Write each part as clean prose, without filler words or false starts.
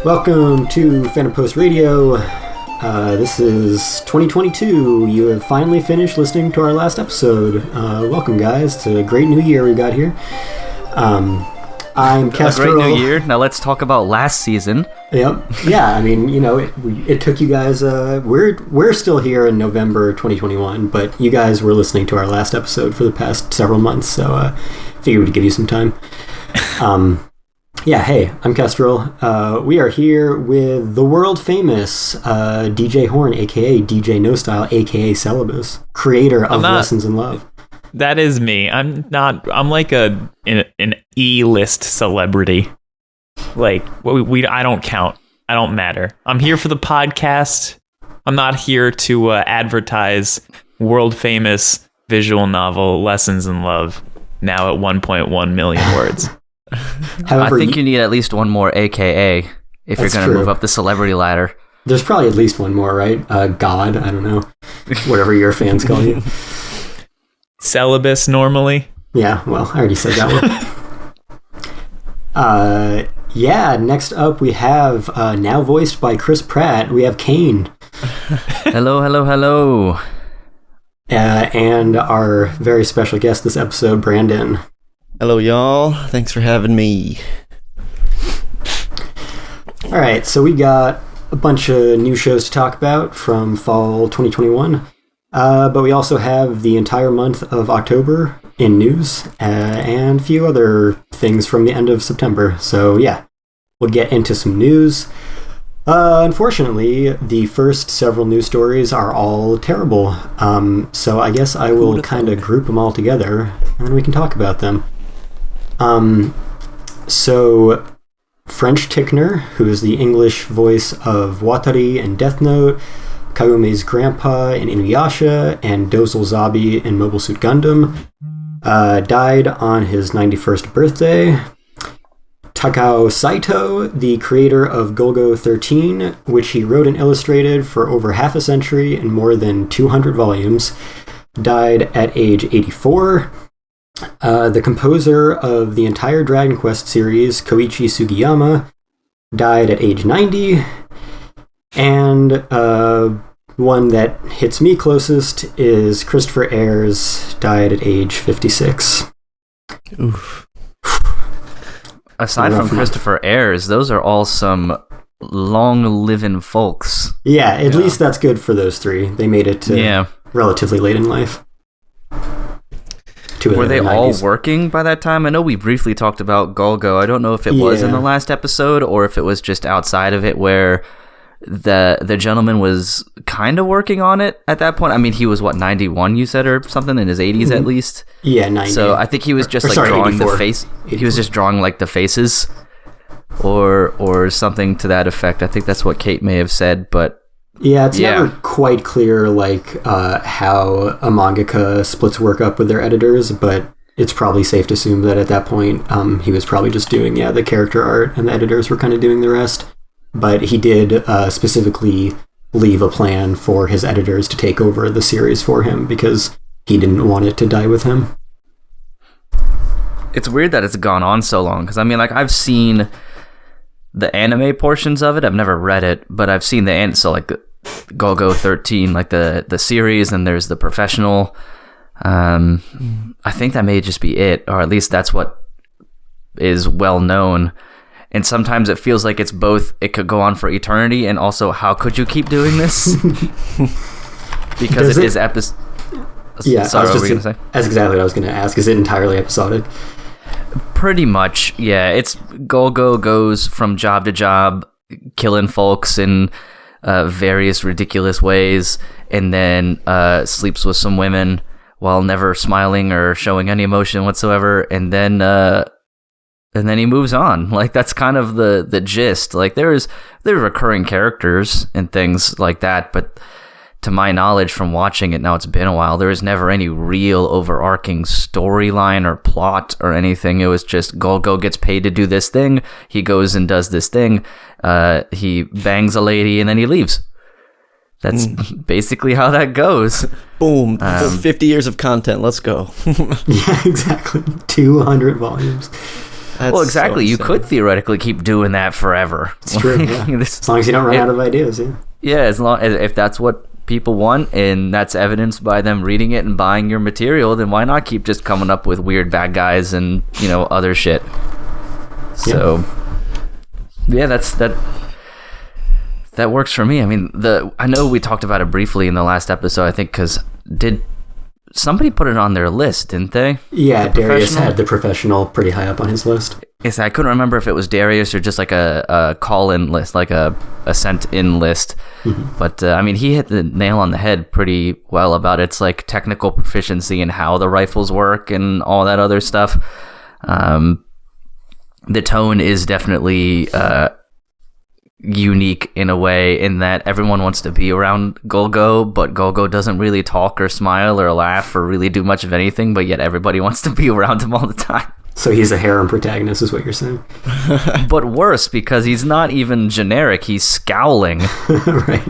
Welcome to Fandom Post Radio. This is 2022. You have finally finished listening to our last episode. Welcome, guys. It's a great new year we got here. I'm Kestrel. A great new year. Now let's talk about last season. Yep. Yeah, I mean, you know, it took you guys... We're still here in November 2021, but you guys were listening to our last episode for the past several months, so figured we'd give you some time. Yeah, hey, I'm Kestrel. We are here with the world-famous DJ Horn, a.k.a. DJ No Style, a.k.a. Celibus, creator of Lessons in Love. That is me. I'm like an E-list celebrity. Like, I don't count. I don't matter. I'm here for the podcast. I'm not here to advertise world-famous visual novel Lessons in Love, now at 1.1 million words. However, I think you need at least one more AKA if you're going to move up the celebrity ladder. There's probably at least one more, right? God, I don't know. Whatever your fans call you. Celibus normally. Yeah, well, I already said that one. Yeah, next up we have, now voiced by Chris Pratt, we have Cain. Hello, hello, hello. And our very special guest this episode, Brandon. Hello, y'all. Thanks for having me. All right, so we got a bunch of new shows to talk about from fall 2021, but we also have the entire month of October in news and a few other things from the end of September. So yeah, we'll get into some news. Unfortunately, the first several news stories are all terrible, so I guess I will kind of group them all together, and then we can talk about them. So French Tickner, who is the English voice of Watari in Death Note, Kayume's grandpa in Inuyasha, and Dozle Zabi in Mobile Suit Gundam, died on his 91st birthday. Takao Saito, the creator of Golgo 13, which he wrote and illustrated for over half a century in more than 200 volumes, died at age 84. The composer of the entire Dragon Quest series, Koichi Sugiyama, died at age 90. And one that hits me closest is Christopher Ayres, died at age 56. Oof. Aside from Christopher Ayres, those are all some long-living folks. Yeah, at least that's good for those three. They made it to relatively late in life. Were they all working by that time? I know we briefly talked about Golgo. I don't know if it was in the last episode or if it was just outside of it where the gentleman was kind of working on it at that point. I mean, he was, 91, you said, or something, in his 80s at least? Yeah, 90. So I think he was just drawing 84. The face. 84. He was just drawing like the faces or something to that effect. I think that's what Kate may have said, but yeah, it's never quite clear how a mangaka splits work up with their editors, but it's probably safe to assume that at that point he was probably just doing the character art and the editors were kind of doing the rest. But he did specifically leave a plan for his editors to take over the series for him because he didn't want it to die with him. It's weird that it's gone on so long because, I mean, I've seen the anime portions of it. I've never read it, but I've seen Golgo 13, the series, and there's the professional. I think that may just be it, or at least that's what is well known. And sometimes it feels like it's both. It could go on for eternity, and also, how could you keep doing this? Because it is episode. Yeah, sorry, what were you gonna say? That's exactly what I was going to ask. Is it entirely episodic? Pretty much, yeah. It's Golgo goes from job to job, killing folks in various ridiculous ways, and then sleeps with some women while never smiling or showing any emotion whatsoever, and then he moves on. That's kind of the gist. There are recurring characters and things like that, but to my knowledge from watching it, now it's been a while, there was never any real overarching storyline or plot or anything. It was just Golgo gets paid to do this thing, he goes and does this thing, he bangs a lady, and then he leaves. That's basically how that goes. Boom. 50 years of content. Let's go. Yeah, exactly. 200 volumes. That's well, exactly. so You insane. could theoretically keep doing that forever. It's true, yeah. As long as you don't run out of ideas, yeah. Yeah, as long as if that's what people want, and that's evidenced by them reading it and buying your material, then why not keep just coming up with weird bad guys and other shit? So, yeah, that works for me. I mean, I know we talked about it briefly in the last episode, I think, because did somebody put it on their list, didn't they? Yeah, Darius had the professional pretty high up on his list. Yes, I couldn't remember if it was Darius or just like a call-in list, like a sent-in list. Mm-hmm. But, I mean, he hit the nail on the head pretty well about its, like, technical proficiency and how the rifles work and all that other stuff. The tone is definitely unique in a way, in that everyone wants to be around Golgo, but Golgo doesn't really talk or smile or laugh or really do much of anything, but yet everybody wants to be around him all the time. So he's a harem protagonist, is what you're saying. But worse, because he's not even generic, he's scowling. Right.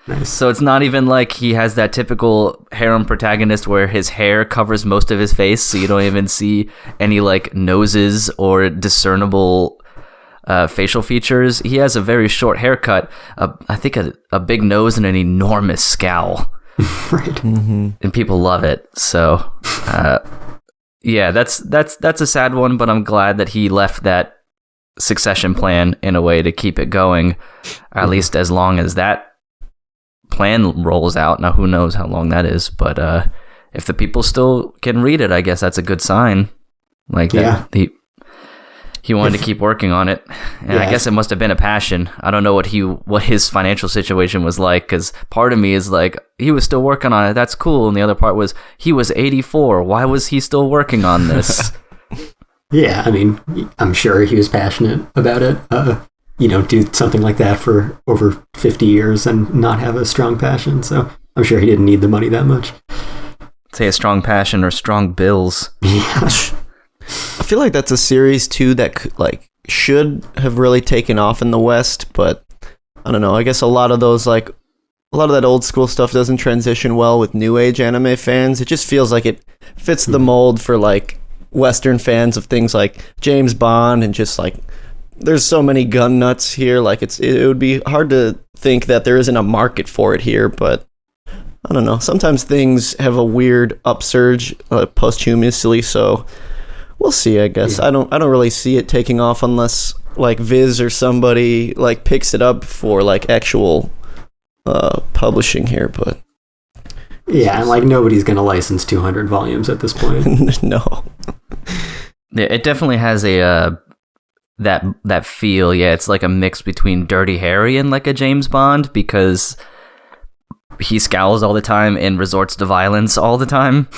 Nice. So it's not even like he has that typical harem protagonist where his hair covers most of his face, so you don't even see any like noses or discernible facial features. He has a very short haircut, I think a big nose and an enormous scowl. Right. Mm-hmm. And people love it. So yeah, that's a sad one, but I'm glad that he left that succession plan in a way to keep it going, at least as long as that plan rolls out. Now who knows how long that is, but if the people still can read it, I guess that's a good sign. Like, yeah, he wanted to keep working on it, and I guess it must have been a passion. I don't know what his financial situation was like, because part of me is like, he was still working on it, that's cool, and the other part was, he was 84, why was he still working on this? Yeah, I mean, I'm sure he was passionate about it. You don't do something like that for over 50 years and not have a strong passion, so I'm sure he didn't need the money that much. Say a strong passion or strong bills. Yeah. I feel like that's a series too that should have really taken off in the West, but I don't know. I guess a lot of that old school stuff doesn't transition well with new age anime fans. It just feels like it fits the mold for like Western fans of things like James Bond, and just like there's so many gun nuts here. Like it would be hard to think that there isn't a market for it here, but I don't know. Sometimes things have a weird upsurge posthumously, so we'll see, I guess. Yeah. I don't really see it taking off unless like Viz or somebody like picks it up for like actual publishing here, but yeah, and like nobody's gonna license 200 volumes at this point. No. Yeah, it definitely has a that feel. Yeah, it's like a mix between Dirty Harry and like a James Bond, because he scowls all the time and resorts to violence all the time.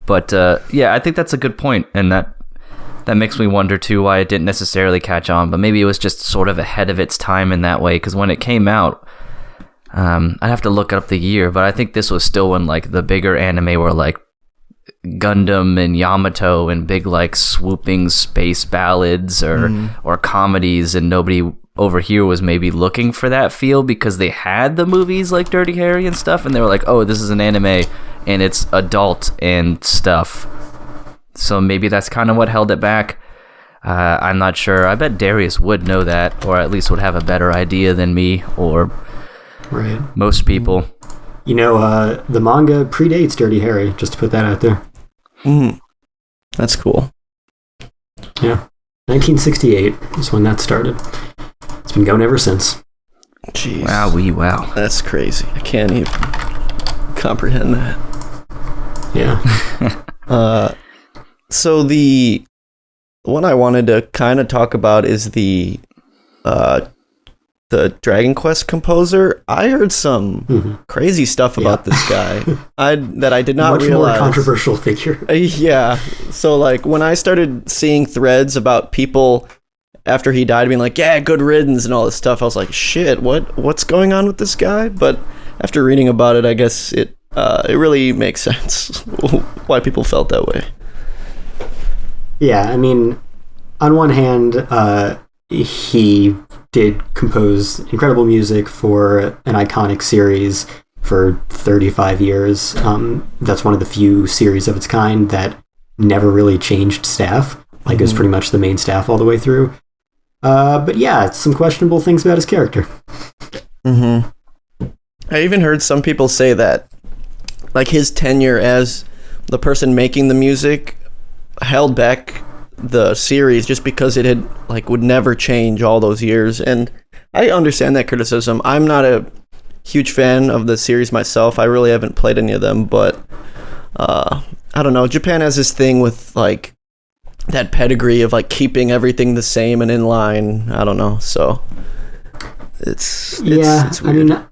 But yeah, I think that's a good point, and that makes me wonder too why it didn't necessarily catch on. But maybe it was just sort of ahead of its time in that way, because when it came out, I'd have to look up the year, but I think this was still when like the bigger anime were like Gundam and Yamato and big like swooping space ballads or comedies, and nobody over here was maybe looking for that feel because they had the movies like Dirty Harry and stuff, and they were like, oh, this is an anime and it's adult and stuff. So maybe that's kind of what held it back. I'm not sure. I bet Darius would know that, or at least would have a better idea than me or most people. You know, the manga predates Dirty Harry, just to put that out there. That's cool. Yeah. 1968 is when that started. It's been going ever since. Jeez. Wow. That's crazy. I can't even comprehend that. Yeah. So the one I wanted to kind of talk about is the Dragon Quest composer. I heard some crazy stuff about this guy that I did not realize. Much more controversial figure. Yeah. So like when I started seeing threads about people after he died being like, yeah, good riddance and all this stuff. I was like, shit, what's going on with this guy? But after reading about it, I guess it really makes sense why people felt that way. Yeah, I mean, on one hand, he did compose incredible music for an iconic series for 35 years. That's one of the few series of its kind that never really changed staff. Like, it was pretty much the main staff all the way through. But yeah, some questionable things about his character. Mm-hmm. I even heard some people say that, like, his tenure as the person making the music held back the series just because it had, like, would never change all those years. And I understand that criticism. I'm not a huge fan of the series myself. I really haven't played any of them, but I don't know. Japan has this thing with, like, that pedigree of, like, keeping everything the same and in line. I don't know. So it's weird. I mean,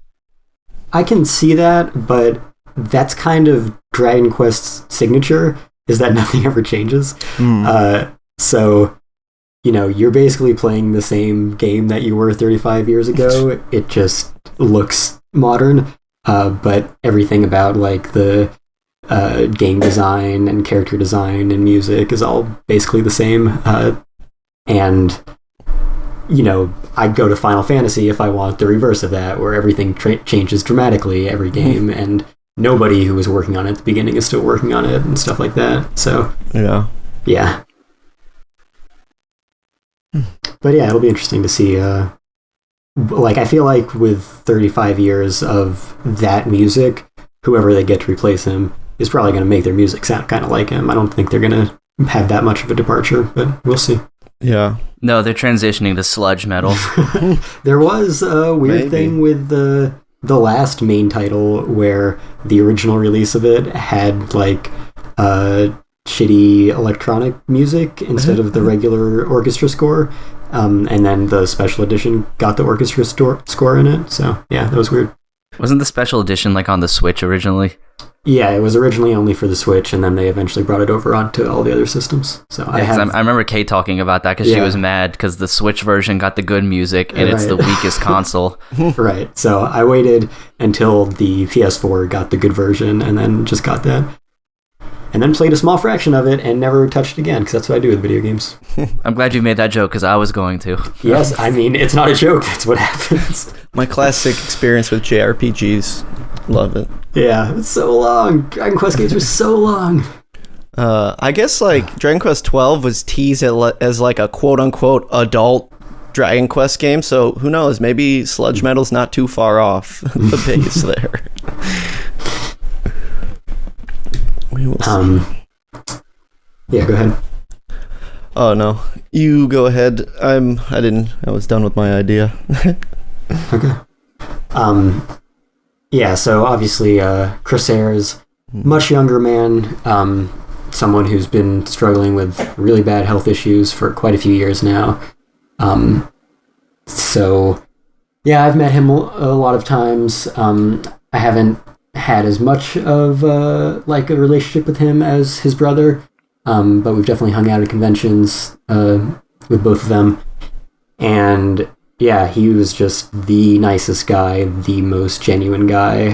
I can see that, but that's kind of Dragon Quest's signature, is that nothing ever changes. So, you know, you're basically playing the same game that you were 35 years ago. It just looks modern, but everything about, like, the game design and character design and music is all basically the same. And, you know, I'd go to Final Fantasy if I want the reverse of that, where everything changes dramatically every game, and nobody who was working on it at the beginning is still working on it and stuff like that. So, yeah. But yeah, it'll be interesting to see. Like, I feel like with 35 years of that music, whoever they get to replace him is probably going to make their music sound kind of like him. I don't think they're going to have that much of a departure, but we'll see. Yeah. No, they're transitioning to sludge metal. There was a weird thing with the last main title where the original release of it had, like, shitty electronic music instead of the regular orchestra score. And then the special edition got the orchestra score in it. So, yeah, that was weird. Wasn't the special edition, like, on the Switch originally? Yeah, it was originally only for the Switch, and then they eventually brought it over onto all the other systems. So I remember Kay talking about that because she was mad because the Switch version got the good music and it's the weakest console. Right. So I waited until the PS4 got the good version and then just got that. And then played a small fraction of it and never touched it again, because that's what I do with video games. I'm glad you made that joke because I was going to. Yes, I mean, it's not a joke. That's what happens. My classic experience with JRPGs. Love it. Yeah, it's so long. Dragon Quest games are so long. I guess, like, Dragon Quest 12 was teased as, like, a quote-unquote adult Dragon Quest game, so who knows? Maybe sludge metal's not too far off the base there. We will see. Yeah, go ahead. Oh, no. You go ahead. I was done with my idea. Okay. Yeah, so obviously Crosshairs, much younger man, someone who's been struggling with really bad health issues for quite a few years now. So, yeah, I've met him a lot of times. I haven't had as much of like a relationship with him as his brother, but we've definitely hung out at conventions with both of them. And yeah, he was just the nicest guy, the most genuine guy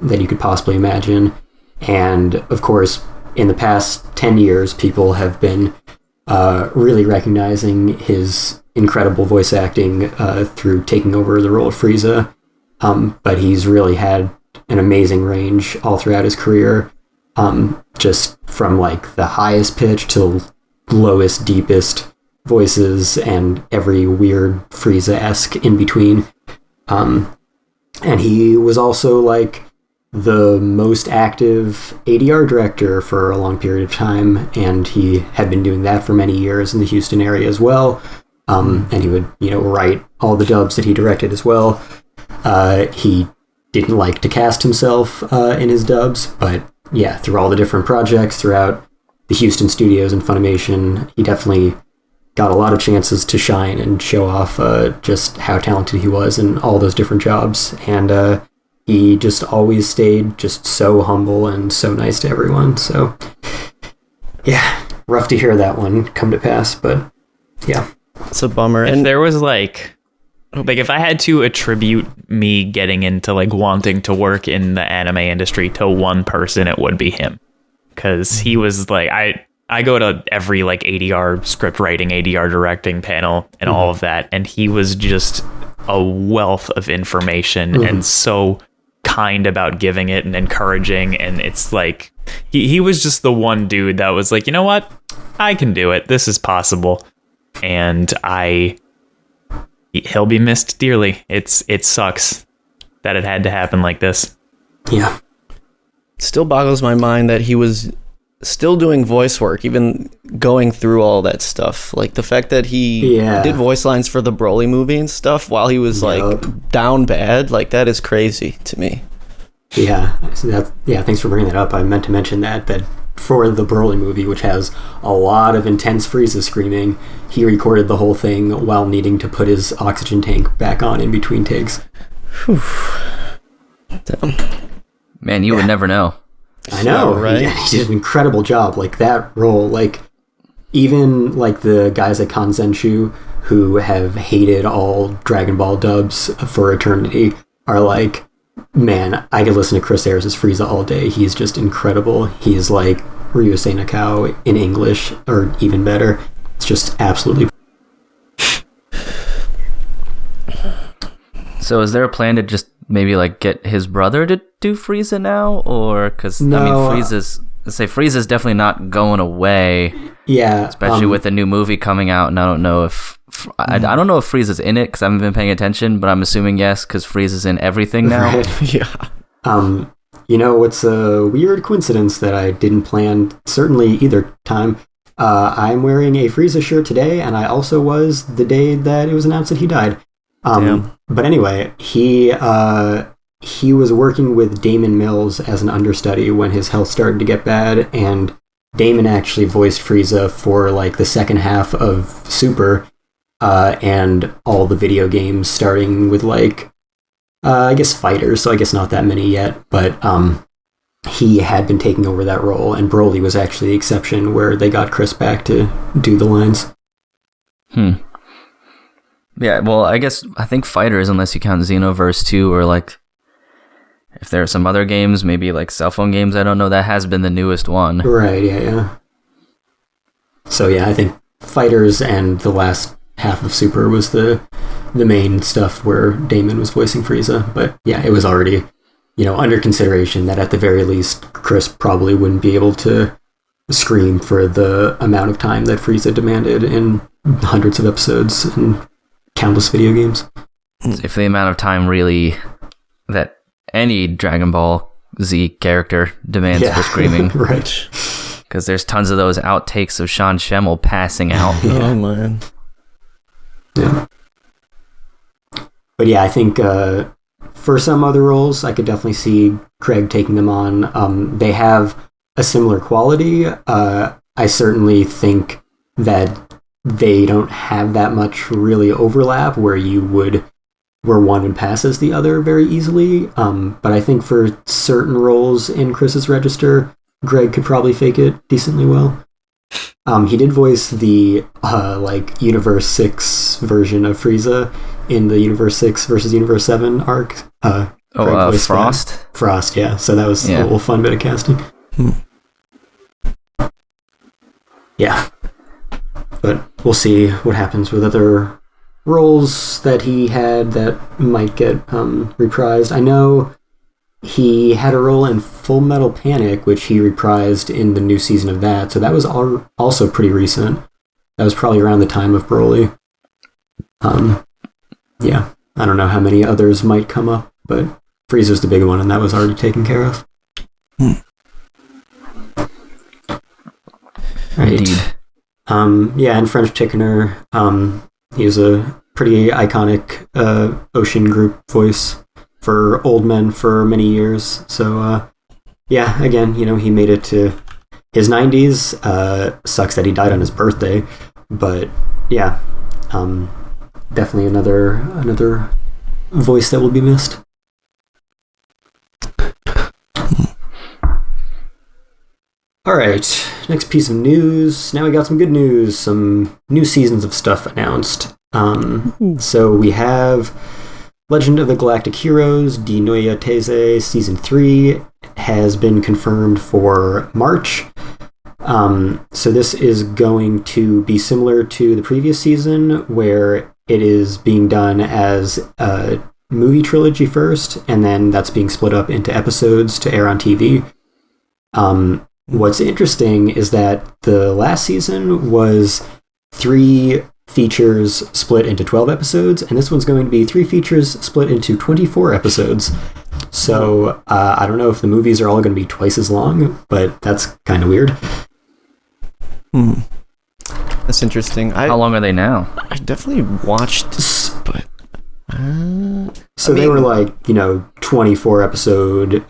that you could possibly imagine. And of course, in the past 10 years, people have been really recognizing his incredible voice acting through taking over the role of Frieza. But he's really had an amazing range all throughout his career, just from, like, the highest pitch to lowest, deepest voices and every weird Frieza-esque in between. And he was also, like, the most active ADR director for a long period of time, and he had been doing that for many years in the Houston area as well. And he would, write all the dubs that he directed as well. He didn't like to cast himself in his dubs, but yeah, through all the different projects throughout the Houston studios and Funimation, he definitely got a lot of chances to shine and show off just how talented he was in all those different jobs. And he just always stayed just so humble and so nice to everyone. So yeah, rough to hear that one come to pass, but yeah. It's a bummer. If And there was like if I had to attribute me getting into like wanting to work in the anime industry to one person, it would be him, because he was like I go to every like ADR script writing, ADR directing panel and all of that, and he was just a wealth of information and so kind about giving it and encouraging. And it's like he was just the one dude that was like, you know what, I can do it, this is possible. And he'll be missed dearly. It sucks that it had to happen like this. Yeah. still boggles my mind that he was still doing voice work, even going through all that stuff. Like the fact that he did voice lines for the Broly movie and stuff while he was like down bad, like that is crazy to me. Yeah, so thanks for bringing that up. I meant to mention that for the Broly movie, which has a lot of intense Frieza screaming, he recorded the whole thing while needing to put his oxygen tank back on in between takes. Whew. Damn. Man, you would never know. I know, yeah, right? He did an incredible job. Like that role, like even like the guys at Kanzenshu who have hated all Dragon Ball dubs for eternity are like, man, I could listen to Chris Ayres' Frieza all day. He's just incredible. He's like Ryusei Nakao in English, or even better. It's just absolutely. So is there a plan to just maybe like get his brother to do Frieza now? Or because No, I mean Frieza's definitely not going away. Yeah, especially with the new movie coming out, and I don't know if I don't know if Frieza's in it because I haven't been paying attention, but I'm assuming yes, because Frieza's in everything now. Right. Yeah. You know, it's a weird coincidence that I didn't plan certainly either time. I'm wearing a Frieza shirt today, and I also was the day that it was announced that he died. But anyway, he was working with Damon Mills as an understudy when his health started to get bad, and Damon actually voiced Frieza for like the second half of Super, and all the video games, starting with like I guess Fighters, so I guess not that many yet, but he had been taking over that role, and Broly was actually the exception where they got Chris back to do the lines. Yeah, well, I think Fighters, unless you count Xenoverse 2, or like if there are some other games, maybe like cell phone games, I don't know, that has been the newest one. Right, yeah. So yeah, I think Fighters and the last half of Super was the main stuff where Damon was voicing Frieza. But yeah, it was already, under consideration that at the very least, Chris probably wouldn't be able to scream for the amount of time that Frieza demanded in hundreds of episodes and countless video games. If the amount of time really that any Dragon Ball Z character demands for screaming. Right. Because there's tons of those outtakes of Sean Schemmel passing out. Oh, man. Yeah. But yeah, I think for some other roles, I could definitely see Craig taking them on. They have a similar quality. I certainly think that they don't have that much really overlap where one would pass as the other very easily. But I think for certain roles in Chris's register, Greg could probably fake it decently well. He did voice the Universe 6 version of Frieza in the Universe 6 versus Universe 7 arc. Frost? Frost, yeah. So that was a little fun bit of casting. Yeah. But we'll see what happens with other roles that he had that might get reprised. I know he had a role in Full Metal Panic, which he reprised in the new season of that, so that was also pretty recent. That was probably around the time of Broly. Yeah, I don't know how many others might come up, but Frieza's the big one, and that was already taken care of. Right. Indeed. And French Tickener, he was a pretty iconic Ocean Group voice for old men for many years. So, again, he made it to his 90s. Sucks that he died on his birthday, but yeah, definitely another voice that will be missed. All right, next piece of news. Now we got some good news, some new seasons of stuff announced. So we have Legend of the Galactic Heroes, Die Neue These, Season 3 has been confirmed for March. So this is going to be similar to the previous season, where it is being done as a movie trilogy first, and then that's being split up into episodes to air on TV. What's interesting is that the last season was 3 features split into 12 episodes, and this one's going to be 3 features split into 24 episodes. So I don't know if the movies are all going to be twice as long, but that's kind of weird. That's interesting. How long are they now? I definitely watched, but so they were like, 24 episode,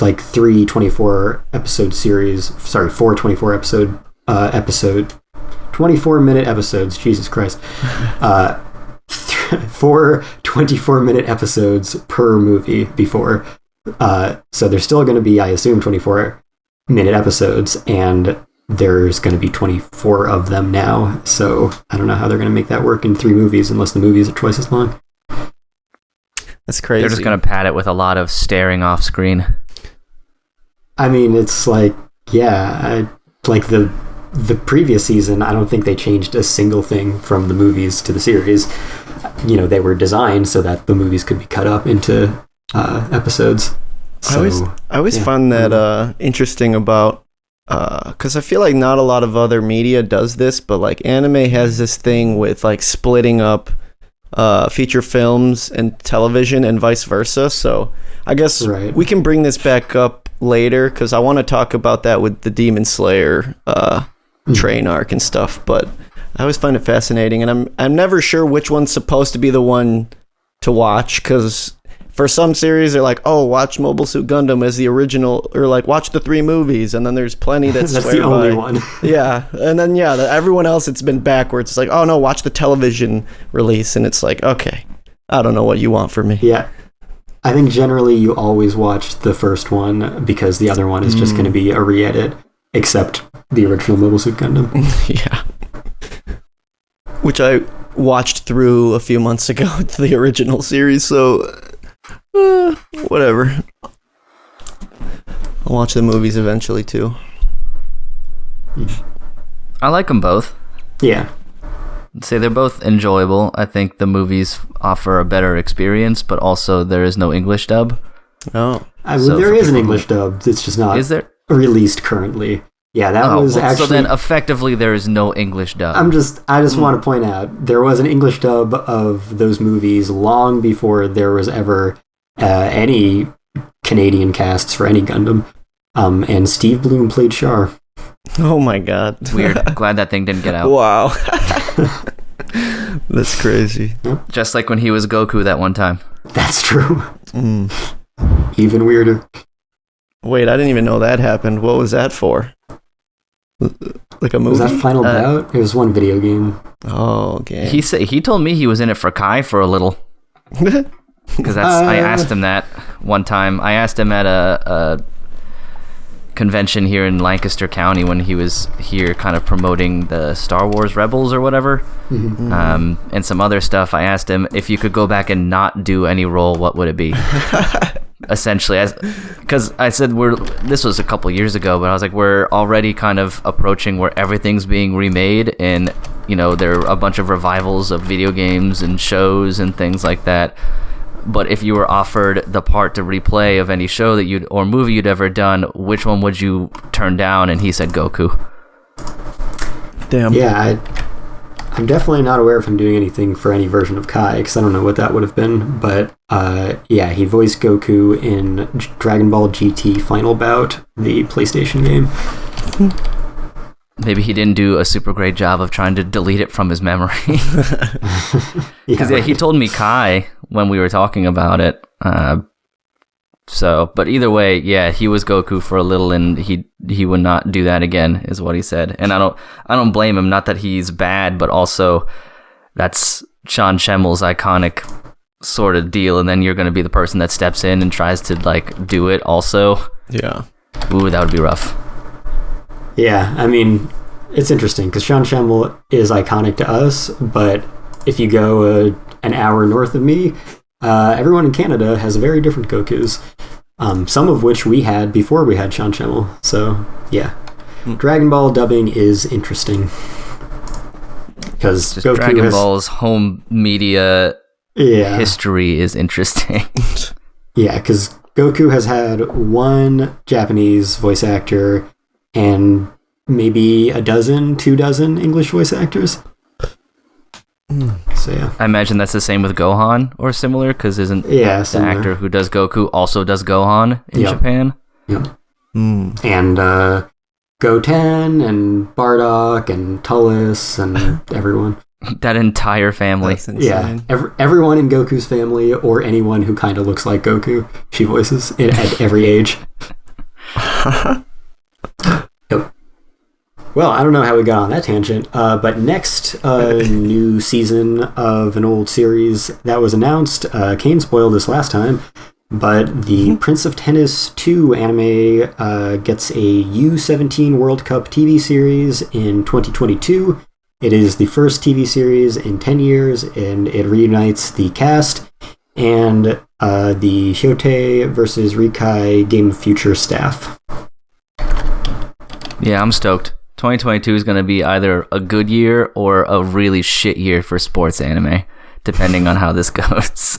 like 3 24 episode series. Sorry, 4 24 episode 24-minute episodes. Jesus Christ. 4 24-minute episodes per movie before. So there's still going to be, I assume, 24-minute episodes, and there's going to be 24 of them now. So I don't know how they're going to make that work in 3 movies unless the movies are twice as long. that's crazy. They're just going to pad it with a lot of staring off screen. I mean, it's like, like the previous season, I don't think they changed a single thing from the movies to the series. They were designed so that the movies could be cut up into episodes. So, I always find that interesting about, because I feel like not a lot of other media does this, but like anime has this thing with like splitting up feature films and television and vice versa. So I guess we can bring this back up later, because I want to talk about that with the Demon Slayer train arc and stuff. But I always find it fascinating, and I'm never sure which one's supposed to be the one to watch, because for some series they're like, oh, watch Mobile Suit Gundam as the original, or like watch the 3 movies, and then there's plenty that's the only one. Yeah, and then everyone else, it's been backwards. It's like, oh no, watch the television release, and it's like, okay, I don't know what you want from me. Yeah, I think generally you always watch the first one, because the other one is just going to be a re-edit, except the original Mobile Suit Gundam. Yeah, which I watched through a few months ago, the original series, so whatever. I'll watch the movies eventually too. I like them both. Yeah. I'd say they're both enjoyable. I think the movies offer a better experience, but also there is no English dub. Oh. There is an English dub. It's just not released currently. Yeah, that was actually... So then effectively there is no English dub. I just want to point out, there was an English dub of those movies long before there was ever any Canadian casts for any Gundam. And Steve Bloom played Char. Oh my god. Weird. Glad that thing didn't get out. Wow. That's crazy. Just like when he was Goku that one time. That's true. Even weirder. Wait, I didn't even know that happened. What was that for? Like a movie? Was that Final Bout? It was one video game. Oh, okay. He told me he was in it for Kai for a little. Because I asked him that one time. I asked him at a convention here in Lancaster County when he was here kind of promoting the Star Wars Rebels or whatever, and some other stuff. I asked him, if you could go back and not do any role, what would it be? Essentially, because I said this was a couple years ago, but I was like, we're already kind of approaching where everything's being remade, and there are a bunch of revivals of video games and shows and things like that. But if you were offered the part to replay of any show that or movie you'd ever done, which one would you turn down? And he said Goku. Damn. Yeah, I'm definitely not aware if I'm doing anything for any version of Kai, because I don't know what that would have been. But yeah, he voiced Goku in Dragon Ball GT Final Bout, the PlayStation game. Maybe he didn't do a super great job of trying to delete it from his memory. Because he told me Kai when we were talking about it. But either way, yeah, he was Goku for a little, and he would not do that again, is what he said. And I don't blame him. Not that he's bad, but also that's Sean Schemmel's iconic sort of deal. And then you're going to be the person that steps in and tries to do it also. Yeah. Ooh, that would be rough. Yeah, I mean, it's interesting because Sean Schemmel is iconic to us, but if you go an hour north of me, everyone in Canada has very different Gokus, some of which we had before we had Sean Schemmel. So, yeah. Dragon Ball dubbing is interesting. Because Dragon Ball's home media history is interesting. Yeah, because Goku has had one Japanese voice actor and maybe 2 dozen English voice actors. So yeah, I imagine that's the same with Gohan or similar, because isn't the actor who does Goku also does Gohan in Japan? Yep. And Goten and Bardock and Tullus and everyone. That entire family. Yeah, everyone in Goku's family or anyone who kind of looks like Goku, she voices at every age. Yep. Well, I don't know how we got on that tangent, but next new season of an old series that was announced, Cain spoiled this last time, but the Prince of Tennis 2 anime gets a U17 World Cup TV series in 2022. It is the first TV series in 10 years, and it reunites the cast and the Hyote versus Rikai Game of Future staff. Yeah, I'm stoked. 2022 is going to be either a good year or a really shit year for sports anime, depending on how this goes.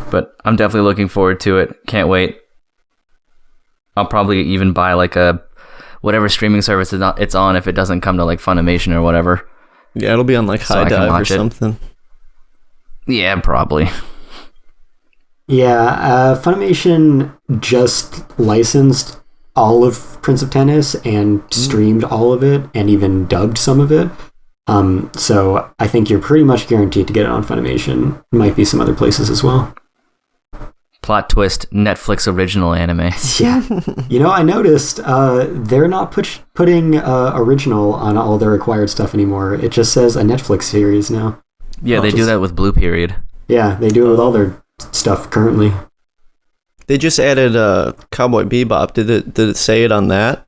But I'm definitely looking forward to it. Can't wait. I'll probably even buy like whatever streaming service it's on if it doesn't come to like Funimation or whatever. Yeah, it'll be on like High Dive or something. Yeah, probably. Yeah, Funimation just licensed all of Prince of Tennis and streamed all of it and even dubbed some of it. So I think you're pretty much guaranteed to get it on Funimation. Might be some other places as well. Plot twist, Netflix original anime. Yeah. I noticed they're not putting original on all their acquired stuff anymore. It just says a Netflix series now. Yeah, they do that with Blue Period. Yeah, they do it with all their stuff currently. They just added Cowboy Bebop. Did it say it on that?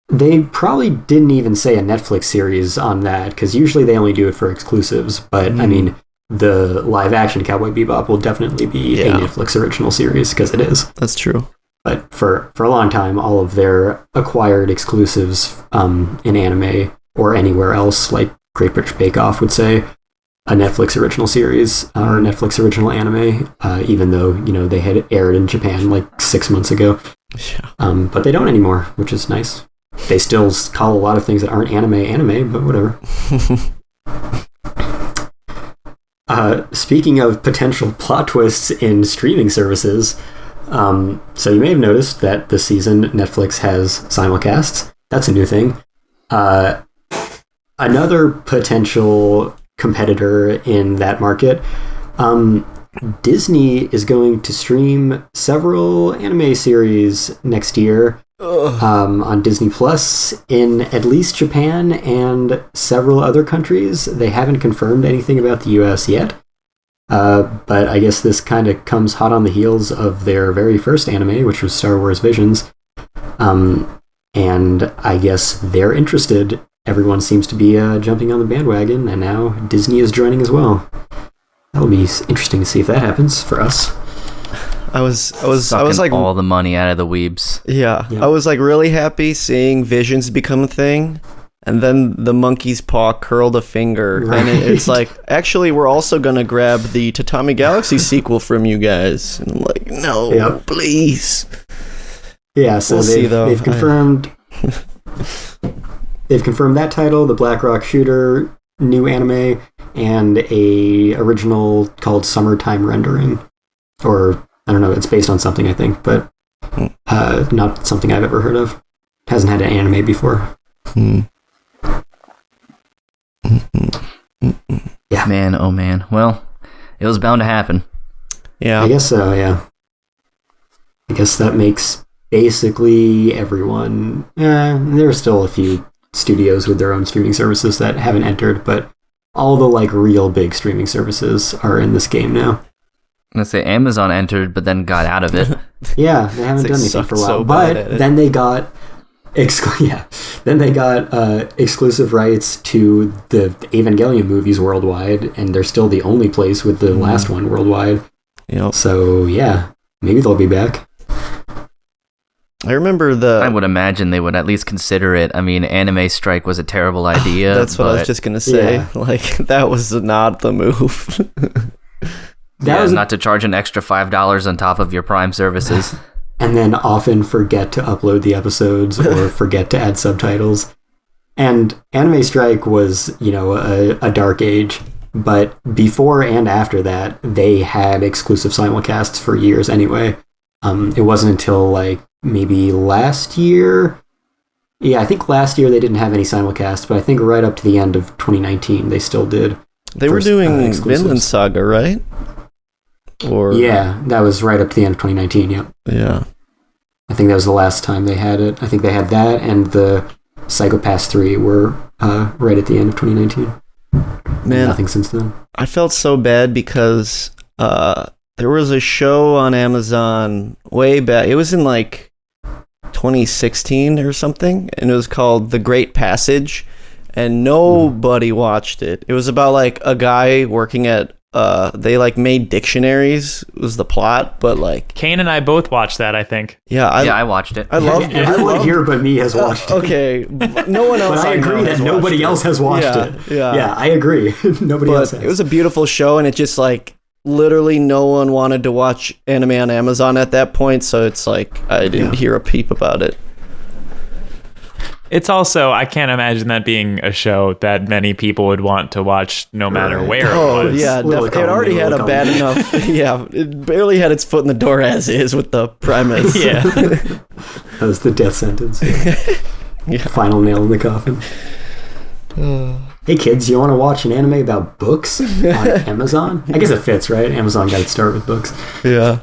They probably didn't even say a Netflix series on that, because usually they only do it for exclusives. But, I mean, the live-action Cowboy Bebop will definitely be a Netflix original series, because it is. That's true. But for a long time, all of their acquired exclusives in anime or anywhere else, like Great British Bake Off would say, a Netflix original series or Netflix original anime, even though, they had aired in Japan like 6 months ago. Yeah. But they don't anymore, which is nice. They still call a lot of things that aren't anime, but whatever. Speaking of potential plot twists in streaming services, so you may have noticed that this season Netflix has simulcasts. That's a new thing. Another potential competitor in that market, Disney is going to stream several anime series next year on Disney Plus in at least Japan and several other countries. They haven't confirmed anything about the US yet, but I guess this kind of comes hot on the heels of their very first anime, which was Star Wars Visions, and I guess they're interested. Everyone seems to be jumping on the bandwagon, and now Disney is joining as well. That'll be interesting to see if that happens for us. I was like all the money out of the weebs. Yeah, I was like really happy seeing Visions become a thing, and then the monkey's paw curled a finger, and it's like, actually, we're also gonna grab the Tatami Galaxy sequel from you guys. And I'm like, no, please. Yeah, so they've confirmed. They've confirmed that title, the Black Rock Shooter new anime, and a original called Summertime Rendering, or I don't know, it's based on something I think, but not something I've ever heard of. Hasn't had an anime before. Yeah. Man, oh man. Well, it was bound to happen. Yeah. I guess so, yeah. I guess that makes basically everyone. There are still a few studios with their own streaming services that haven't entered, but all the like real big streaming services are in this game now. I'm gonna say Amazon entered, but then got out of it. Yeah, they haven't They done anything sucked for a while. so bad But at it. then they got exclusive rights to the Evangelion movies worldwide, and they're still the only place with the last one worldwide. Yep. So yeah, maybe they'll be back. I remember I would imagine they would at least consider it. I mean, anime strike was a terrible idea. That's what I was but- just gonna say. Yeah. Like that was not the move. That was not to charge an extra $5 on top of your Prime services. and then often forget to upload the episodes or forget to add subtitles. And Anime Strike was, a dark age, but before and after that, they had exclusive simulcasts for years anyway. It wasn't until like maybe last year. Yeah, I think last year they didn't have any simulcasts, but I think right up to the end of 2019 they still did. They were First, doing exclusives. Vinland Saga, right? Or Yeah, that was right up to the end of 2019, yep. yeah. I think that was the last time they had it. I think they had that, and the Psychopaths 3 were right at the end of 2019. Man, Nothing since then. I felt so bad because there was a show on Amazon way back. It was in like 2016 or something, and it was called The Great Passage, and nobody watched it. It was about like a guy working at they like made dictionaries was the plot, but like Cain and I both watched that, I think. yeah, I watched it. I loved it. Everyone here but me has watched it. Okay, but no one else. But I agree know that has nobody watched else has watched it. Yeah. I agree. Nobody else But has. it was a beautiful show, and it just like literally no one wanted to watch anime on Amazon at that point, so it's like I didn't hear a peep about it. It's also, I can't imagine that being a show that many people would want to watch no matter Right. where Oh it was. yeah, Little it already had a column. bad enough. Yeah, it barely had its foot in the door as is with the premise. Yeah. That was the death sentence. Yeah. Final nail in the coffin. Hey kids, you want to watch an anime about books on Amazon? I guess it fits, right? Amazon got its start with books. Yeah.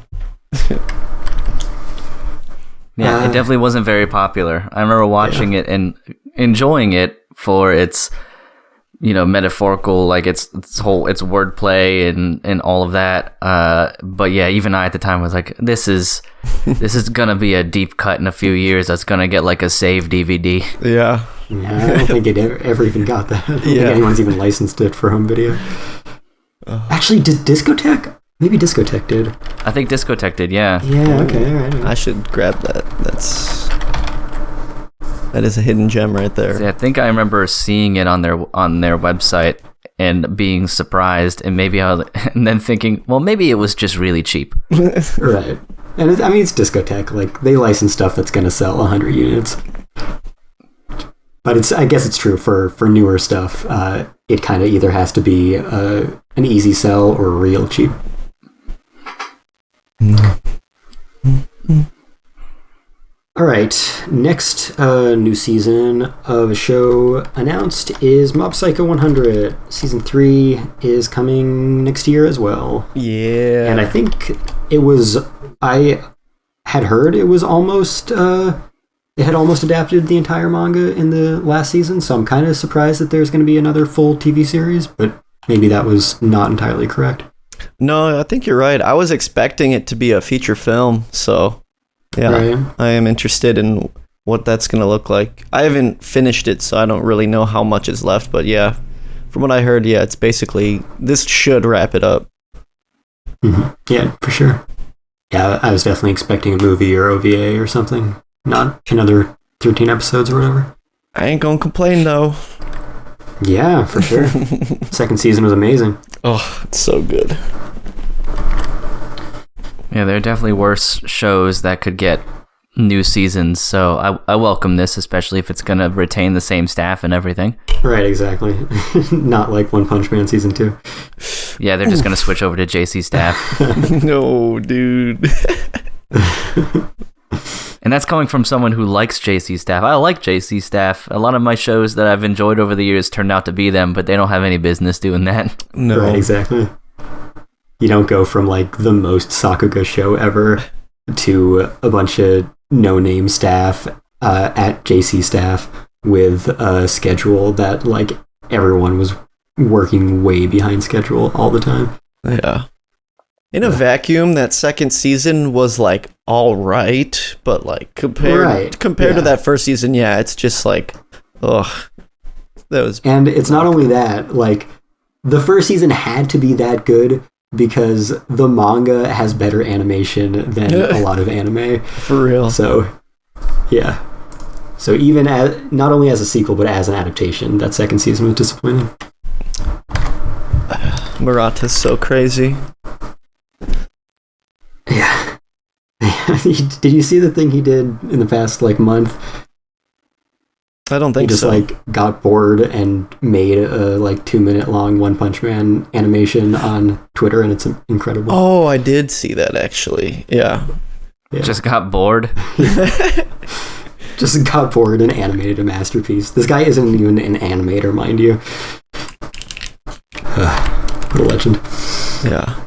Yeah, it definitely wasn't very popular. I remember watching it and enjoying it for its, metaphorical, like its wordplay and all of that. But yeah, even I at the time was like, this is gonna be a deep cut in a few years. That's gonna get like a save DVD. Yeah. Yeah, I don't think it ever even got that. I don't think Yeah. anyone's even licensed it for home video. Actually, did Discotech? Maybe Discotech did. I think Discotech did. Yeah. Yeah, okay, all right. I should grab that. That is a hidden gem right there. See, I think I remember seeing it on their website and being surprised, and and then thinking, well, maybe it was just really cheap. Right. And it's Discotech. Like, they license stuff that's going to sell 100 units. But I guess it's true for newer stuff. It kind of either has to be an easy sell or real cheap. All right, next new season of a show announced is Mob Psycho 100. Season 3 is coming next year as well. Yeah. And I think I had heard it was almost, it had almost adapted the entire manga in the last season, so I'm kind of surprised that there's going to be another full TV series, but maybe that was not entirely correct. No, I think you're right. I was expecting it to be a feature film, so yeah, Right. I am interested in what that's going to look like. I haven't finished it, so I don't really know how much is left, but yeah, from what I heard, yeah, it's basically, this should wrap it up. Mm-hmm. Yeah, for sure. Yeah, I was definitely expecting a movie or OVA or something, not another 13 episodes or whatever. I ain't gonna complain though. Yeah, for sure. Second season was amazing. Oh, it's so good. Yeah, there are definitely worse shows that could get new seasons, so I welcome this, especially if it's going to retain the same staff and everything. Right, exactly. Not like One Punch Man season 2. Yeah, they're just going to switch over to JC staff. No, dude. And that's coming from someone who likes JC staff. I like JC staff. A lot of my shows that I've enjoyed over the years turned out to be them, but they don't have any business doing that. No. Right, exactly. You don't go from like the most Sakuga show ever to a bunch of no-name staff at JC staff with a schedule that like everyone was working way behind schedule all the time. Yeah. In a vacuum, that second season was like all right, but like compared to that first season, yeah, it's just like, ugh. And it's not only that, like the first season had to be that good because the manga has better animation than a lot of anime. For real. So, yeah. So even as not only as a sequel but as an adaptation, that second season was disappointing. Murata's so crazy. Yeah. Did you see the thing he did in the past like month? I don't think he just so. like got bored and made a like 2-minute long One Punch Man animation on Twitter, and it's incredible. Oh, I did see that actually. Yeah. Just got bored. Just got bored and animated a masterpiece. This guy isn't even an animator, mind you. What a legend. Yeah.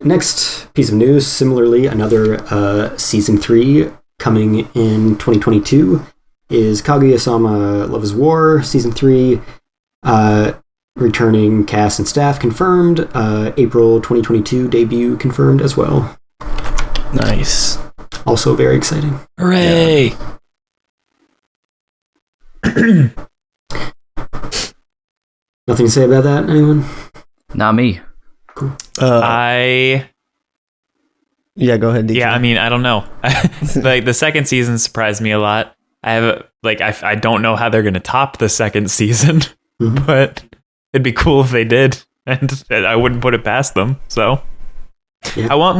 Next piece of news, similarly, another season 3 coming in 2022 is Kaguya-sama Love is War, season 3, returning cast and staff confirmed, April 2022 debut confirmed as well. Nice. Also very exciting. Hooray! Yeah. Nothing to say about that, anyone? Not me. Cool. Yeah, go ahead, DJ. I mean, I don't know. Like the second season surprised me a lot. I don't know how they're gonna top the second season, but it'd be cool if they did, and I wouldn't put it past them. So Yeah. I want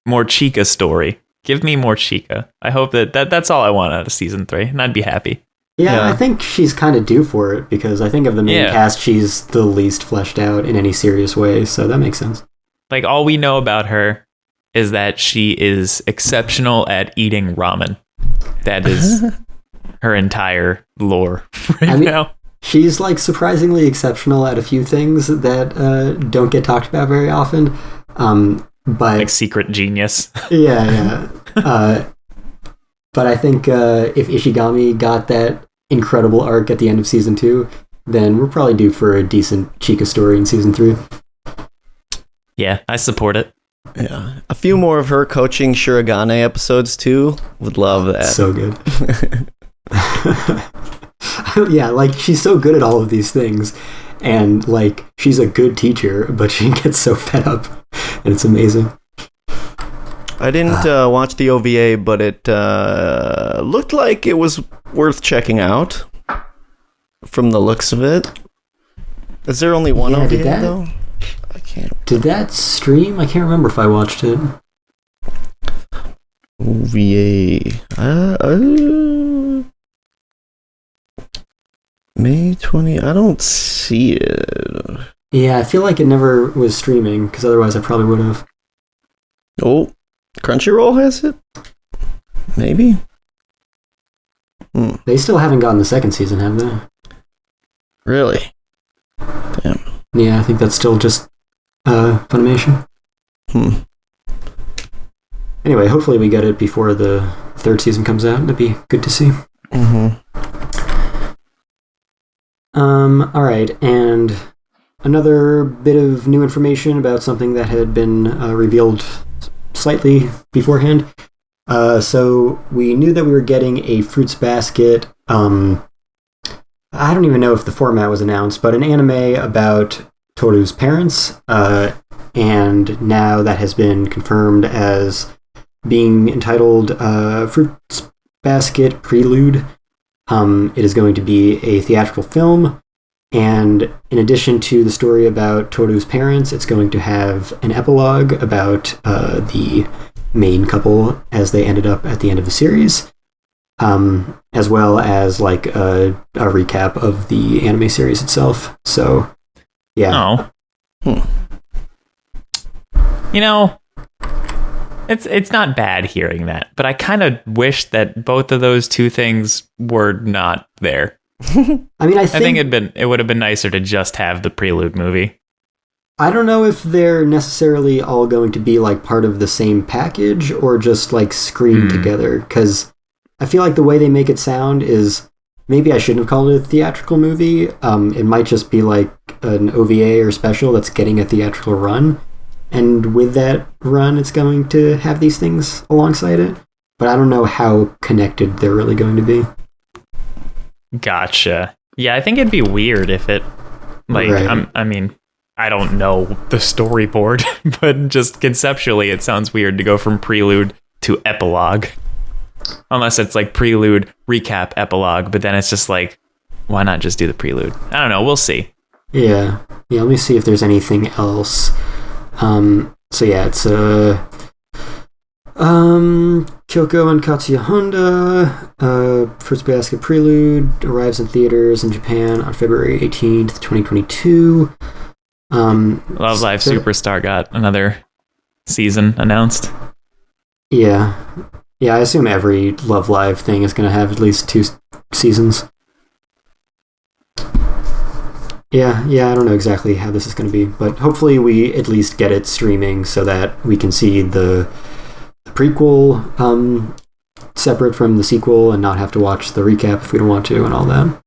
more Chica story. Give me more Chica. I hope that's all I want out of season 3, and I'd be happy. Yeah, I think she's kind of due for it, because I think of the main cast, she's the least fleshed out in any serious way, so that makes sense. Like, all we know about her is that she is exceptional at eating ramen. That is her entire lore now. She's, like, surprisingly exceptional at a few things that don't get talked about very often, but... Like secret genius. Yeah. But I think if Ishigami got that incredible arc at the end of season 2, then we're probably due for a decent Chica story in season 3. Yeah, I support it. Yeah. A few more of her coaching Shirogane episodes too. Would love that. So good. Yeah, like she's so good at all of these things. And like she's a good teacher, but she gets so fed up. And it's amazing. I didn't watch the OVA, but it looked like it was worth checking out from the looks of it. Is there only one OVA though? I can't. Did that stream? I can't remember if I watched it. OVA. May 20. I don't see it. Yeah, I feel like it never was streaming, because otherwise I probably would have. Oh, Crunchyroll has it? Maybe? They still haven't gotten the second season, have they? Really? Damn. Yeah, I think that's still just Funimation. Anyway, hopefully we get it before the third season comes out. That'd be good to see. Alright, and another bit of new information about something that had been revealed slightly beforehand. So we knew that we were getting a Fruits Basket. I don't even know if the format was announced, but an anime about Toru's parents. And now that has been confirmed as being entitled Fruits Basket Prelude. It is going to be a theatrical film. And in addition to the story about Toru's parents, it's going to have an epilogue about the main couple as they ended up at the end of the series, as well as like a recap of the anime series itself. So, yeah. You know, it's not bad hearing that, but I kind of wish that both of those two things were not there. I mean, I think it would have been nicer to just have the Prelude movie. I don't know if they're necessarily all going to be like part of the same package or just like screened together, because I feel like the way they make it sound is maybe I shouldn't have called it a theatrical movie. It might just be like an OVA or special that's getting a theatrical run. and with that run, it's going to have these things alongside it. But I don't know how connected they're really going to be. Gotcha. Yeah, I think it'd be weird if it, like, Right. I mean, I don't know the storyboard, but just conceptually, it sounds weird to go from prelude to epilogue. Unless it's like prelude, recap, epilogue, but then it's just like, why not just do the prelude? I don't know. We'll see. Yeah. Let me see if there's anything else. So yeah, it's Kyoko and Katsuya Honda, First Basket Prelude arrives in theaters in Japan on February 18th, 2022. Love Live Superstar got another season announced. Yeah, I assume every Love Live thing is going to have at least 2 seasons. Yeah, I don't know exactly how this is going to be, but hopefully we at least get it streaming so that we can see the prequel separate from the sequel and not have to watch the recap if we don't want to and all that.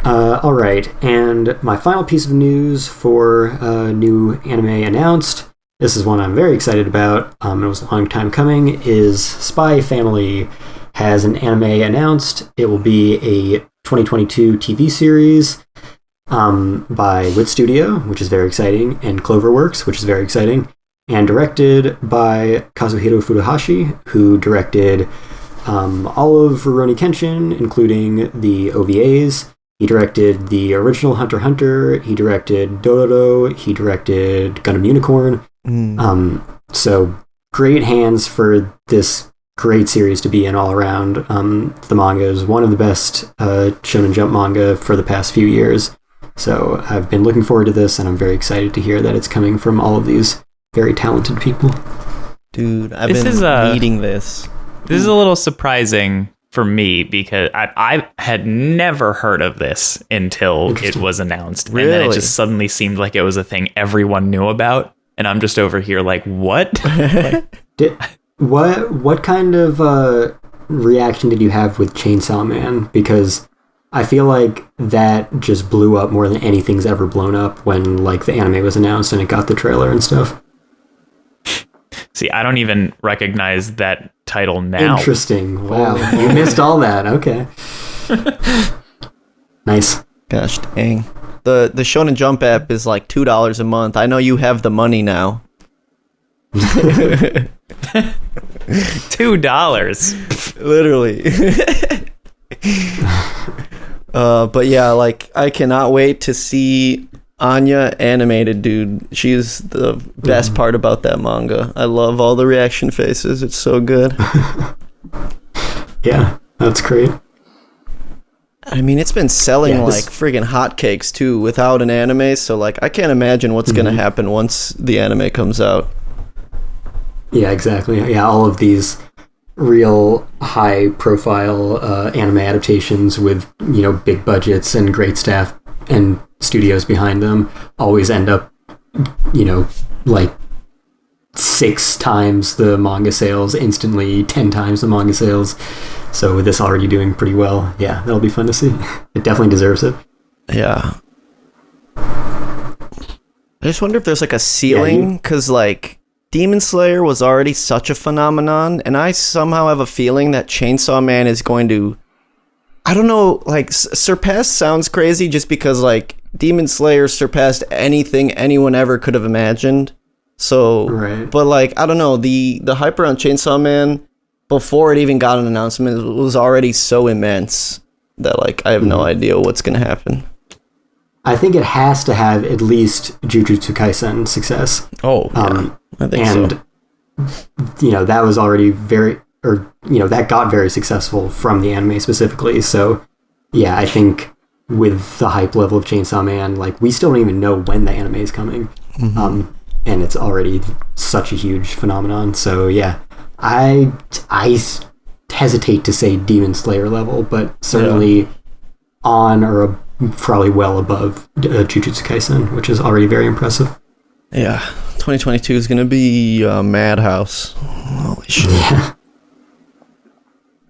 All right, and my final piece of news for new anime announced, this is one I'm very excited about, it was a long time coming, is Spy Family has an anime announced. It will be a 2022 TV series by Wit Studio, which is very exciting, and Cloverworks, which is very exciting, and directed by Kazuhiro Furuhashi, who directed all of Rurouni Kenshin, including the OVAs. He directed the original Hunter x Hunter, he directed Dororo, he directed Gundam Unicorn. So great hands for this great series to be in all around. The manga is one of the best Shonen Jump manga for the past few years. So I've been looking forward to this, and I'm very excited to hear that it's coming from all of these very talented people. Dude, I've been needing this. This is a little surprising for me because I had never heard of this until it was announced. Really? And then it just suddenly seemed like it was a thing everyone knew about. And I'm just over here like, what? What kind of reaction did you have with Chainsaw Man? Because I feel like that just blew up more than anything's ever blown up when like the anime was announced and it got the trailer and stuff. See, I don't even recognize that title now. Interesting. Wow. You missed all that. Okay. Nice. Gosh dang. The Shonen Jump app is like $2 a month. I know you have the money now. $2. Literally. But yeah, like I cannot wait to see Anya animated, dude. She's the best part about that manga. I love all the reaction faces. It's so good. Yeah, that's great. I mean, it's been selling like friggin' hotcakes too without an anime, so like I can't imagine what's gonna happen once the anime comes out. Yeah, exactly. Yeah, all of these real high profile anime adaptations with, you know, big budgets and great staff and studios behind them always end up, you know, like 6 times the manga sales instantly, 10 times the manga sales. So with this already doing pretty well, yeah, that'll be fun to see. It definitely deserves it. Yeah. I just wonder if there's like a ceiling, because like Demon Slayer was already such a phenomenon, and I somehow have a feeling that Chainsaw Man is going to, I don't know, like surpass sounds crazy just because like Demon Slayer surpassed anything anyone ever could have imagined. So, right. But like, I don't know, the hype around Chainsaw Man before it even got an announcement was already so immense that like I have no idea what's going to happen. I think it has to have at least Jujutsu Kaisen success. Oh, yeah. I think so. You know, that was already that got very successful from the anime specifically. So, yeah, I think with the hype level of Chainsaw Man, like, we still don't even know when the anime is coming. And it's already such a huge phenomenon. So, yeah, I hesitate to say Demon Slayer level, but certainly on or probably well above Jujutsu Kaisen, which is already very impressive. Yeah, 2022 is going to be a madhouse. Holy shit. Yeah.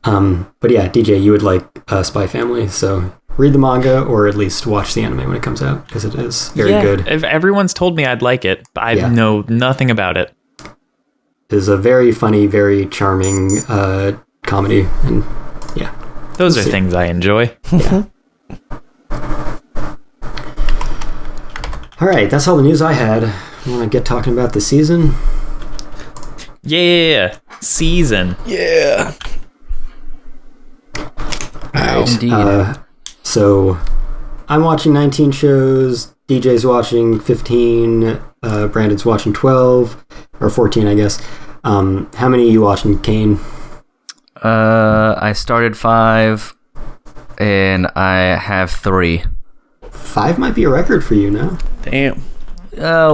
But yeah, DJ, you would like Spy Family, so read the manga or at least watch the anime when it comes out, because it is very good. If everyone's told me I'd like it, but I know nothing about it. It is a very funny, very charming comedy, and yeah. Those are things I enjoy. Yeah. All right, that's all the news I had. You want to get talking about the season? Yeah, season. Yeah. Indeed. So I'm watching 19 shows, DJ's watching 15, Brandon's watching 12, or 14, I guess. How many are you watching, Cain? I started 5, and I have 3. 5 might be a record for you now. Damn.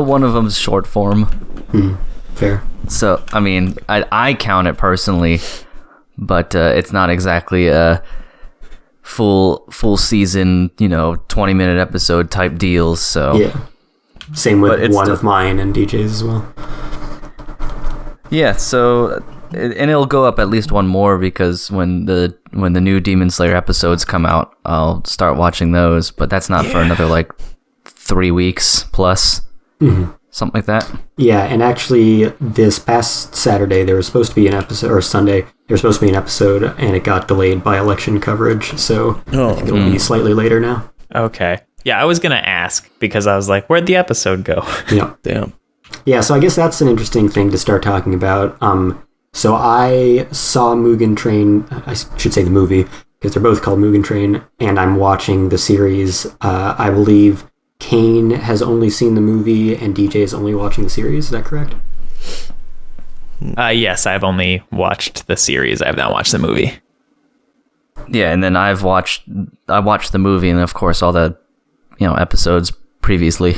One of them's short form. Fair. So, I mean, I count it personally, but it's not exactly a full season, 20-minute episode type deals. So Yeah. Same with one still of mine and DJ's as well. Yeah, so and it'll go up at least one more, because when the new Demon Slayer episodes come out, I'll start watching those. But that's not for another like 3 weeks plus, something like that. Yeah, and actually, this past Saturday there was supposed to be an episode, or Sunday there was supposed to be an episode, and it got delayed by election coverage. So I think it'll be slightly later now. Okay. Yeah, I was going to ask, because I was like, where'd the episode go? Yeah. Damn. Yeah, so I guess that's an interesting thing to start talking about. So I saw Mugen Train, I should say the movie, because they're both called Mugen Train, and I'm watching the series. I believe Cain has only seen the movie, and DJ is only watching the series. Is that correct? Yes, I've only watched the series. I have not watched the movie. Yeah, and then I watched the movie, and of course all the episodes previously.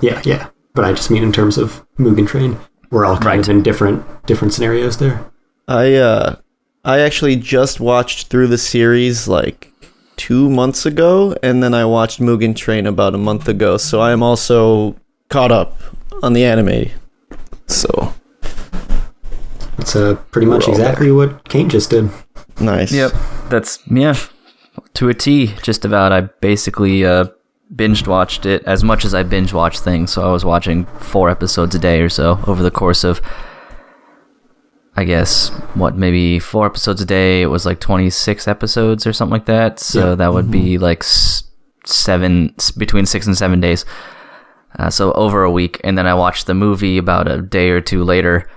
Yeah. But I just mean in terms of Mugen Train. We're all kind of in different scenarios there. I actually just watched through the series like 2 months ago, and then I watched Mugen Train about a month ago, so I am also caught up on the anime. So it's pretty much exactly what Cain just did. Nice. Yep, that's to a T, just about. I basically binged watched it as much as I binge watch things, so I was watching 4 episodes a day or so over the course of, I guess, maybe 4 episodes a day. It was like 26 episodes or something like that, so that would be like between 6 and 7 days, so over a week. And then I watched the movie about a day or two later.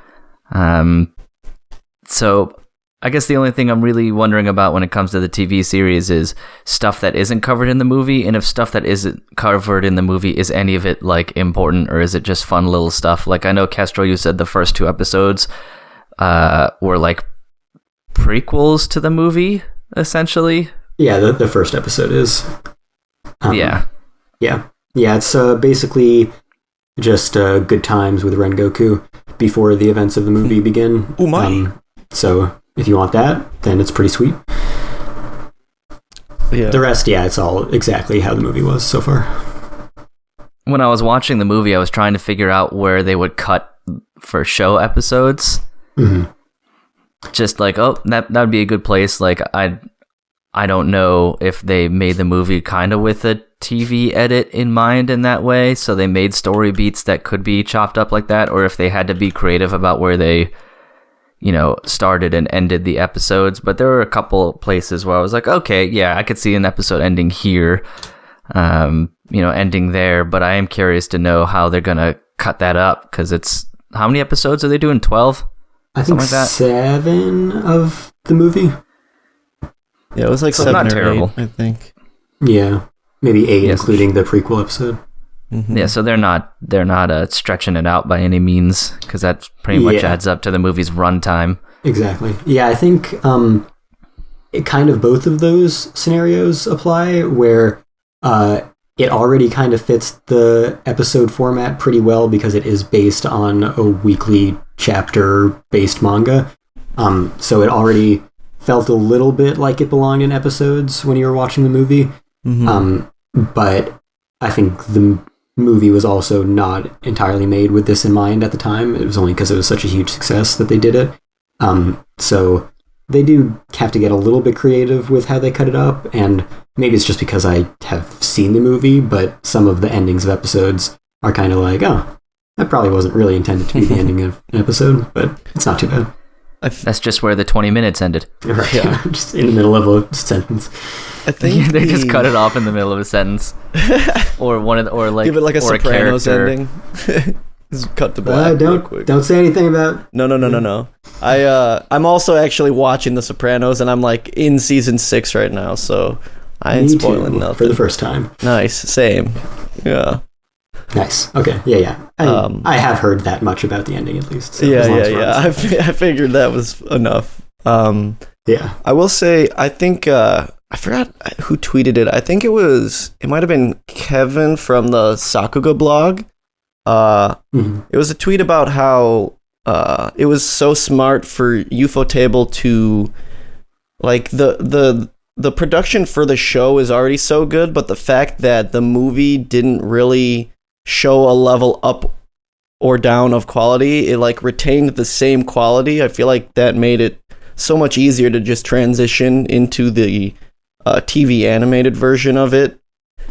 So I guess the only thing I'm really wondering about when it comes to the TV series is stuff that isn't covered in the movie, and if stuff that isn't covered in the movie, is any of it like important, or is it just fun little stuff? Like, I know, Castro, you said the first 2 episodes were like prequels to the movie, essentially. Yeah, the first episode is. Yeah. It's basically just good times with Rengoku before the events of the movie begin. Oh my! So if you want that, then it's pretty sweet. Yeah. The rest, it's all exactly how the movie was so far. When I was watching the movie, I was trying to figure out where they would cut for show episodes. Just like, that would be a good place. Like, I don't know if they made the movie kind of with a TV edit in mind in that way, so they made story beats that could be chopped up like that, or if they had to be creative about where they started and ended the episodes. But there were a couple places where I was like, okay, yeah, I could see an episode ending here, ending there, but I am curious to know how they're gonna cut that up, because it's, how many episodes are they doing? 12? I think like that? 7 of the movie. Yeah, it was like So 7 not or terrible. 8, I think. Yeah, maybe 8, Yes. including the prequel episode. Yeah, so they're not stretching it out by any means, because that pretty much adds up to the movie's runtime. Exactly. Yeah, I think it kind of both of those scenarios apply, where it already kind of fits the episode format pretty well, because it is based on a weekly chapter-based manga. So it already felt a little bit like it belonged in episodes when you were watching the movie. But I think the movie was also not entirely made with this in mind at the time. It was only because it was such a huge success that they did it. So they do have to get a little bit creative with how they cut it up, and maybe it's just because I have seen the movie, but some of the endings of episodes are kind of like, oh, that probably wasn't really intended to be the ending of an episode, but it's not too bad. That's just where the 20 minutes ended. Right, yeah. Just in the middle of a sentence. I think they just cut it off in the middle of a sentence, or give it like a Sopranos ending. Just cut to black. Don't say anything about. No. I'm also actually watching The Sopranos, and I'm like in season 6 right now, so I ain't spoiling nothing for the first time. Nice, same. Yeah. Nice. Okay. Yeah. I have heard that much about the ending at least. So yeah. I figured that was enough. Yeah. I will say, I think I forgot who tweeted it. I think it might have been Kevin from the Sakuga blog. It was a tweet about how it was so smart for Ufotable to, like, the production for the show is already so good, but the fact that the movie didn't really show a level up or down of quality, it like retained the same quality. I feel like that made it so much easier to just transition into the TV animated version of it.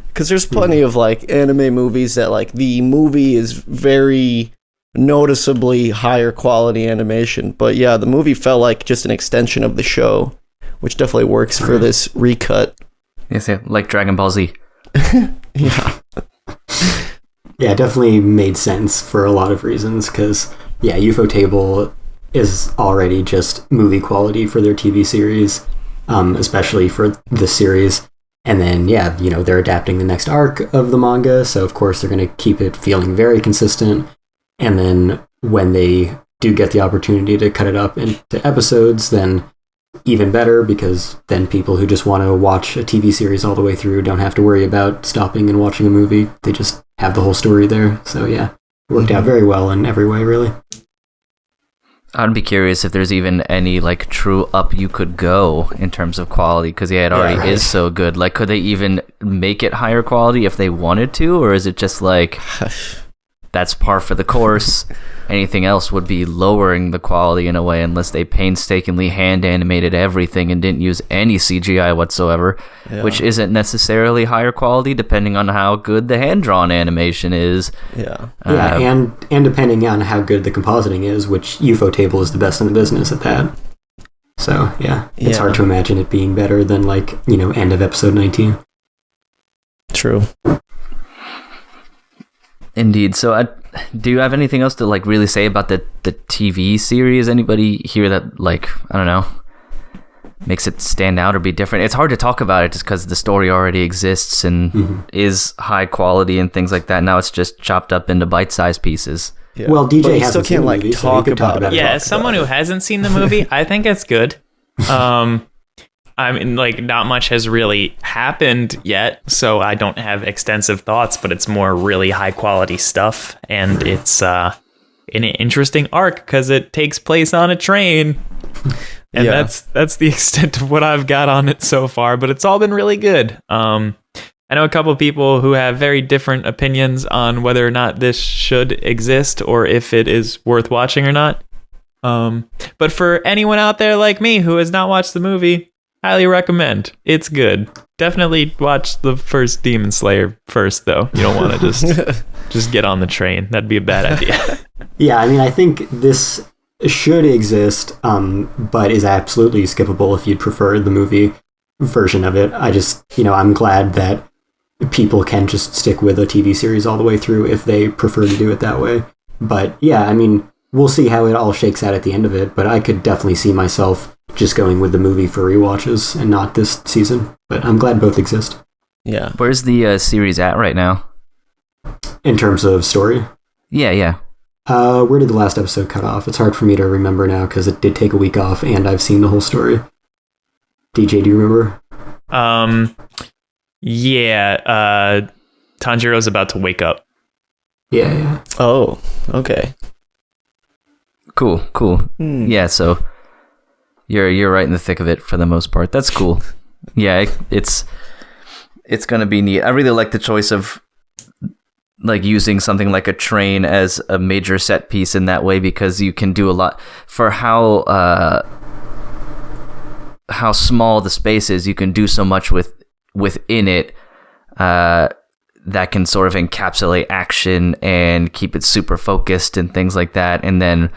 Because there's plenty of like anime movies that like the movie is very noticeably higher quality animation, but yeah, the movie felt like just an extension of the show, which definitely works for this recut. Yes, yeah, like Dragon Ball Z. Yeah. Yeah, it definitely made sense for a lot of reasons, because, yeah, Ufotable is already just movie quality for their TV series, especially for this series. And then, yeah, you know, they're adapting the next arc of the manga, so of course they're going to keep it feeling very consistent. And then when they do get the opportunity to cut it up into episodes, then even better, because then people who just want to watch a TV series all the way through don't have to worry about stopping and watching a movie. They just have the whole story there. So yeah, it worked out very well in every way, really. I'd be curious if there's even any like true up you could go in terms of quality, because yeah, it already is so good. Like, could they even make it higher quality if they wanted to, or is it just like that's par for the course? Anything else would be lowering the quality in a way, unless they painstakingly hand animated everything and didn't use any CGI whatsoever, which isn't necessarily higher quality depending on how good the hand-drawn animation is. And depending on how good the compositing is, which Ufotable is the best in the business at that. So yeah, it's hard to imagine it being better than, like, you know, end of episode 19. True. Indeed. So do you have anything else to like really say about the TV series? Anybody here that, like, I don't know, makes it stand out or be different? It's hard to talk about it just because the story already exists and is high quality and things like that. Now it's just chopped up into bite-sized pieces. Yeah. Well, DJ still can't like movie, talk about it. Yeah, as someone who hasn't seen the movie, I think it's good. I mean, like, not much has really happened yet, so I don't have extensive thoughts, but it's more really high quality stuff, and it's an interesting arc because it takes place on a train, and that's the extent of what I've got on it so far, but it's all been really good. I know a couple of people who have very different opinions on whether or not this should exist or if it is worth watching or not. But for anyone out there like me who has not watched the movie, highly recommend. It's good. Definitely watch the first Demon Slayer first, though. You don't want to just get on the train. That'd be a bad idea. Yeah, I mean, I think this should exist, but is absolutely skippable if you'd prefer the movie version of it. I just, you know, I'm glad that people can just stick with a TV series all the way through if they prefer to do it that way. But yeah, I mean, we'll see how it all shakes out at the end of it, but I could definitely see myself just going with the movie for rewatches and not this season. But I'm glad both exist. Yeah. Where's the series at right now? In terms of story? Yeah. Where did the last episode cut off? It's hard for me to remember now because it did take a week off and I've seen the whole story. DJ, do you remember? Yeah. Tanjiro's about to wake up. Yeah. Oh, okay. Cool. Yeah, so you're right in the thick of it for the most part. That's cool. Yeah, it's gonna be neat. I really like the choice of like using something like a train as a major set piece in that way, because you can do a lot for how how small the space is, you can do so much within it that can sort of encapsulate action and keep it super focused and things like that. And then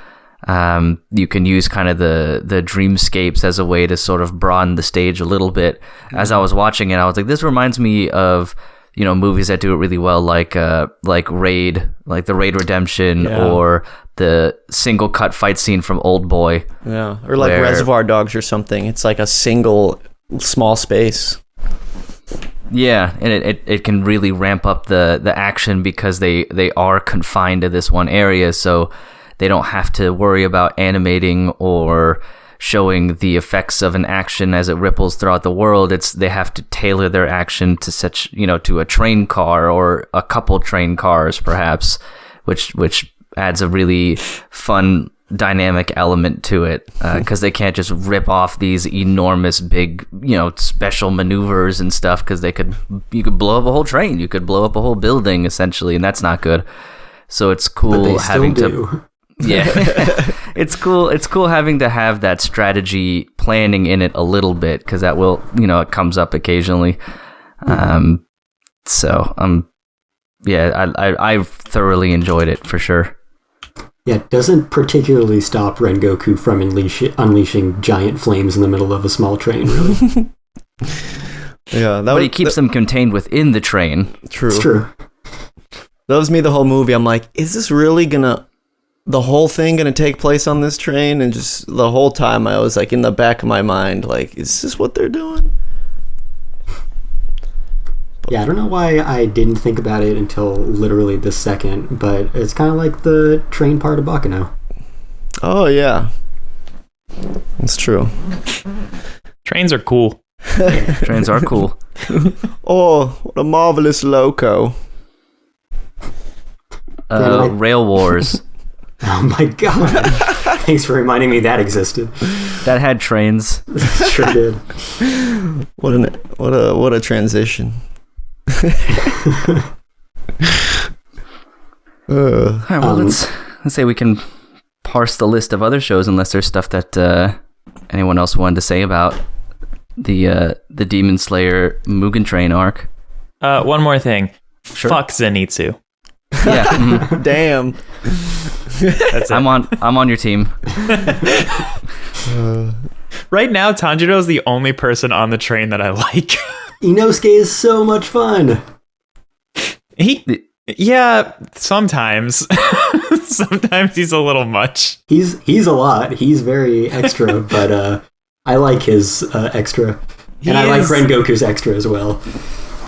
you can use kind of the dreamscapes as a way to sort of broaden the stage a little bit. As I was watching it, I was like, this reminds me of, you know, movies that do it really well, like Raid, like the Raid Redemption, or the single cut fight scene from Old Boy. Yeah, or like Reservoir Dogs or something. It's like a single small space. Yeah, and it can really ramp up the action because they are confined to this one area, so they don't have to worry about animating or showing the effects of an action as it ripples throughout the world. They have to tailor their action to such, you know, to a train car or a couple train cars perhaps, which adds a really fun dynamic element to it, because they can't just rip off these enormous big, you know, special maneuvers and stuff, because you could blow up a whole train, you could blow up a whole building essentially, and that's not good. So it's cool having to yeah. It's cool having to have that strategy planning in it a little bit, because that will, you know, it comes up occasionally. I thoroughly enjoyed it for sure. Yeah, it doesn't particularly stop Rengoku from unleashing giant flames in the middle of a small train, really. But he keeps them contained within the train. True. It's true. That was me the whole movie. I'm like, is this really the whole thing gonna take place on this train? And just the whole time I was like in the back of my mind, like, is this what they're doing? Yeah, I don't know why I didn't think about it until literally this second, but it's kind of like the train part of Baccano. Oh, yeah. It's true. Trains are cool. Trains are cool. Oh, what a marvelous loco. Rail Wars. Oh my god. Thanks for reminding me that existed. That had trains. Sure did. What a transition. All right, well, let's say we can parse the list of other shows, unless there's stuff that anyone else wanted to say about the Demon Slayer Mugen Train arc. One more thing. Sure. Fuck Zenitsu. Yeah. Mm-hmm. Damn. That's it. I'm on your team. Right now, Tanjiro is the only person on the train that I like. Inosuke is so much fun. Yeah, sometimes. Sometimes he's a little much. He's a lot. He's very extra, but I like his extra. And I like Rengoku's extra as well.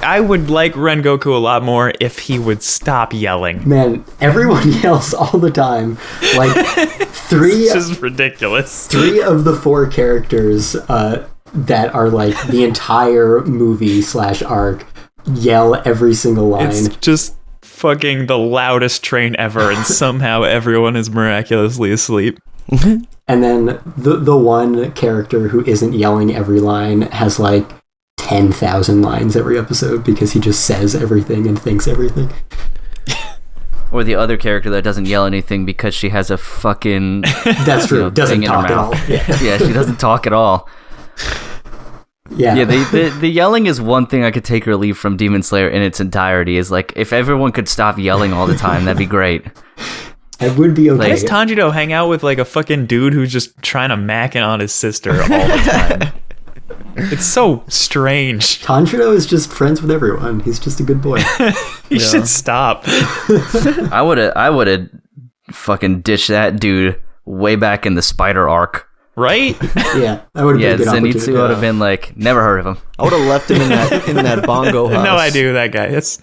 I would like Rengoku a lot more if he would stop yelling. Man, everyone yells all the time. Like It's just ridiculous. 3 of the 4 characters that are like the entire movie / arc yell every single line. It's just fucking the loudest train ever, and somehow everyone is miraculously asleep. And then the one character who isn't yelling every line has like 10,000 lines every episode because he just says everything and thinks everything. Or the other character that doesn't yell anything because she has a fucking... That's true. Doesn't thing in her talk at all. mouth. Yeah. Yeah, she doesn't talk at all. Yeah. The yelling is one thing I could take or leave from Demon Slayer in its entirety. Is like, if everyone could stop yelling all the time, that'd be great. It would be okay. Why does Tanjiro hang out with like a fucking dude who's just trying to mack in on his sister all the time? It's so strange. Tanjiro is just friends with everyone. He's just a good boy. He should stop. I would have fucking ditched that dude way back in the Spider arc. Right? Yeah, that would have been a good opportunity. Zenitsu would have been like, never heard of him. I would have left him in that bongo house. No idea who that guy is.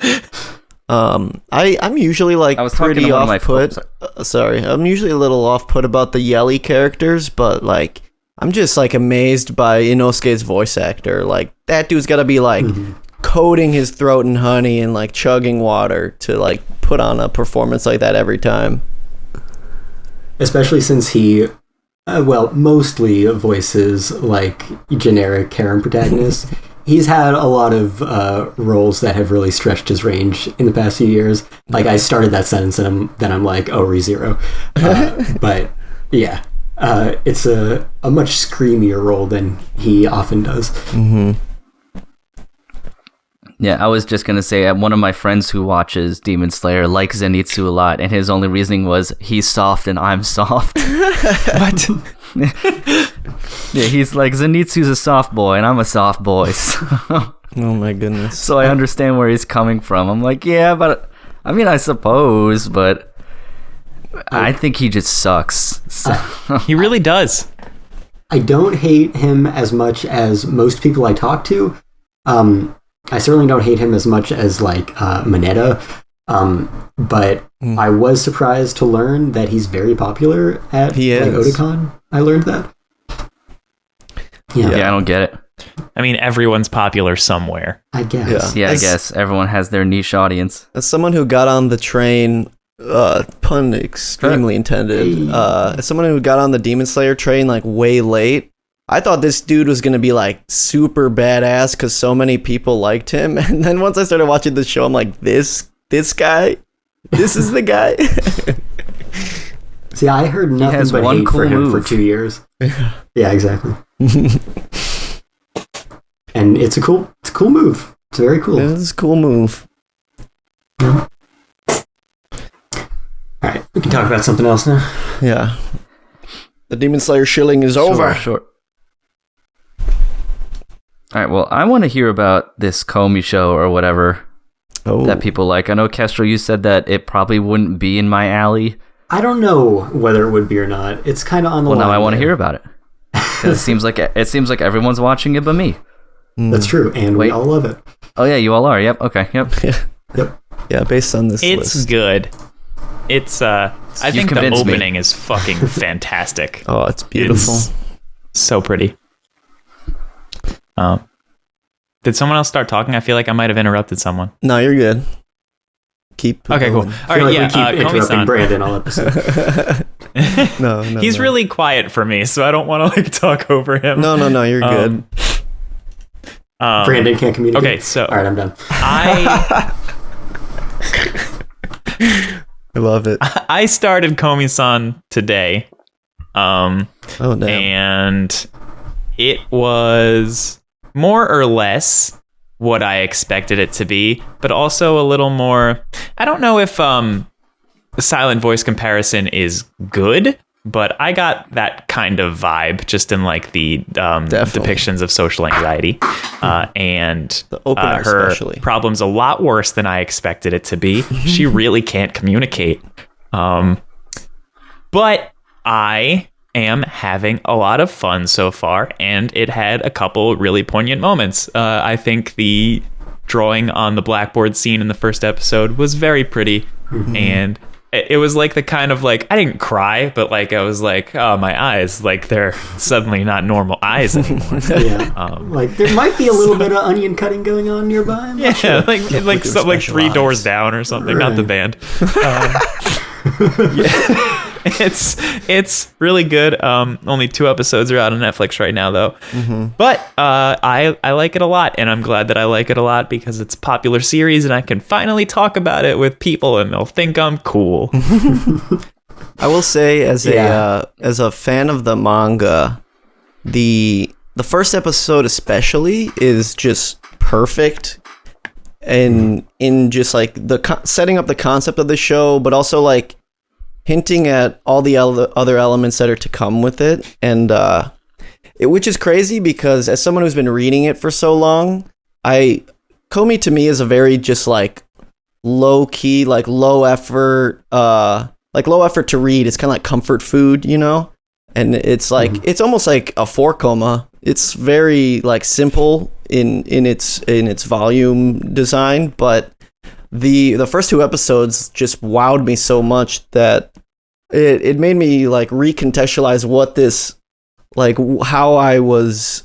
I'm usually like I was talking pretty to one of my off-put. Sorry, I'm usually a little off-put about the yelly characters, but like I'm just like amazed by Inosuke's voice actor. Like that dude's got to be like coating his throat in honey and like chugging water to like put on a performance like that every time. Especially since he, mostly voices like generic harem protagonists. He's had a lot of roles that have really stretched his range in the past few years. Like I started that sentence and then I'm like, oh, ReZero. But yeah, it's a much screamier role than he often does. Mm-hmm. Yeah, I was just gonna say one of my friends who watches Demon Slayer likes Zenitsu a lot, and his only reasoning was he's soft and I'm soft. What? Yeah, he's like, Zenitsu's a soft boy and I'm a soft boy. Oh my goodness. So I understand where he's coming from. I'm like, yeah, but I mean, I suppose, but I think he just sucks. So. He really does. I don't hate him as much as most people I talk to. I certainly don't hate him as much as like Mineta, but I was surprised to learn that he's very popular at Otakon. I learned that. Yeah, I don't get it. I mean, everyone's popular somewhere. I guess. Yeah, I guess everyone has their niche audience. As someone who got on the train, pun extremely intended, as someone who got on the Demon Slayer train like way late, I thought this dude was going to be like super badass because so many people liked him. And then once I started watching the show, I'm like, this guy? This is the guy? See, I heard nothing but hate for him for 2 years. Yeah, exactly. And it's a cool move. It's very cool. It's a cool move. Yeah. Alright, we can talk about something else now. Yeah. The Demon Slayer shilling is over. Sure. All right, well, I want to hear about this Comey show or whatever that people like. I know, Kestrel, you said that it probably wouldn't be in my alley. I don't know whether it would be or not. It's kind of on the line. Well, now I want to hear about it. It seems like everyone's watching it but me. That's true, and we all love it. Oh, yeah, you all are. Yep, okay, yep. Yep. Yeah, based on this It's list. good. It's, I think the opening is fucking fantastic. Oh, it's beautiful. It's so pretty. Did someone else start talking? I feel like I might have interrupted someone. No, you're good. Keep Okay, going. cool. All right, we yeah. keep interrupting Komi-san. Brandon all episode. No, He's no. really quiet for me, so I don't want to like talk over him. No, you're good. Brandon can't communicate. Okay, so all right, I'm done. I love it. I started Komi-san today. Oh, damn. And it was more or less what I expected it to be, but also a little more. I don't know if the silent voice comparison is good, but I got that kind of vibe just in like the depictions of social anxiety and The opener her especially. problem's a lot worse than I expected it to be. She really can't communicate. But I am having a lot of fun so far, and it had a couple really poignant moments. I think the drawing on the blackboard scene in the first episode was very pretty, and it was like the kind of like, I didn't cry, but like I was like, oh, my eyes, like they're suddenly not normal eyes anymore. Yeah. Like there might be a little bit of onion cutting going on nearby. I'm not sure. like so, like 3 doors down or something, not the band. Yeah. It's really good. Only 2 episodes are out on Netflix right now, though. But I like it a lot, and I'm glad that I like it a lot because it's a popular series, and I can finally talk about it with people, and they'll think I'm cool. I will say, as a fan of the manga, the first episode especially is just perfect, and in just like the setting up the concept of the show, but also like hinting at all the other elements that are to come with it, and which is crazy because as someone who's been reading it for so long, Comey to me is a very just like low key, like low effort to read. It's kind of like comfort food, you know, and it's like it's almost like a 4-coma. It's very like simple in its volume design, but the first 2 episodes just wowed me so much that it made me like recontextualize what this, like how I was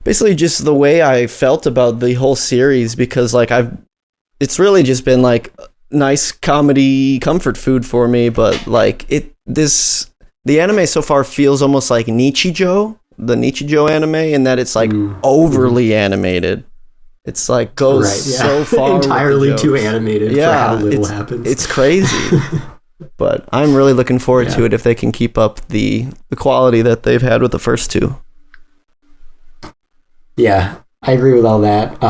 basically just the way I felt about the whole series, because like it's really just been like nice comedy comfort food for me, but like the anime so far feels almost like Nichijou, the Nichijou anime, in that it's like overly animated. It's like goes so far entirely with the too jokes. animated for how little happens. It's crazy. But I'm really looking forward to it if they can keep up the quality that they've had with the first two. Yeah, I agree with all that.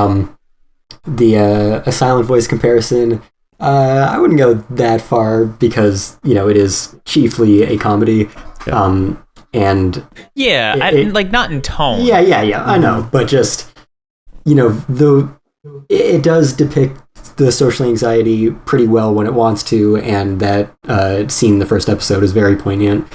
A silent voice comparison, I wouldn't go that far because, it is chiefly a comedy. And like not in tone. Yeah, I know, but just, it does depict the social anxiety pretty well when it wants to, and that scene in the first episode is very poignant,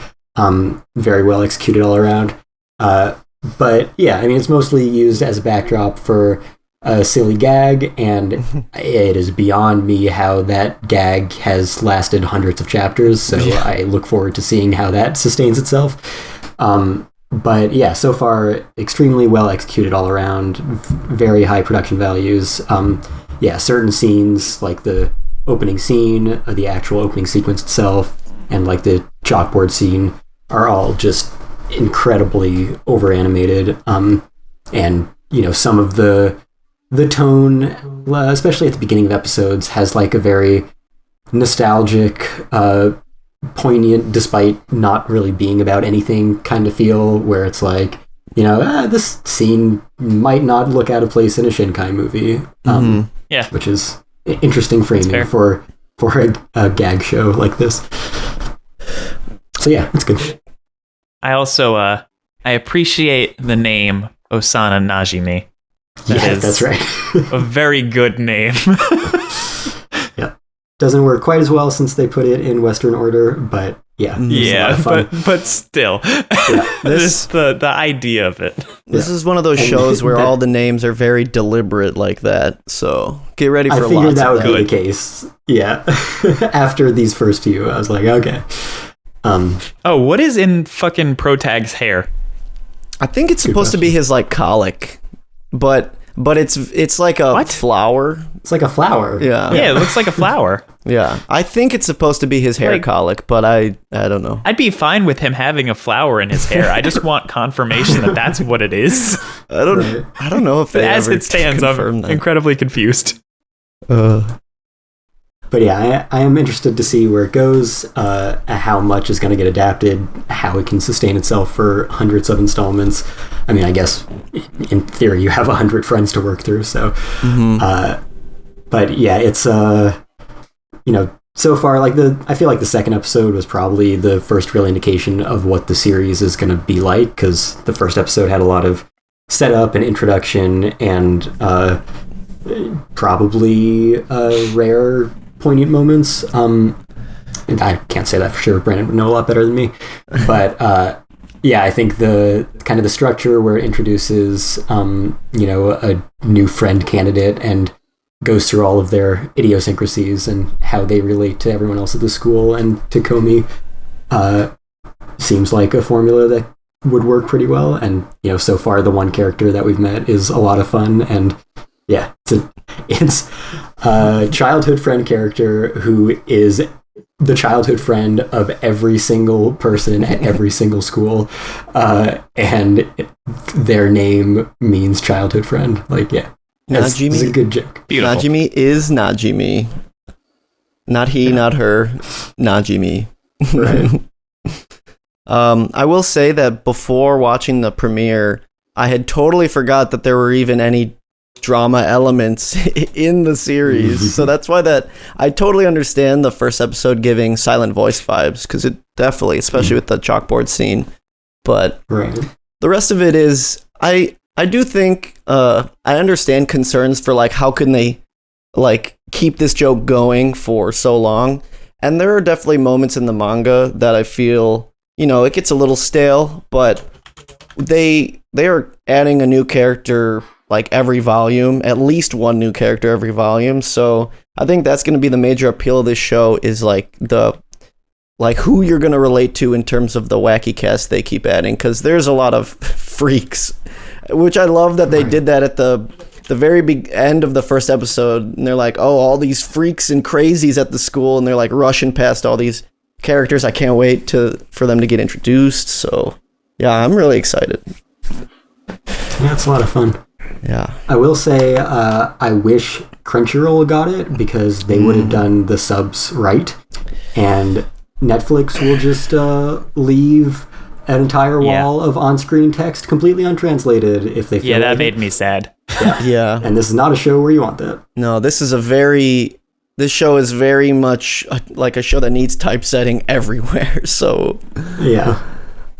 very well executed all around. But yeah, it's mostly used as a backdrop for a silly gag, and it is beyond me how that gag has lasted hundreds of chapters, so I look forward to seeing how that sustains itself. But yeah, so far, extremely well executed all around, very high production values. Certain scenes, like the opening scene, the actual opening sequence itself, and like the chalkboard scene, are all just incredibly over animated. And some of the tone, especially at the beginning of episodes, has like a very nostalgic, poignant, despite not really being about anything kind of feel, where it's like, this scene might not look out of place in a Shinkai movie. Which is interesting framing for a gag show like this. So yeah, it's good. I also I appreciate the name Osana Najimi. That's right. A very good name. Yeah. Doesn't work quite as well since they put it in Western order, but yeah. But still. This the idea of it. This is one of those shows where all the names are very deliberate like that. So get ready for lots of that. I figured that would be the case. Yeah. After these first few, I was like, okay. What is in fucking Protag's hair? I think it's supposed to be his like colic, but it's like a flower. It's like a flower. Yeah, it looks like a flower. Yeah, I think it's supposed to be his hair colic, but I don't know. I'd be fine with him having a flower in his hair. I just want confirmation that that's what it is. I don't know if they as ever it stands, I'm incredibly confused. But yeah, I am interested to see where it goes, how much is going to get adapted, how it can sustain itself for hundreds of installments. I guess in theory you have 100 friends to work through, so. But yeah, it's so far I feel like the second episode was probably the first real indication of what the series is going to be like, because the first episode had a lot of setup and introduction and probably rare poignant moments. And I can't say that for sure. Brandon would know a lot better than me. But I think the kind of the structure where it introduces a new friend candidate and goes through all of their idiosyncrasies and how they relate to everyone else at the school and to Komi seems like a formula that would work pretty well. And so far the one character that we've met is a lot of fun, and yeah, it's a childhood friend character who is the childhood friend of every single person at every single school, and their name means childhood friend. Like, yeah, Najimi is a good joke. Beautiful. Najimi is Najimi. Not he, not her. Najimi. Right. I will say that before watching the premiere, I had totally forgot that there were even any drama elements in the series. So that's why that I totally understand the first episode giving silent voice vibes, because it definitely, especially with the chalkboard scene. But the rest of it is, I do think I understand concerns for like how can they like keep this joke going for so long, and there are definitely moments in the manga that I feel it gets a little stale, but they are adding a new character like every volume, at least one new character every volume. So I think that's going to be the major appeal of this show, is like who you're going to relate to in terms of the wacky cast they keep adding, because there's a lot of freaks, which I love that they did that at the very big end of the first episode, and they're like, oh, all these freaks and crazies at the school, and they're like rushing past all these characters. I can't wait for them to get introduced. So yeah, I'm really excited. Yeah, it's a lot of fun. Yeah, I will say I wish Crunchyroll got it, because they would have done the subs right. and Netflix will just leave an entire wall of on-screen text completely untranslated if they feel that like made me sad. Yeah. And this is not a show where you want that. No, this show is very much like a show that needs typesetting everywhere. So Yeah.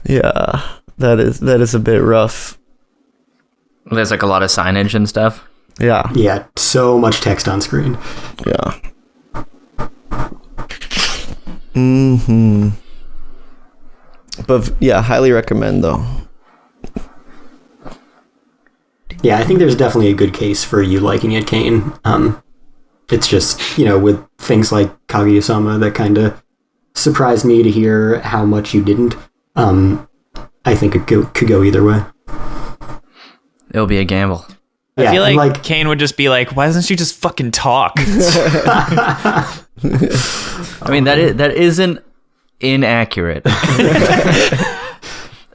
that is a bit rough. There's like a lot of signage and stuff. Yeah. Yeah, so much text on screen. Yeah. Mm-hmm. But yeah, highly recommend though. Yeah, I think there's definitely a good case for you liking it, Cain. It's just, with things like Kaguya-sama that kind of surprised me to hear how much you didn't. I think it could go either way. It'll be a gamble. I feel like Cain would just be like, why doesn't she just fucking talk? I mean, that isn't inaccurate.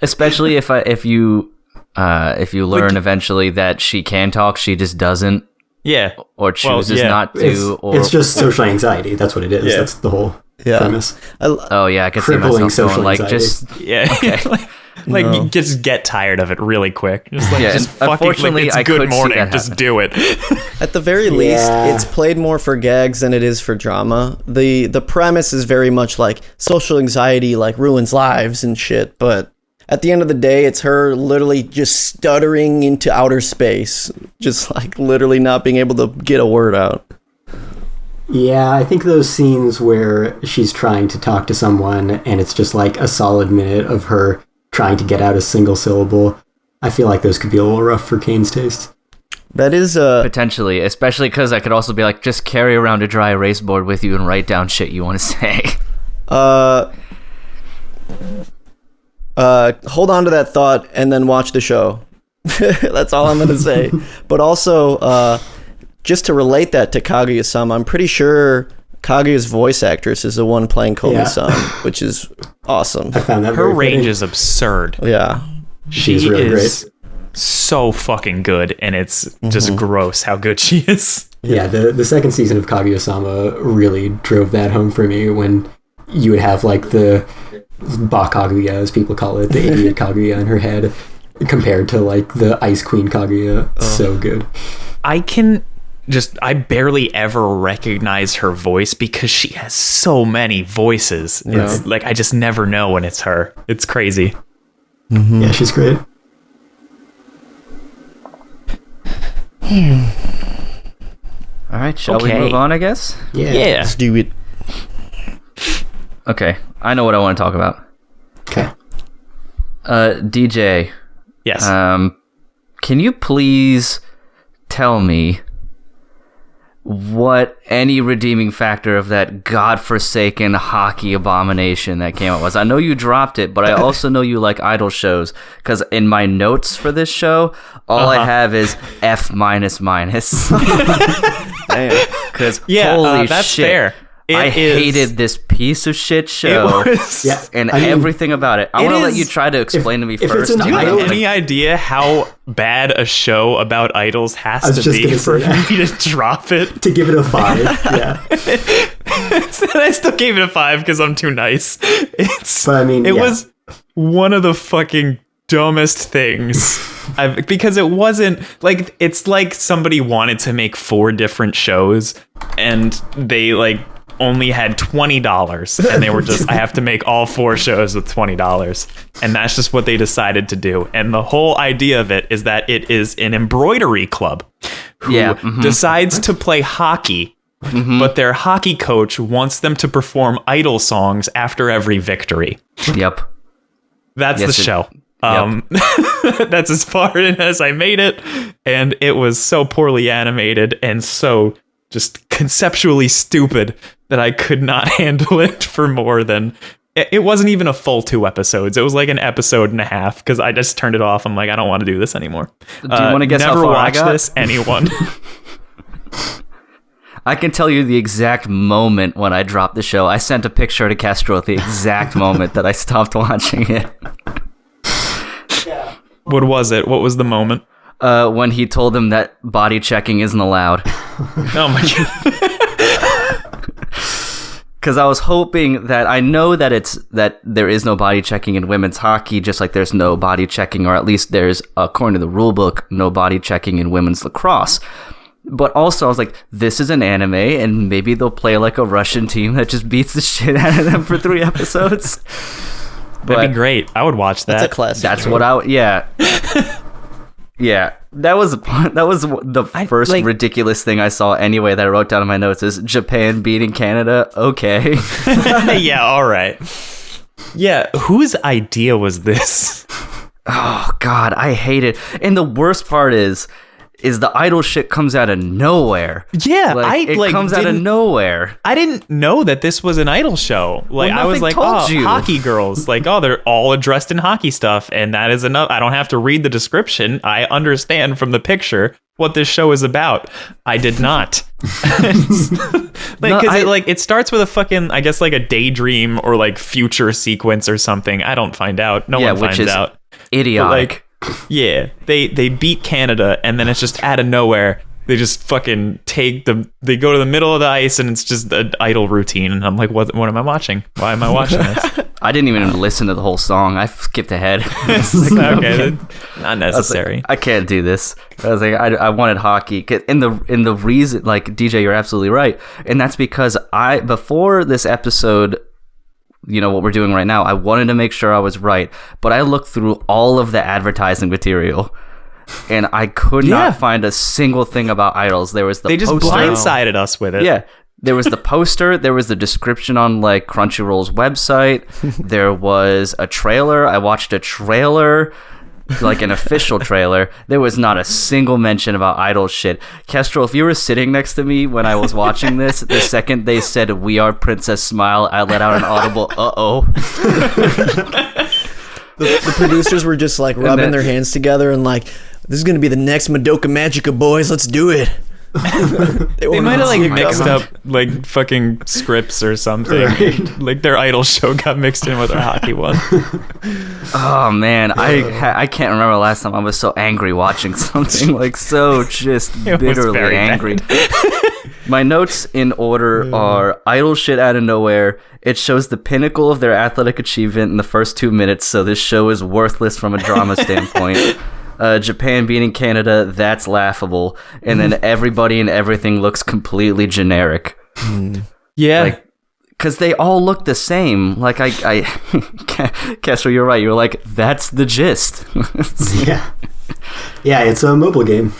Especially if you learn eventually that she can talk, she just doesn't. Yeah. Or chooses not to. It's just social anxiety. That's what it is. Yeah. That's the whole premise. I can see Crippling myself social going, anxiety. You just get tired of it really quick. Just just fucking, unfortunately, it's I good could see morning. that Just happen. do it. At the very least, it's played more for gags than it is for drama. The premise is very much like social anxiety like ruins lives and shit, but at the end of the day, it's her literally just stuttering into outer space, just like literally not being able to get a word out. Yeah, I think those scenes where she's trying to talk to someone and it's just like a solid minute of her trying to get out a single syllable, I feel like those could be a little rough for Cain's taste. That is potentially, especially because I could also be like, just carry around a dry erase board with you and write down shit you want to say. Hold on to that thought and then watch the show. That's all I'm gonna say. But also, just to relate that to Kaguya-sama, I'm pretty sure Kaguya's voice actress is the one playing Komi-san, which is awesome. I found that Her very range fitting. is absurd. Yeah. She's really great. So fucking good, and it's just gross how good she is. Yeah, the second season of Kaguya-sama really drove that home for me when you would have like the Ba-Kaguya, as people call it, the idiot Kaguya in her head, compared to like the Ice Queen Kaguya. So good. I barely ever recognize her voice because she has so many voices. Yeah. It's like I just never know when it's her. It's crazy. Mm-hmm. Yeah, she's great. All right, shall we move on, I guess? Yeah. Let's do it. Okay, I know what I want to talk about. Okay. DJ, Yes. can you please tell me what any redeeming factor of that godforsaken hockey abomination that came out was? I know you dropped it, but I also know you like idol shows, because in my notes for this show, all I have is F minus. Because holy that's shit. fair. I hated this piece of shit show Yeah. and I mean, everything about it. I want to let is- you try to explain to me if it's first. an Do you have idol- any idea how bad a show about idols has was to just be gonna for say that. me to drop it? To give it a 5. Yeah. I still gave it a 5 because I'm too nice. But I mean, It was one of the fucking dumbest things. Because it wasn't like, it's like somebody wanted to make 4 different shows and they like only had $20 and they were just, I have to make all 4 shows with $20, and that's just what they decided to do. And the whole idea of it is that it is an embroidery club who decides to play hockey, but their hockey coach wants them to perform idol songs after every victory. Yep. That's the show. That's as far in as I made it, and it was so poorly animated and so just conceptually stupid that I could not handle it for more than... It wasn't even a full 2 episodes. It was like an episode and a half because I just turned it off. I'm like, I don't want to do this anymore. Do you want to guess how never far I watch got? this, anyone. I can tell you the exact moment when I dropped the show. I sent a picture to Castro at the exact moment that I stopped watching it. What was it? What was the moment? When he told them that body checking isn't allowed. Oh my god. Because I was hoping that I know that there is no body checking in women's hockey, just like there's no body checking, or at least there's, according to the rule book, no body checking in women's lacrosse. But also, I was like, this is an anime, and maybe they'll play like a Russian team that just beats the shit out of them for 3 episodes. That'd be great. I would watch that. That's a classic. That's what I yeah. Yeah, that was the first ridiculous thing I saw anyway that I wrote down in my notes is Japan beating Canada. Okay. Yeah, all right. Yeah, whose idea was this? Oh God, I hate it. And the worst part is the idol shit comes out of nowhere. Yeah, it comes out of nowhere. I didn't know that this was an idol show. Like, Well, I was like, oh, nothing told you. hockey girls. Like, oh, they're all dressed in hockey stuff, and that is enough. I don't have to read the description. I understand from the picture what this show is about. I did not. It starts with a fucking, I guess, like a daydream or like future sequence or something. I don't find out. No one finds out. Idiotic. Yeah, they beat Canada, and then it's just out of nowhere. They just fucking they go to the middle of the ice, and it's just an idol routine. And I'm like, what am I watching? Why am I watching this? I didn't even listen to the whole song. I skipped ahead. Okay, not necessary. I can't do this. I was like, I wanted hockey. And the reason, like, DJ, you're absolutely right. And that's because before this episode, you know, what we're doing right now, I wanted to make sure I was right, but I looked through all of the advertising material, and I could not find a single thing about idols. There was they just poster. blindsided us with it. Yeah, there was the poster, there was the description on like Crunchyroll's website, there was a trailer. I watched a trailer, like an official trailer. There was not a single mention about idol shit. Kestrel, if you were sitting next to me when I was watching this, the second they said "We are Princess Smile," I let out an audible "uh-oh." The producers were just like rubbing their hands together and like, this is gonna be the next Madoka Magica, boys. Let's do it. They might have like mixed up like fucking scripts or something. Right. Like their idol show got mixed in with our hockey one. Oh man, I can't remember the last time I was so angry watching something, like so just It was bitterly very angry. My notes in order are idol shit out of nowhere. It shows the pinnacle of their athletic achievement in the first 2 minutes, so this show is worthless from a drama standpoint. Japan beating Canada, that's laughable. And then everybody and everything looks completely generic. Yeah. Like, because they all look the same. Like, Kessler, you're right. You're like, that's the gist. Yeah. Yeah, it's a mobile game.